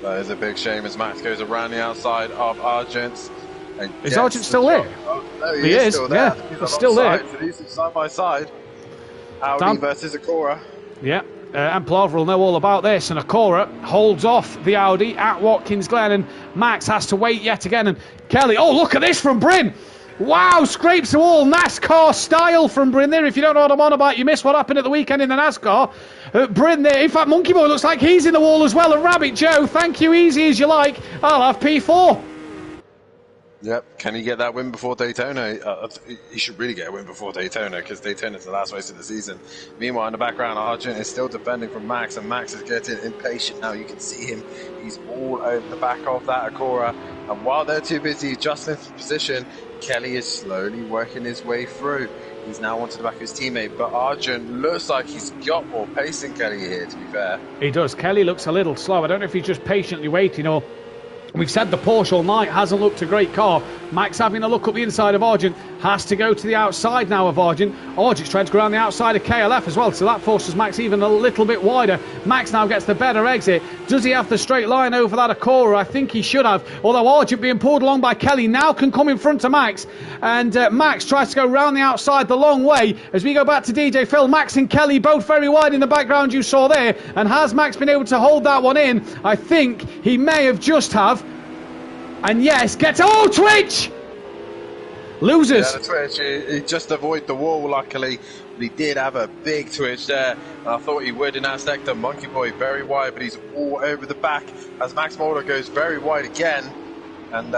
That is a big shame as Max goes around the outside of Argent. Is Argent still there? Oh, no, he is still there. Yeah, he's still there. So these are side by side. Audi versus Acura. Yeah. And Plover will know all about this, and Acura holds off the Audi at Watkins Glen, and Max has to wait yet again, and Kelly, oh look at this from Bryn, wow, scrapes the wall, NASCAR style from Bryn there. If you don't know what I'm on about, you missed what happened at the weekend in the NASCAR. Bryn there, in fact Monkey Boy looks like he's in the wall as well, and Rabbit Joe, thank you, easy as you like, I'll have P4. Yep, can he get that win before Daytona? He should really get a win before Daytona, because Daytona's the last race of the season. Meanwhile, in the background, Argent is still defending from Max, and Max is getting impatient now. You can see him. He's all over the back of that Acura. And while they're too busy adjusting for position, Kelly is slowly working his way through. He's now onto the back of his teammate, but Argent looks like he's got more pace than Kelly here, to be fair. He does. Kelly looks a little slow. I don't know if he's just patiently waiting or... We've said the Porsche all night hasn't looked a great car. Max having a look up the inside of Argent, has to go to the outside now of Argent. Argent's trying to go around the outside of KLF as well, so that forces Max even a little bit wider. Max now gets the better exit. Does he have the straight line over that Acora? I think he should have, although Argent being pulled along by Kelly now can come in front of Max, and Max tries to go round the outside the long way. As we go back to DJ Phil, Max and Kelly both very wide in the background you saw there, and has Max been able to hold that one in? I think he may have just have, and yes, gets, oh, Twitch! Losers. Yeah, the twitch, he just avoided the wall, luckily. But he did have a big twitch there. I thought he would in that sector. Monkey Boy very wide, but he's all over the back as Max Mulder goes very wide again. And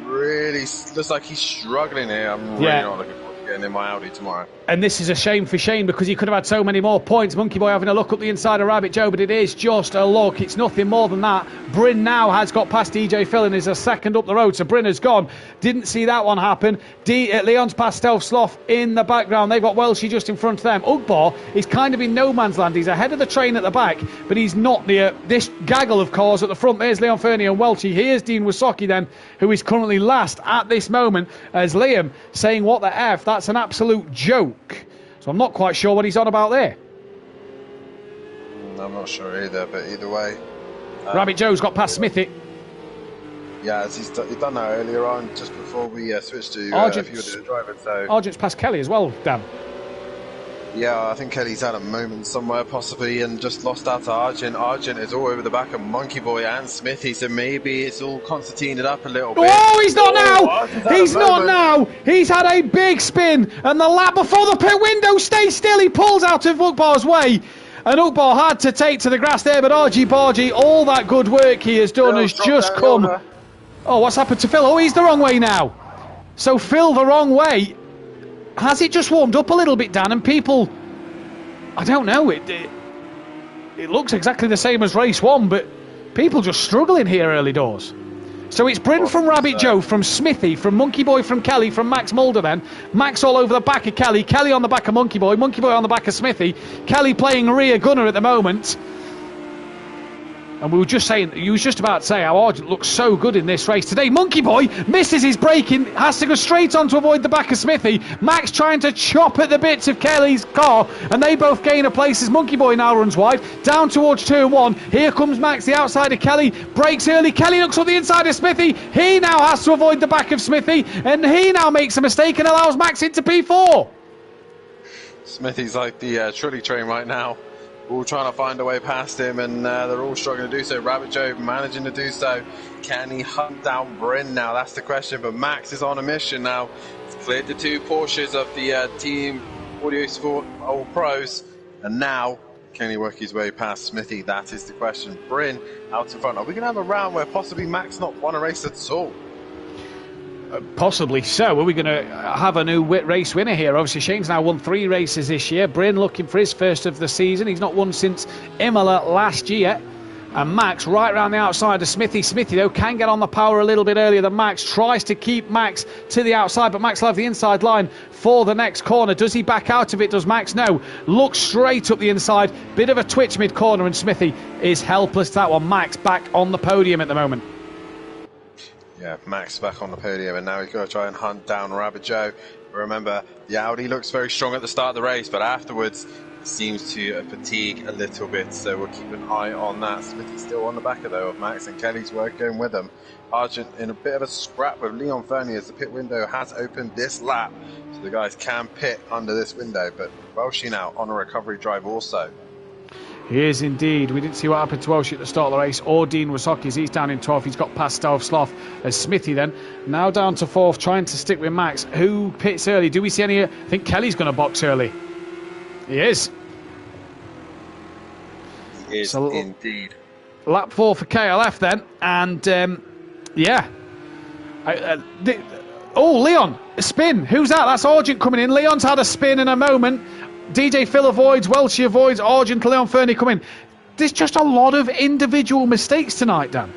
really looks like he's struggling here. I'm really not looking forward to getting in my Audi tomorrow. And this is a shame for Shane because he could have had so many more points. Monkey Boy having a look up the inside of Rabbit Joe, but it is just a look. It's nothing more than that. Bryn now has got past DJ Phil and is a second up the road, so Bryn has gone. Didn't see that one happen. Leon's past Stealth Sloth in the background. They've got Welshie just in front of them. Ugbar is kind of in no man's land. He's ahead of the train at the back, but he's not near this gaggle of cars at the front. There's Leon Fernie and Welshie. Here's Dean Wasocki then, who is currently last at this moment, as Liam saying, what the F, that's an absolute joke. So I'm not quite sure what he's on about there. I'm not sure either, but either way. Rabbit Joe's got past Smithy. Yeah, he's done that earlier on, just before we switched to a few of the drivers. So. Argent's past Kelly as well, Dan. Yeah, I think Kelly's had a moment somewhere possibly and just lost out to Argent. Argent is all over the back of Monkey Boy and Smithy, so maybe it's all concertinaed up a little bit. Oh, he's not now! He's not now! He's had a big spin, and the lap before the pit window stays still. He pulls out of Ugbar's way, and Ugbar had to take to the grass there, but Argy Bargy, all that good work he has done has just come. Oh, what's happened to Phil? Oh, he's the wrong way now. So Phil the wrong way. Has it just warmed up a little bit, Dan? And people, I don't know, it looks exactly the same as race one, but people just struggling here early doors. So it's Bryn from Rabbit Joe, from Smithy, from Monkey Boy, from Kelly, from Max Mulder then. Max all over the back of Kelly, Kelly on the back of Monkey Boy on the back of Smithy, Kelly playing rear gunner at the moment. And we were just saying, you was just about to say how Argent looks so good in this race today. Monkey Boy misses his braking, has to go straight on to avoid the back of Smithy. Max trying to chop at the bits of Kelly's car, and they both gain a place as Monkey Boy now runs wide, down towards turn one. Here comes Max, the outside of Kelly, brakes early. Kelly looks on the inside of Smithy. He now has to avoid the back of Smithy, and he now makes a mistake and allows Max into P4. Smithy's like the trolley train right now. All trying to find a way past him, and they're all struggling to do so. Rabbit Joe managing to do so. Can he hunt down Bryn now? That's the question. But Max is on a mission now. He's cleared the two Porsches of the Team Audio Sport Old Pros, and now can he work his way past Smithy? That is the question. Bryn out in front. Are we going to have a round where possibly Max not won a race at all? Possibly so. Are we going to have a new race winner here? Obviously, Shane's now won 3 races this year. Bryn looking for his first of the season. He's not won since Imola last year. And Max right round the outside of Smithy. Smithy, though, can get on the power a little bit earlier than Max. Tries to keep Max to the outside, but Max will have the inside line for the next corner. Does he back out of it? Does Max? No. Looks straight up the inside. Bit of a twitch mid-corner, and Smithy is helpless to that one. Max back on the podium at the moment. Yeah, Max back on the podium, and now he's got to try and hunt down Rabbit Joe. Remember, the Audi looks very strong at the start of the race, but afterwards it seems to fatigue a little bit, so we'll keep an eye on that. Smithy's still on the back of, though, of Max, and Kelly's work going with him. Argent in a bit of a scrap with Leon Fernie as the pit window has opened this lap, so the guys can pit under this window, but Welshie now on a recovery drive also. He is indeed. We didn't see what happened to Welsh at the start of the race, or Dean Wasocki. He's down in 12th. He's got past Stealth Sloth as Smithy then. Now down to 4th, trying to stick with Max. Who pits early? Do we see any? I think Kelly's going to box early. He is. He is so, indeed. Lap 4 for KLF then. And, yeah. Leon, a spin. Who's that? That's Argent coming in. Leon's had a spin in a moment. DJ Phil avoids, Welshie avoids, Argent, Leon Fernie come in. There's just a lot of individual mistakes tonight, Dan.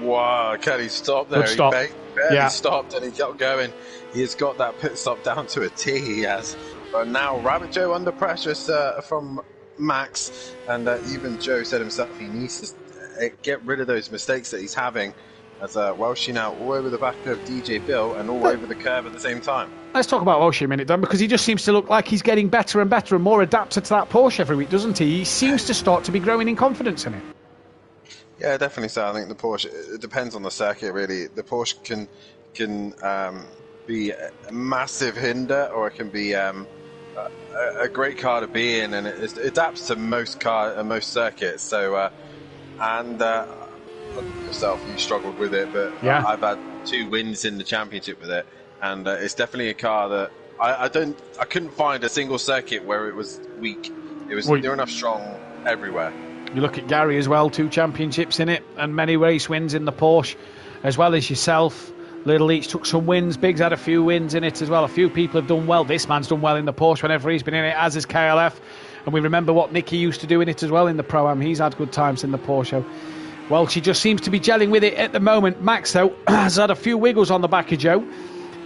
Wow, Kelly stopped there. Good stop. He barely stopped and he kept going. He has got that pit stop down to a T, he has. But now Rabbit Joe under pressure from Max, and even Joe said himself he needs to get rid of those mistakes that he's having. as Welshie now all over the back of DJ Bill and all over the curve at the same time. Let's talk about Welshie a minute, Dan, because he just seems to look like he's getting better and better and more adapted to that Porsche every week, doesn't he? He seems to start to be growing in confidence in it. Yeah, definitely so. I think the Porsche, it depends on the circuit, really. The Porsche can be a massive hinder, or it can be a great car to be in, and it adapts to most circuits. So, yourself, you struggled with it, but yeah. I've had 2 wins in the championship with it, and it's definitely a car that I couldn't find a single circuit where it was weak. They're enough strong everywhere. You look at Gary as well, 2 championships in it, and many race wins in the Porsche, as well as yourself. Little each took some wins. Biggs had a few wins in it as well. A few people have done well. This man's done well in the Porsche whenever he's been in it, as is KLF. And we remember what Nicky used to do in it as well in the Pro-Am. He's had good times in the Porsche. Well, she just seems to be gelling with it at the moment. Max, though, has had a few wiggles on the back of Joe.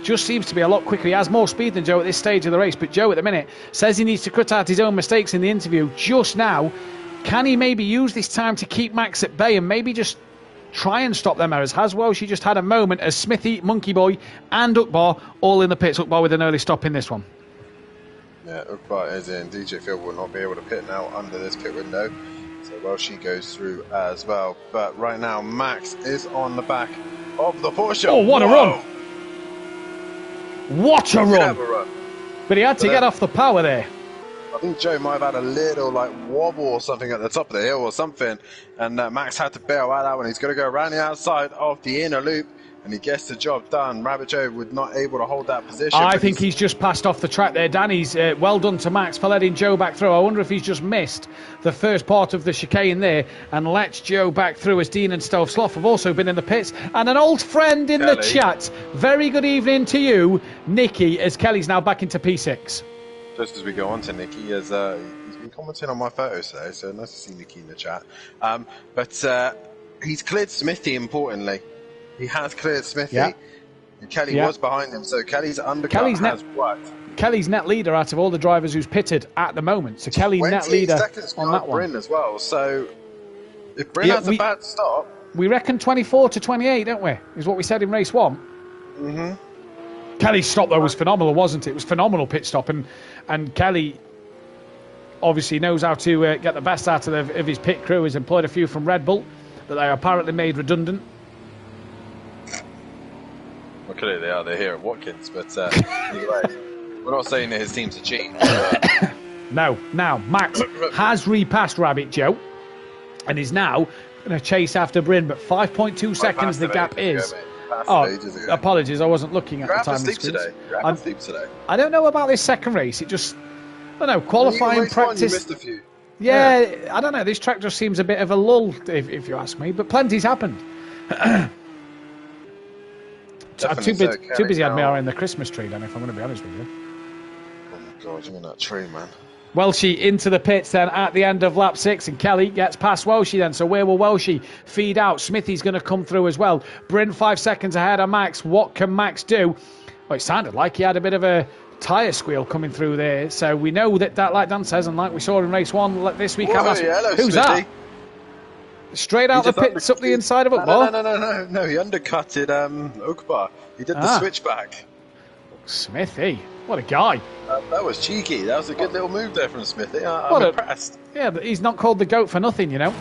Just seems to be a lot quicker. He has more speed than Joe at this stage of the race. But Joe, at the minute, says he needs to cut out his own mistakes in the interview just now. Can he maybe use this time to keep Max at bay and maybe just try and stop them errors? Has Welshie just had a moment as Smithy, Monkey Boy and Ukbar all in the pits. Ukbar with an early stop in this one. Yeah, Ukbar is in. DJ Phil will not be able to pit now under this pit window. So Welshie goes through as well. But right now, Max is on the back of the Porsche. Oh, what a run! What a run! But he had to get off the power there. I think Joe might have had a little wobble or something at the top of the hill or something, and Max had to bail out that one. He's going to go around the outside of the inner loop, and he gets the job done. Rabbit Joe was not able to hold that position. I think he's just passed off the track there, Danny's. Well done to Max for letting Joe back through. I wonder if he's just missed the first part of the chicane there and let Joe back through, as Dean and Stove Sloth have also been in the pits. And an old friend in the chat. Very good evening to you, Nicky, as Kelly's now back into P6. Just as we go on to Nicky, he's been commenting on my photos today, so nice to see Nicky in the chat. But he's cleared Smithy, importantly. He has cleared Smithy. Yeah. And Kelly was behind him, so Kelly's undercut has worked. Kelly's net leader out of all the drivers who's pitted at the moment. So Kelly net leader on that one. Bryn as well. So if Bryn has a bad stop... We reckon 24 to 28, don't we? Is what we said in race 1. Mm-hmm. Kelly's stop, though, was phenomenal, wasn't it? It was phenomenal pit stop, and Kelly obviously knows how to get the best out of his pit crew. He's employed a few from Red Bull that they apparently made redundant. Well, clearly they are. They're here at Watkins, but anyway, we're not saying that his team's a cheat. No. Now, Max has repassed Rabbit Joe and is now going to chase after Bryn, but 5.2 seconds the gap is. Apologies, I wasn't looking at the time. You're out of sleep today. I don't know about this second race. It just, I don't know, qualifying practice. You missed a few. Yeah, I don't know. This track just seems a bit of a lull, if you ask me. But plenty's happened. I'm too busy admiring the Christmas tree, then, if I'm going to be honest with you. Oh my God, you mean that tree, man? Welshie into the pits then at the end of lap 6, and Kelly gets past Welshie then. So where will Welshie feed out? Smithy's going to come through as well. Bryn 5 seconds ahead of Max. What can Max do? Well, it sounded like he had a bit of a tyre squeal coming through there. So we know that, like Dan says, and like we saw in race 1 this week. Hello, who's Smithy. that? Straight out the pits up the inside of Ukbar? No, he undercutted Ukbar. He did the switchback. Smithy, what a guy. That was cheeky. That was a good little move there from Smithy. I'm impressed. Yeah, but he's not called the GOAT for nothing, you know.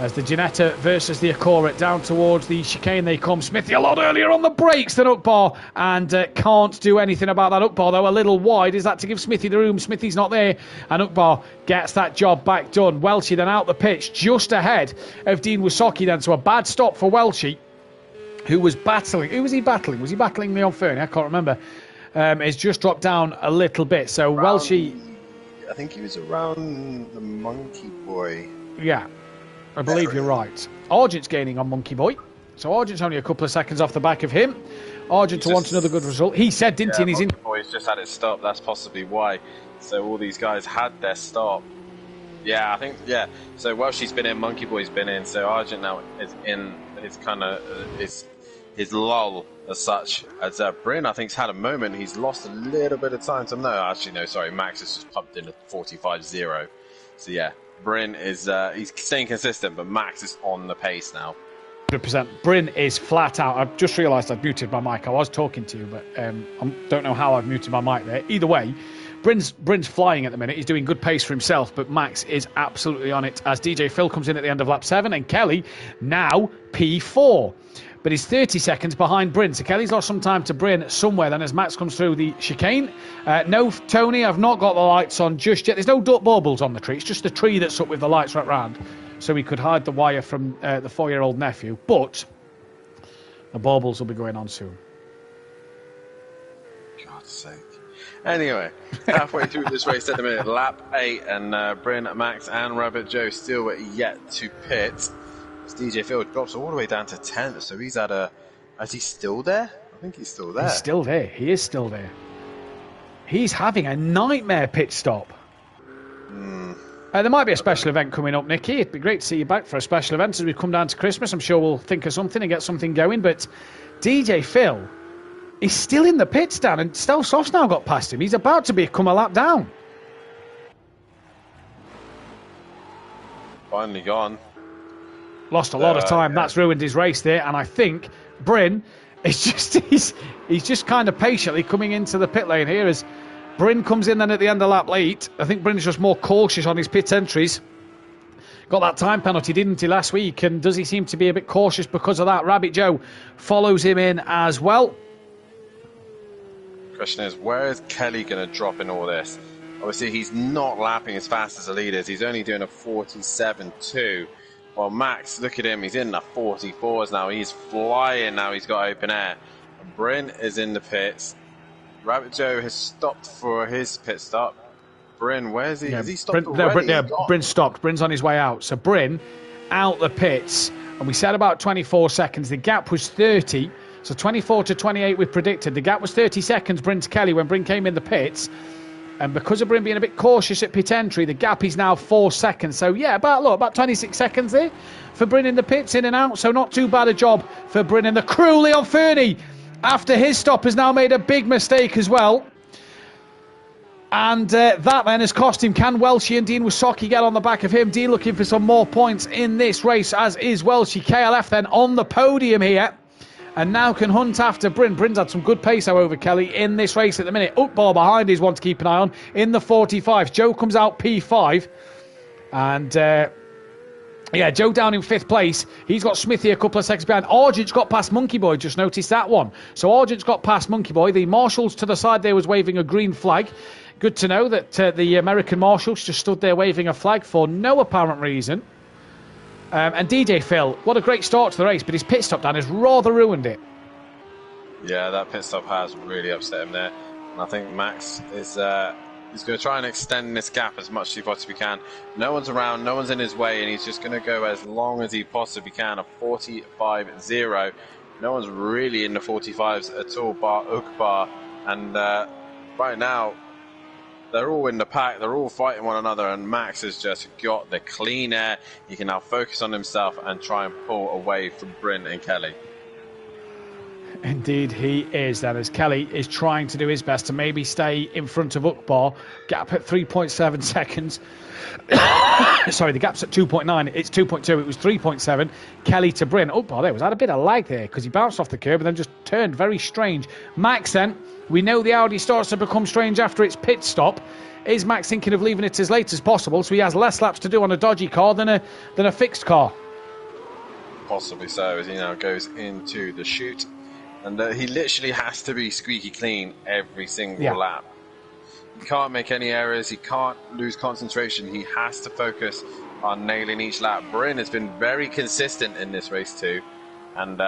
As the Ginetta versus the Acura down towards the chicane they come. Smithy a lot earlier on the brakes than Ukbar, and can't do anything about that. Ukbar, though, a little wide. Is that to give Smithy the room? Smithy's not there, and Ukbar gets that job back done. Welshie then out the pitch, just ahead of Dean Wysocki then. So a bad stop for Welshie, who was battling. Who was he battling? Was he battling Leon Fernie? I can't remember. It's just dropped down a little bit. So Welshie... I think he was around the Monkey Boy. Yeah, I believe you're right. Argent's gaining on Monkey Boy. So Argent's only a couple of seconds off the back of him. Argent wants another good result. He said, didn't he? Monkey Boy's just had it stop. That's possibly why. So all these guys had their stop. Yeah, I think, So Welshie's been in, Monkey Boy's been in. So Argent now is in his kind of... his lull as such. As Bryn, I think, has had a moment. He's lost a little bit of time. Max has just pumped in a 45-0. So yeah, Bryn is he's staying consistent, but Max is on the pace now. 100%. Bryn is flat out. I've just realised I've muted my mic. I was talking to you, but I don't know how I've muted my mic there. Either way, Bryn's flying at the minute. He's doing good pace for himself, but Max is absolutely on it as DJ Phil comes in at the end of lap 7 and Kelly now P4. But he's 30 seconds behind Bryn. So Kelly's lost some time to Bryn somewhere then as Max comes through the chicane. No, Tony, I've not got the lights on just yet. There's no duck baubles on the tree. It's just the tree that's up with the lights right round. So we could hide the wire from the 4-year-old nephew. But the baubles will be going on soon. God's sake. Anyway, halfway through this race at the minute, lap 8, and Bryn, Max, and Rabbit Joe still yet to pit. As DJ Phil drops all the way down to 10th, so he's at a. Is he still there? I think he's still there. He's still there. He is still there. He's having a nightmare pit stop. There might be a special event coming up, Nicky. It'd be great to see you back for a special event as we come down to Christmas. I'm sure we'll think of something and get something going. But DJ Phil is still in the pits down, and Stel Soft's now got past him. He's about to become a lap down. Finally gone. Lost a lot of time. Yeah. That's ruined his race there. And I think Bryn is just he's just kind of patiently coming into the pit lane here as Bryn comes in then at the end of lap 8. I think Bryn's just more cautious on his pit entries. Got that time penalty, didn't he, last week? And does he seem to be a bit cautious because of that? Rabbit Joe follows him in as well. Question is, where is Kelly going to drop in all this? Obviously, he's not lapping as fast as the leaders. He's only doing a 47.2. Well, Max, look at him. He's in the 44s now. He's flying now. He's got open air. Bryn is in the pits. Rabbit Joe has stopped for his pit stop. Bryn, where's he? Yeah, has he stopped Bryn stopped. Bryn's on his way out. So Bryn out the pits. And we said about 24 seconds. The gap was 30. So 24 to 28 we predicted. The gap was 30 seconds, Bryn to Kelly, when Bryn came in the pits. And because of Bryn being a bit cautious at pit entry, the gap is now 4 seconds. So, yeah, about 26 seconds there for Bryn in the pits, in and out. So not too bad a job for Bryn. And the crew, Leon Fernie, after his stop, has now made a big mistake as well. And that then has cost him. Can Welshie and Dean Wysocki get on the back of him? Dean looking for some more points in this race, as is Welshie. KLF then on the podium here. And now can hunt after Bryn. Bryn's had some good pace over Kelly in this race at the minute. Ukbar behind is one to keep an eye on in the 45s. Joe comes out P5. And, Joe down in 5th place. He's got Smithy a couple of seconds behind. Argent's got past Monkey Boy. Just noticed that one. So Argent's got past Monkey Boy. The marshals to the side there was waving a green flag. Good to know that the American marshals just stood there waving a flag for no apparent reason. And DJ Phil, what a great start to the race, but his pit stop down has rather ruined it. Yeah, that pit stop has really upset him there. And I think Max is he's going to try and extend this gap as much as he possibly can. No one's around, no one's in his way, and he's just going to go as long as he possibly can, a 45.0. No one's really in the 45s at all, bar Ukbar. And right now, they're all in the pack, they're all fighting one another, and Max has just got the clean air. He can now focus on himself and try and pull away from Bryn and Kelly. Indeed he is, then, as Kelly is trying to do his best to maybe stay in front of Ukbar. Gap at 3.7 seconds. Sorry, the gap's at 2.9. It's 2.2. It was 3.7. Kelly to Bryn. Ukbar there was had a bit of lag there because he bounced off the curb and then just turned very strange. Max then, we know the Audi starts to become strange after its pit stop. Is Max thinking of leaving it as late as possible so he has less laps to do on a dodgy car than a fixed car? Possibly so, as he now goes into the chute. And he literally has to be squeaky clean every single lap. He can't make any errors. He can't lose concentration. He has to focus on nailing each lap. Bryn has been very consistent in this race too. And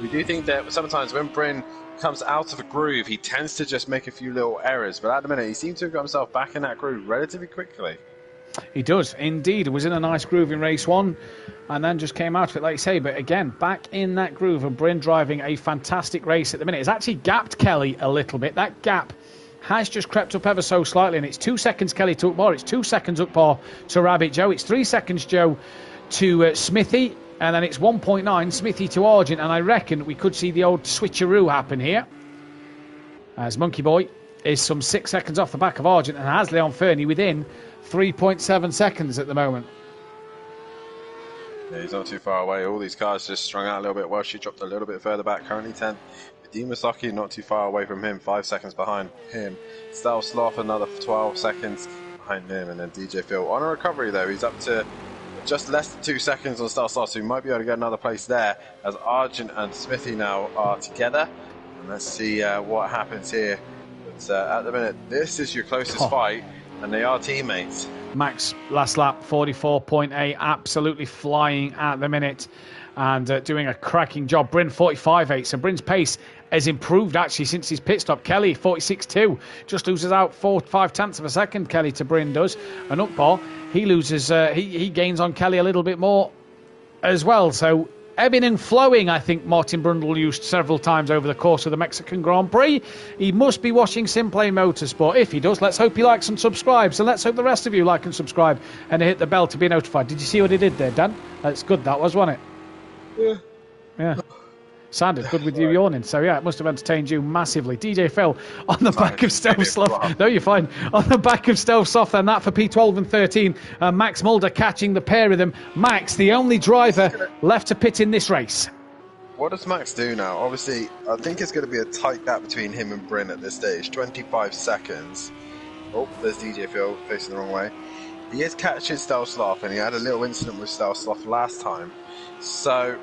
we do think that sometimes when Bryn comes out of a groove, he tends to just make a few little errors. But at the minute, he seems to have got himself back in that groove relatively quickly. He does, indeed. It was in a nice groove in race 1 and then just came out of it, like you say. But again, back in that groove, and Bryn driving a fantastic race at the minute. It's actually gapped Kelly a little bit. That gap has just crept up ever so slightly, and it's 2 seconds Kelly to Ukbar. It's 2 seconds Ukbar to Rabbit Joe. It's 3 seconds Joe to Smithy, and then it's 1.9 Smithy to Argent. And I reckon we could see the old switcheroo happen here as Monkey Boy is some 6 seconds off the back of Argent and has Leon Fernie within 3.7 seconds at the moment. Yeah, he's not too far away. All these cars just strung out a little bit. Welsh dropped a little bit further back. Currently 10. Dimasaki not too far away from him. 5 seconds behind him. Stel Sloth another 12 seconds behind him. And then DJ Phil on a recovery though. He's up to just less than 2 seconds on Stel Sloth. So he might be able to get another place there as Argent and Smithy now are together. And let's see what happens here. But at the minute, this is your closest fight. And they are teammates. Max, last lap, 44.8, absolutely flying at the minute and doing a cracking job. Bryn, 45.8, so Bryn's pace has improved actually since his pit stop. Kelly, 46.2, just loses out 4-5 tenths of a second, Kelly to Bryn does. And Ukbar, he loses, he gains on Kelly a little bit more as well. So ebbing and flowing, I think Martin Brundle used several times over the course of the Mexican Grand Prix. He must be watching Simplane Motorsport. If he does, let's hope he likes and subscribes. And let's hope the rest of you like and subscribe and hit the bell to be notified. Did you see what he did there, Dan? That's good, that was, wasn't it? Yeah. Sounded good with you yawning. So, yeah, it must have entertained you massively. DJ Phil on the back of Stealth Sloth. No, you're fine. On the back of Stealth Sloth, and that for P12 and 13. Max Mulder catching the pair of them. Max, the only driver left to pit in this race. What does Max do now? Obviously, I think it's going to be a tight gap between him and Bryn at this stage. 25 seconds. Oh, there's DJ Phil facing the wrong way. He is catching Stealth Sloth, and he had a little incident with Stealth Sloth last time. So,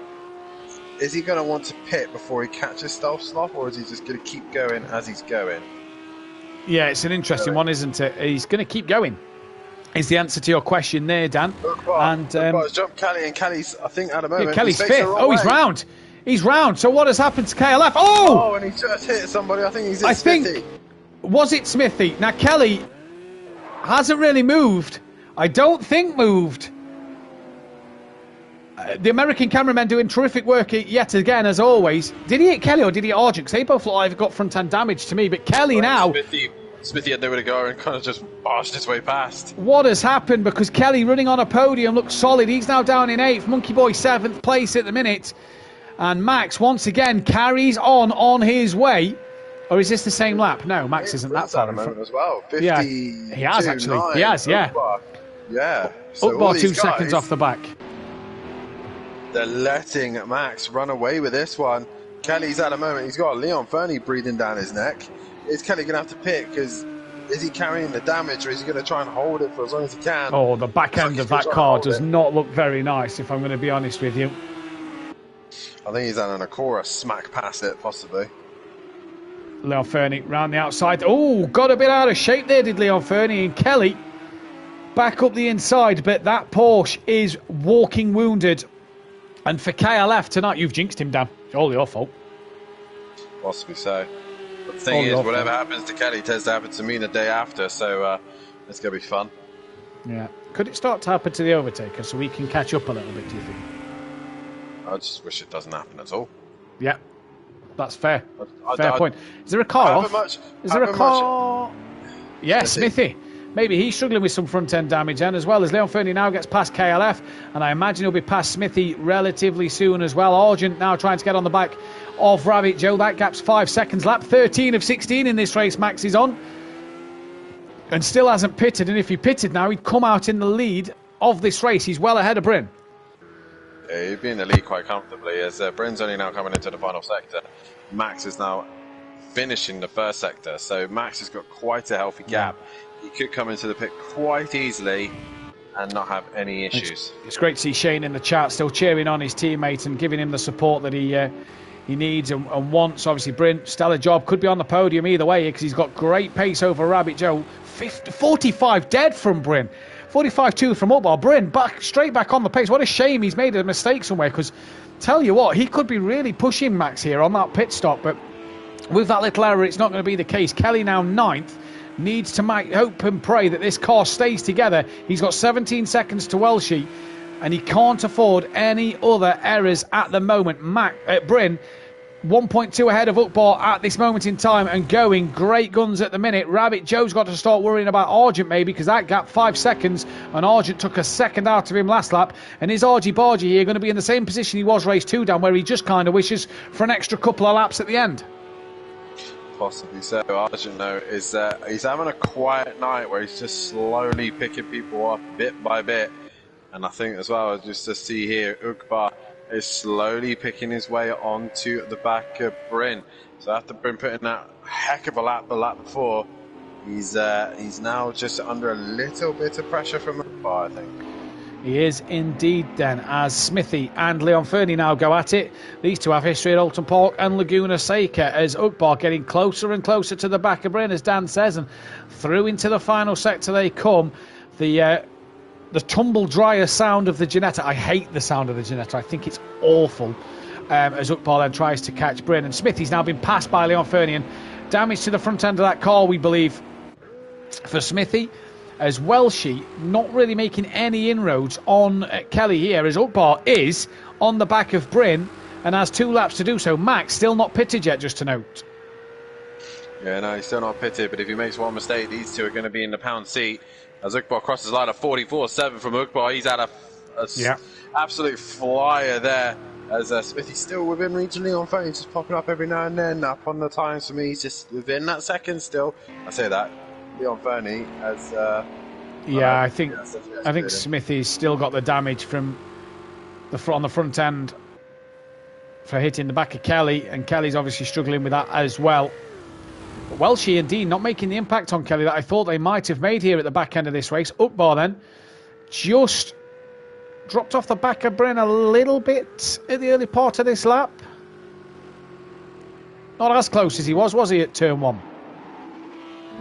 is he going to want to pit before he catches Stealth Sloth, or is he just going to keep going as he's going? Yeah, it's an interesting one, isn't it? He's going to keep going, is the answer to your question there, Dan. And jump Kelly, and Kelly's, I think, at the moment. Yeah, Kelly's fifth. Oh, he's round. He's round. So what has happened to KLF? Oh! And he just hit somebody. I think he's hit Smithy. Was it Smithy? Now, Kelly hasn't really moved. I don't think moved. The American cameramen doing terrific work yet again, as always. Did he hit Kelly or did he hit Argent? Because they both look like they've got front-end damage to me. But Kelly now... Smithy had nowhere to go and kind of just barged his way past. What has happened? Because Kelly running on a podium looks solid. He's now down in 8th. Monkey Boy 7th place at the minute. And Max, once again, carries on his way. Or is this the same lap? No, Max isn't that far in front. As well. 50, yeah, he has actually. 9, he has, yeah. Yeah. So Ukbar 2 seconds off the back. They're letting Max run away with this one. Kelly's at the moment, he's got Leon Fernie breathing down his neck. Is Kelly going to have to pick? Because is he carrying the damage, or is he going to try and hold it for as long as he can? Oh, the back end of that car does not look very nice, if I'm going to be honest with you. I think he's had an Acura smack past it, possibly. Leon Fernie round the outside. Oh, got a bit out of shape there, did Leon Fernie. And Kelly back up the inside, but that Porsche is walking wounded. And for KLF tonight, you've jinxed him, Dan. It's all your fault. Possibly so. But the thing is, whatever happens to Kelly tends to happen to me the day after, so it's going to be fun. Yeah. Could it start to happen to the Overtaker so we can catch up a little bit, do you think? I just wish it doesn't happen at all. Yeah. That's fair. Fair point. Is there a car off? Is there a car? Yeah, Smithy. Maybe he's struggling with some front-end damage, and as well as Leon Fernie now gets past KLF, and I imagine he'll be past Smithy relatively soon as well. Argent now trying to get on the back of Rabbit Joe. That gap's 5 seconds. Lap 13 of 16 in this race, Max is on. And still hasn't pitted, and if he pitted now, he'd come out in the lead of this race. He's well ahead of Bryn. Yeah, he'd be in the lead quite comfortably, as Bryn's only now coming into the final sector. Max is now finishing the first sector, so Max has got quite a healthy gap. He could come into the pit quite easily and not have any issues. It's great to see Shane in the chat still cheering on his teammate and giving him the support that he needs and wants. Obviously, Bryn, stellar job. Could be on the podium either way because he's got great pace over Rabbit Joe. 45 dead from Bryn. 45-2 from Ukbar. Bryn straight back on the pace. What a shame he's made a mistake somewhere, because tell you what, he could be really pushing Max here on that pit stop, but with that little error, it's not going to be the case. Kelly now 9th. Needs to hope and pray that this car stays together. He's got 17 seconds to Welshie, and he can't afford any other errors at the moment. Bryn, 1.2 ahead of Ukbar at this moment in time and going great guns at the minute. Rabbit Joe's got to start worrying about Argent maybe, because that gap 5 seconds, and Argent took a second out of him last lap. And is Argy Bargy here going to be in the same position he was race 2, Dan, where he just kind of wishes for an extra couple of laps at the end? possibly so. Arjun, though, is that he's having a quiet night where he's just slowly picking people up bit by bit. And I think as well, just to see here, Uqbar is slowly picking his way onto the back of Bryn. So after Bryn putting that heck of a lap the lap before, he's now just under a little bit of pressure from Uqbar, I think. He is indeed then, as Smithy and Leon Fernie now go at it. These two have history at Alton Park and Laguna Seca, as Uqbar getting closer and closer to the back of Bryn, as Dan says, and through into the final sector they come. The tumble dryer sound of the Ginetta. I hate the sound of the Ginetta. I think it's awful. As Uqbar then tries to catch Bryn, and Smithy's now been passed by Leon Fernie, and damage to the front end of that car, we believe, for Smithy. As Welshie not really making any inroads on Kelly here, as Uqbar is on the back of Bryn and has 2 laps to do so. Max still not pitted yet, just to note. Yeah, no, he's still not pitted, but if he makes one mistake, these two are going to be in the pound seat. As Uqbar crosses line of 44.7 from Uqbar, he's had a absolute flyer there. As Smithy's still within reach of Leon Fernie, just popping up every now and then. Up on the times for me, he's just within that second still. I say that. Leon Fernie as I think Smithy's still got the damage from on the front end for hitting the back of Kelly, and Kelly's obviously struggling with that as well. But Welshie indeed not making the impact on Kelly that I thought they might have made here at the back end of this race. Uqbar then just dropped off the back of Bryn a little bit at the early part of this lap. Not as close as he was he, at turn 1?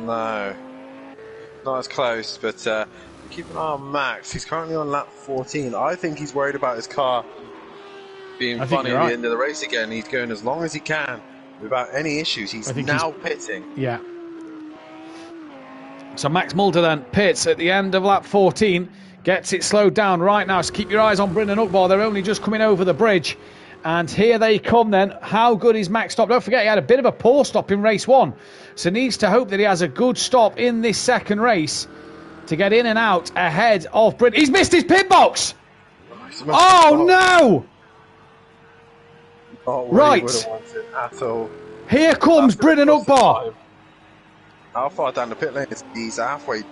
No. Not as close, but keep an eye on Max. He's currently on lap 14. I think he's worried about his car being funny at the end of the race again. He's going as long as he can without any issues. He's now pitting. Yeah. So Max Mulder then pits at the end of lap 14, gets it slowed down right now. So keep your eyes on Bryn and Uqbar. They're only just coming over the bridge. And here they come then. How good is Max stop? Don't forget he had a bit of a poor stop in race 1. So needs to hope that he has a good stop in this second race to get in and out ahead of Bryn. He's missed his pit box! Oh no! Right. At all. Here comes Bryn and Uqbar. How far down the pit lane is he's halfway?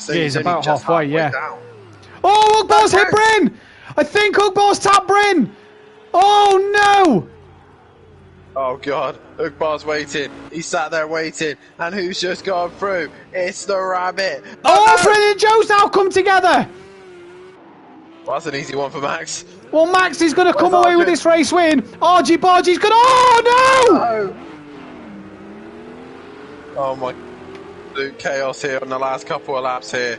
He's about halfway, yeah. Down. Oh, Uqbar's hit Bryn! I think Uqbar's tapped Bryn! Oh no! Oh god, Uqbar's waiting. He sat there waiting, and who's just gone through? It's the rabbit. Oh, Bryn and Joe's now come together. Well, that's an easy one for Max. Well, Max is going to come away with this race win. RG Bargie's going to... Oh no! Oh my... Absolute chaos here on the last couple of laps here.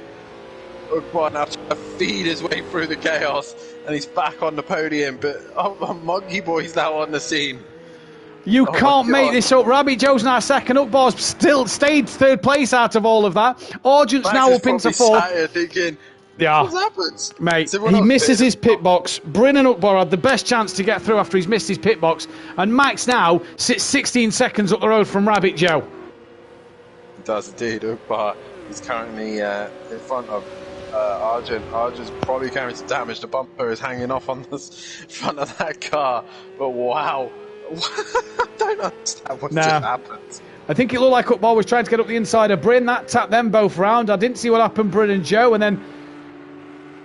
Uqbar now trying to feed his way through the chaos, and he's back on the podium, but Monkey Boy's now on the scene. You can't make this up. Rabbit Joe's now second. Uqbar's still stayed third place out of all of that. Argent's now up into fourth. Thinking, yeah, what's happened? Mate, he misses his pit box. Bryn and Uqbar had the best chance to get through after he's missed his pit box, and Max now sits 16 seconds up the road from Rabbit Joe. He does indeed. Uqbar is currently in front of Argent. Argent's probably carrying some damage. The bumper is hanging off on the front of that car. But wow. I don't understand what just happened. I think it looked like Uqbar was trying to get up the inside of Bryn. That tapped them both round. I didn't see what happened, Bryn and Joe. And then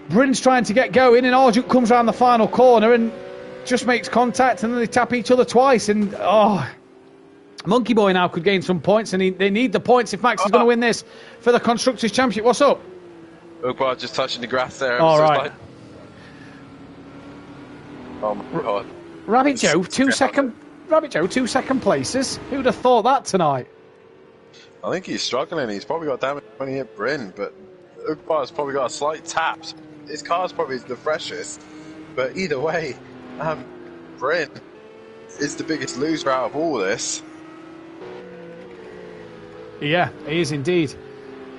Bryn's trying to get going, and Argent comes around the final corner and just makes contact, and then they tap each other twice. And Monkey Boy now could gain some points, and they need the points if Max is going to win this for the Constructors' Championship. What's up? Uqbar just touching the grass there. All right. Like... Oh my god. Rabbit Joe, 2 second. Rabbit Joe, 2 second places. Who'd have thought that tonight? I think he's struggling. He's probably got damage when he hit Bryn, but Uqbar's probably got a slight tap. His car's probably the freshest, but either way, Bryn is the biggest loser out of all this. Yeah, he is indeed.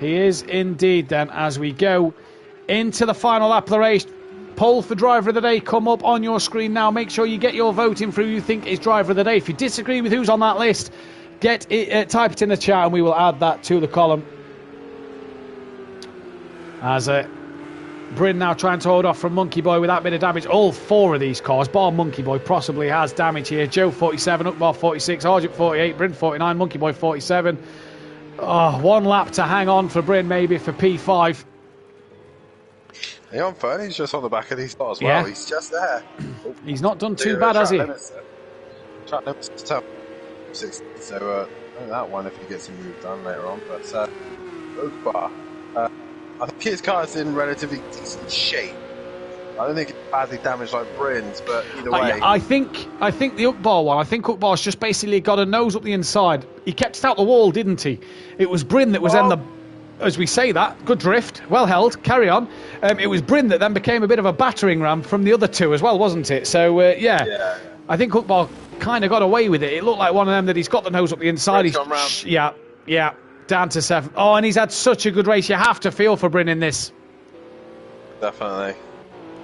He is indeed. Then, as we go into the final lap of the race, poll for Driver of the Day come up on your screen now. Make sure you get your vote in for who you think is Driver of the Day. If you disagree with who's on that list, type it in the chat and we will add that to the column. As Bryn now trying to hold off from Monkey Boy with that bit of damage. All 4 of these cars, bar Monkey Boy, possibly has damage here. Joe 47, Ukbar 46, Argent 48, Bryn 49, Monkey Boy 47. Oh, 1 lap to hang on for Bryn, maybe for P5. Leon Fernie's just on the back of these cars as well. He's just there. He's not done too bad, has he? Track limits to top 60, so that one if he gets a move done later on. But Ukbar, I think his car's in relatively decent shape. I don't think it's badly damaged like Bryn's, but either way. I think the Ukbar one, I think Ukbar's just basically got a nose up the inside. He kept it out the wall, didn't he? It was Bryn that was in the... As we say that, good drift, well held, carry on. It was Bryn that then became a bit of a battering ram from the other 2 as well, wasn't it? So, yeah. I think Ukbar kind of got away with it. It looked like one of them that he's got the nose up the inside. He's gone round. Yeah, down to 7. Oh, and he's had such a good race. You have to feel for Bryn in this. Definitely.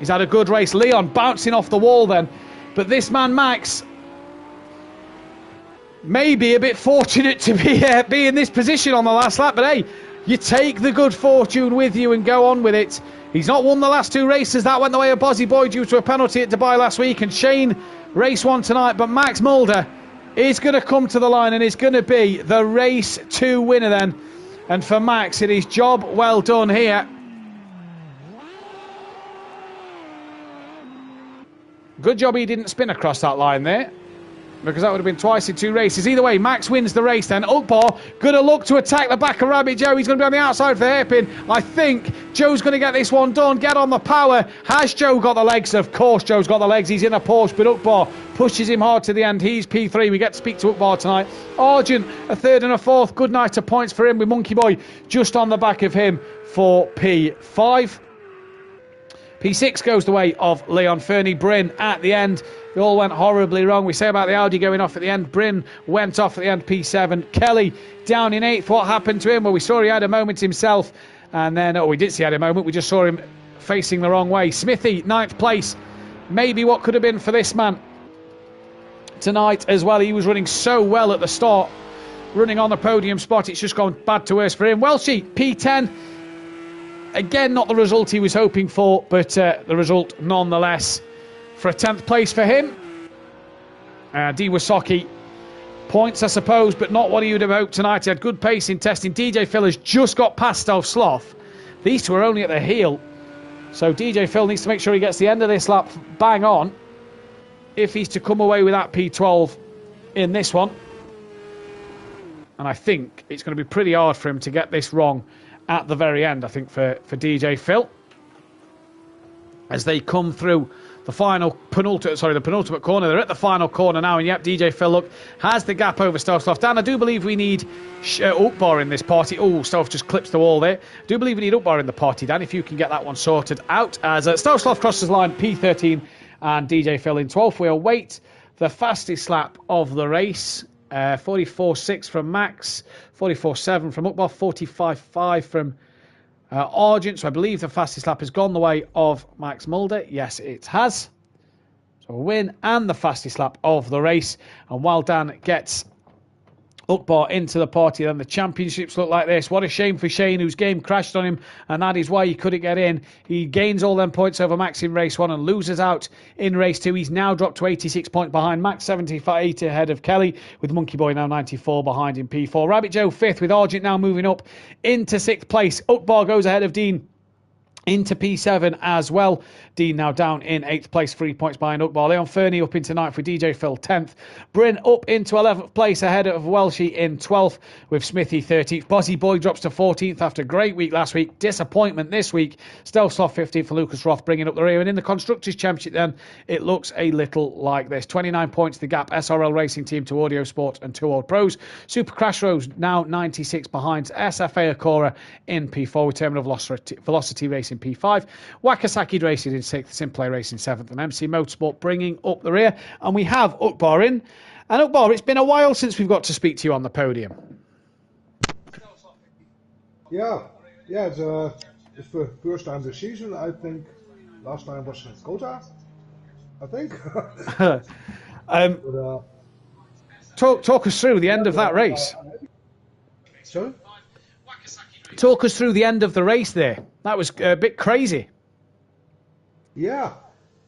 He's had a good race. Leon bouncing off the wall then. But this man, Max, may be a bit fortunate to be in this position on the last lap. But hey, you take the good fortune with you and go on with it. He's not won the last 2 races. That went the way of Bozzy Boy due to a penalty at Dubai last week. And Shane race 1 tonight. But Max Mulder is going to come to the line and is going to be the race 2 winner then. And for Max, it is job well done here. Good job he didn't spin across that line there, because that would have been twice in 2 races. Either way, Max wins the race then. Ukbar gonna look to attack the back of Rabbit Joe. He's going to be on the outside for the hairpin. I think Joe's going to get this one done. Get on the power. Has Joe got the legs? Of course Joe's got the legs. He's in a Porsche, but Ukbar pushes him hard to the end. He's P3. We get to speak to Ukbar tonight. Argent, a 3rd and a 4th. Good night of points for him with Monkey Boy just on the back of him for P5. P6 goes the way of Leon Fernie. Bryn at the end. It all went horribly wrong. We say about the Audi going off at the end. Bryn went off at the end, P7. Kelly down in 8th. What happened to him? Well, we saw he had a moment himself. And then, we did see he had a moment. We just saw him facing the wrong way. Smithy, 9th place. Maybe what could have been for this man tonight as well. He was running so well at the start. Running on the podium spot. It's just gone bad to worse for him. Welshie, P10. Again, not the result he was hoping for, but the result nonetheless. For a 10th place for him. Diwasaki, points, I suppose, but not what he would have hoped tonight. He had good pace in testing. DJ Phil has just got past Stove Sloth. These 2 are only at the heel. So DJ Phil needs to make sure he gets the end of this lap bang on if he's to come away with that P12 in this one. And I think it's going to be pretty hard for him to get this wrong at the very end, I think, for DJ Phil. As they come through the penultimate corner. They're at the final corner now, and yep, DJ Phil, look, has the gap over Stove. Dan, I do believe we need Ukbar in this party. Oh, Stove just clips the wall there. I do believe we need Ukbar in the party, Dan, if you can get that one sorted out. As Stove crosses line, P13, and DJ Phil in 12th. We'll wait the fastest lap of the race. 44.6 from Max, 44.7 from Ukbar, 45.5 from Argent. So I believe the fastest lap has gone the way of Max Mulder. Yes, it has. So a win and the fastest lap of the race. And while Dan gets Ukbar into the party, then the championships look like this. What a shame for Shane, whose game crashed on him, and that is why he couldn't get in. He gains all them points over Max in race 1 and loses out in race 2. He's now dropped to 86 points behind Max, 78 ahead of Kelly, with Monkey Boy now 94 behind in P4. Rabbit Joe 5th, with Argent now moving up into 6th place. Ukbar goes ahead of Dean into P7 as well. Dean now down in 8th place, 3 points behind Ukbar. Leon Fernie up into 9th with DJ Phil 10th. Bryn up into 11th place ahead of Welshie in 12th with Smithy 13th. Bozzy Boy drops to 14th after a great week last week. Disappointment this week. Stelsloff 15th for Lucas Roth bringing up the rear. And in the Constructors' Championship then, it looks a little like this. 29 points the gap. SRL Racing Team to Audio Sport and 2 Old Pros. Super Crash Rose now 96 behind SFA Acora in P4 with Terminal Velocity Racing P5. Wakasaki Racing in 6th, Simplay Racing 7th, and MC Motorsport bringing up the rear. And we have Ukbar in. And Ukbar, it's been a while since we've got to speak to you on the podium. Yeah, it's the first time this season. I think last time was in Kota, I think. Talk us through the end of that race. Sorry? Talk us through the end of the race there. That was a bit crazy. Yeah,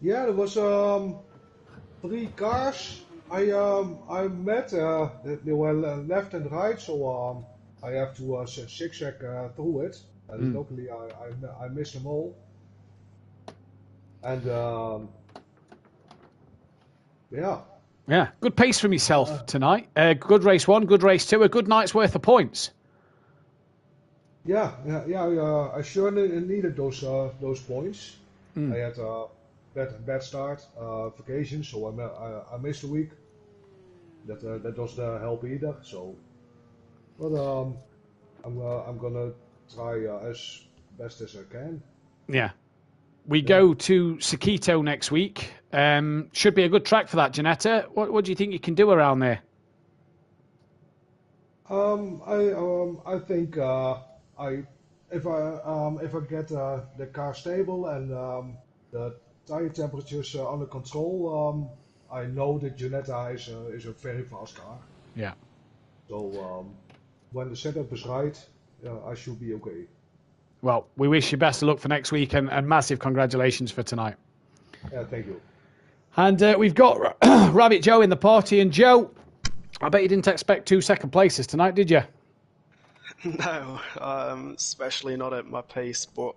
yeah. There was 3 cars. I met. They were left and right, so I have to zigzag through it. And luckily, I missed them all. And yeah. Yeah, good pace from yourself tonight. Good race 1, good race 2, a good night's worth of points. Yeah. I sure needed those points. I had a bad start, vacation, so I missed a week. That doesn't help either. So, but I'm gonna try as best as I can. Yeah. We go to Sakito next week. Should be a good track for that, Janetta. What do you think you can do around there? I think if I get the car stable and the tire temperatures under control, I know that Janetta is a very fast car. Yeah. So when the setup is right, I should be okay. Well, we wish you best of luck for next week and massive congratulations for tonight. Yeah, thank you. And we've got Rabbit Joe in the party. And Joe, I bet you didn't expect 2 second places tonight, did you? No, especially not at my pace, but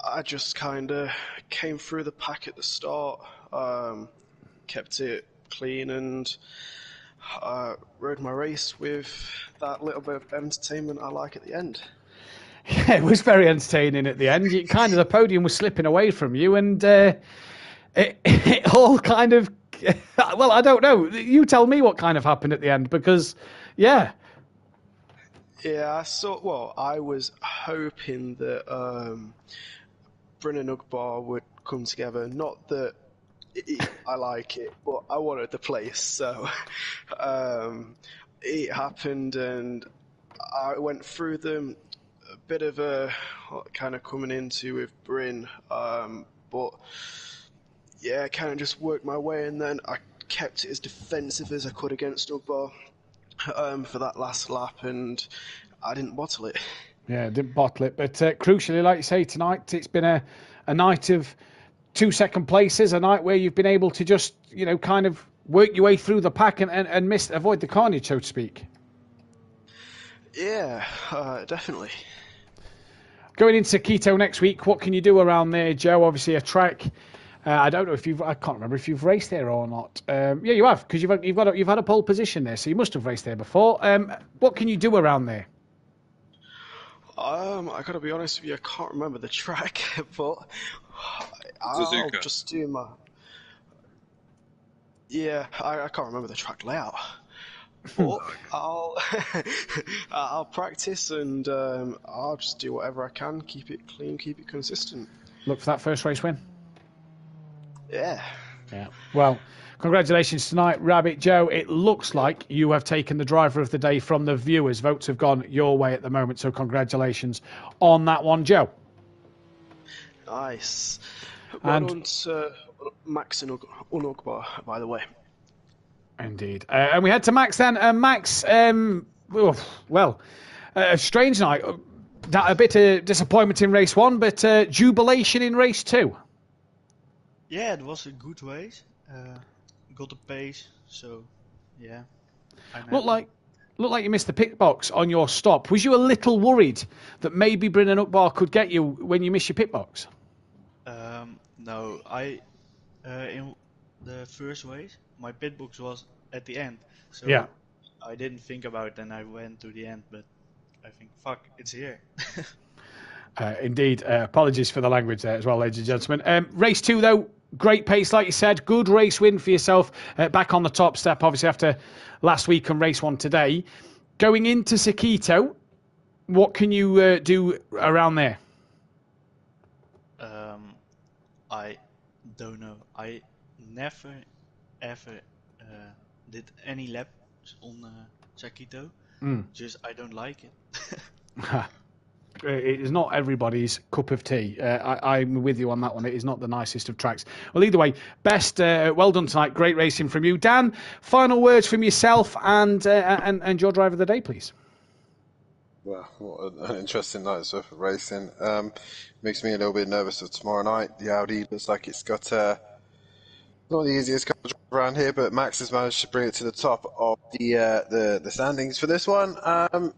I just kind of came through the pack at the start, kept it clean and rode my race with that little bit of entertainment I like at the end. Yeah, it was very entertaining at the end. The podium was slipping away from you, and it all kind of... Well, I don't know. You tell me what kind of happened at the end, because, yeah. Yeah, I was hoping that Bryn and Ugbar would come together. Not that I like it, but I wanted the place, so it happened, and I went through them. A bit of a kind of coming into with Bryn, but yeah, kind of just worked my way, and then I kept it as defensive as I could against Ugbar for that last lap, and I didn't bottle it. Yeah, didn't bottle it, but crucially, like you say, tonight it's been a night of 2 second places, a night where you've been able to just kind of work your way through the pack and avoid the carnage, so to speak. Yeah, definitely. Going into Quito next week, what can you do around there, Joe? Obviously, a track. I don't know if I can't remember if you've raced there or not. Yeah, you have, because you've had a pole position there, so you must have raced there before. What can you do around there? I gotta be honest with you, I can't remember the track, but I'll just do my. Yeah, I can't remember the track layout. But I'll practice, and I'll just do whatever I can, keep it clean, keep it consistent. Look for that first race win. Yeah. Well, congratulations tonight, Rabbit Joe. It looks like you have taken the driver of the day from the viewers. Votes have gone your way at the moment, so congratulations on that one, Joe. Nice. Well done to Max and Ugbar, by the way. Indeed. And we head to Max then. Max, a strange night. A bit of disappointment in race 1, but jubilation in race 2. Yeah, it was a good race. Got the pace, so yeah. Looked like you missed the pit box on your stop. Was you a little worried that maybe Bryn and Ugbar could get you when you miss your pit box? No, in the first race, my pit box was at the end, so yeah. I didn't think about it, and I went to the end, but I think, fuck, it's here. Indeed. Apologies for the language there as well, ladies and gentlemen. Race 2, though, great pace, like you said. Good race win for yourself. Back on the top step, obviously, after last week and race 1 today. Going into Sakito, what can you do around there? I don't know. I never, ever did any laps on Sakito. Just I don't like it. It is not everybody's cup of tea. I'm with you on that one. It is not the nicest of tracks. Well, either way, best. Well done tonight. Great racing from you, Dan. Final words from yourself and your driver of the day, please. Well, what an interesting night's worth of racing. Makes me a little bit nervous of tomorrow night. The Audi looks like it's got not the easiest car to drive around here, but Max has managed to bring it to the top of the standings for this one. I'm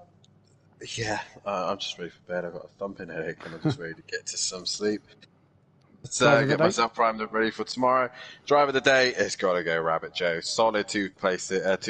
just ready for bed. I've got a thumping headache and I'm just ready to get to some sleep. Let's get myself primed and ready for tomorrow. Driver of the day, it's got to go Rabbit Joe. Solid two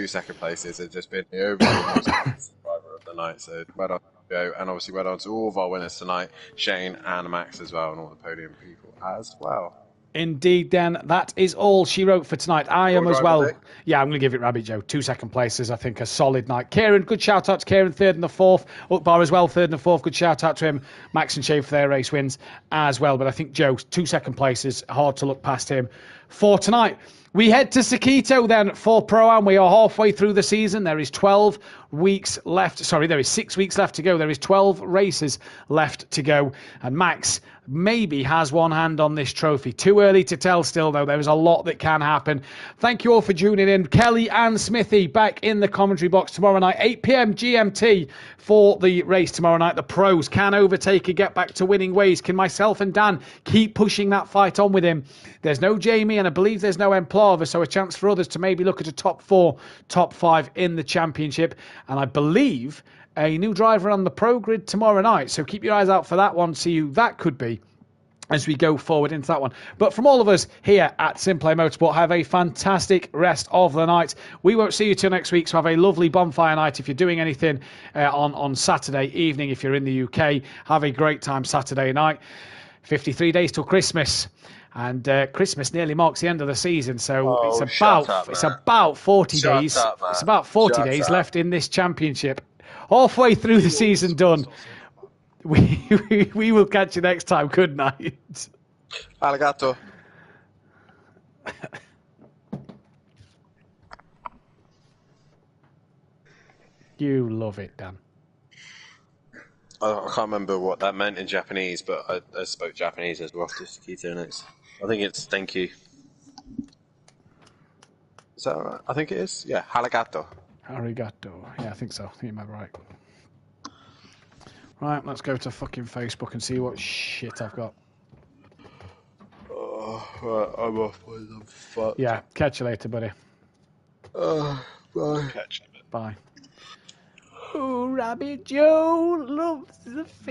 second places. It's just been the overall most driver of the night. So well done, Joe, and obviously well done to all of our winners tonight, Shane and Max as well, and all the podium people as well. Indeed, then, that is all she wrote for tonight. I am as well. Yeah, I'm going to give it Rabbit Joe. 2 second places, I think, a solid night. Kieran, good shout out to Kieran, 3rd and the 4th. Ukbar as well, 3rd and the 4th. Good shout out to him. Max and Shane for their race wins as well. But I think Joe, 2 second places, hard to look past him for tonight. We head to Sakito then for Pro-Am. We are halfway through the season. There is 12 weeks left. Sorry, there is 6 weeks left to go. There is 12 races left to go. And Max maybe has one hand on this trophy. Too early to tell still, though. There is a lot that can happen. Thank you all for tuning in. Kelly and Smithy back in the commentary box tomorrow night, 8 p.m. GMT for the race tomorrow night. The pros can overtake and get back to winning ways. Can myself and Dan keep pushing that fight on with him? There's no Jamie, and I believe there's no Emplava, so a chance for others to maybe look at a top 4, top 5 in the championship. And I believe a new driver on the Pro Grid tomorrow night, so keep your eyes out for that one, see who that could be as we go forward into that one. But from all of us here at Simplay Motorsport, have a fantastic rest of the night. We won't see you till next week, so have a lovely bonfire night. If you're doing anything on Saturday evening, if you're in the UK, have a great time Saturday night. 53 days till Christmas. And Christmas nearly marks the end of the season, so it's about 40 days. It's about 40 days left in this championship. Halfway through the season done. We will catch you next time. Good night. Arigato. You love it, Dan. I can't remember what that meant in Japanese, but I spoke Japanese as well. I think it's thank you. Is that right? I think it is. Yeah, arigato. Arigato. Yeah, I think so. I think you might be right. Right, let's go to fucking Facebook and see what shit I've got. Oh, right, I'm off, boys. I'm fucked. Yeah, catch you later, buddy. Bye. Bye. Oh, Rabbit Joe loves the fish.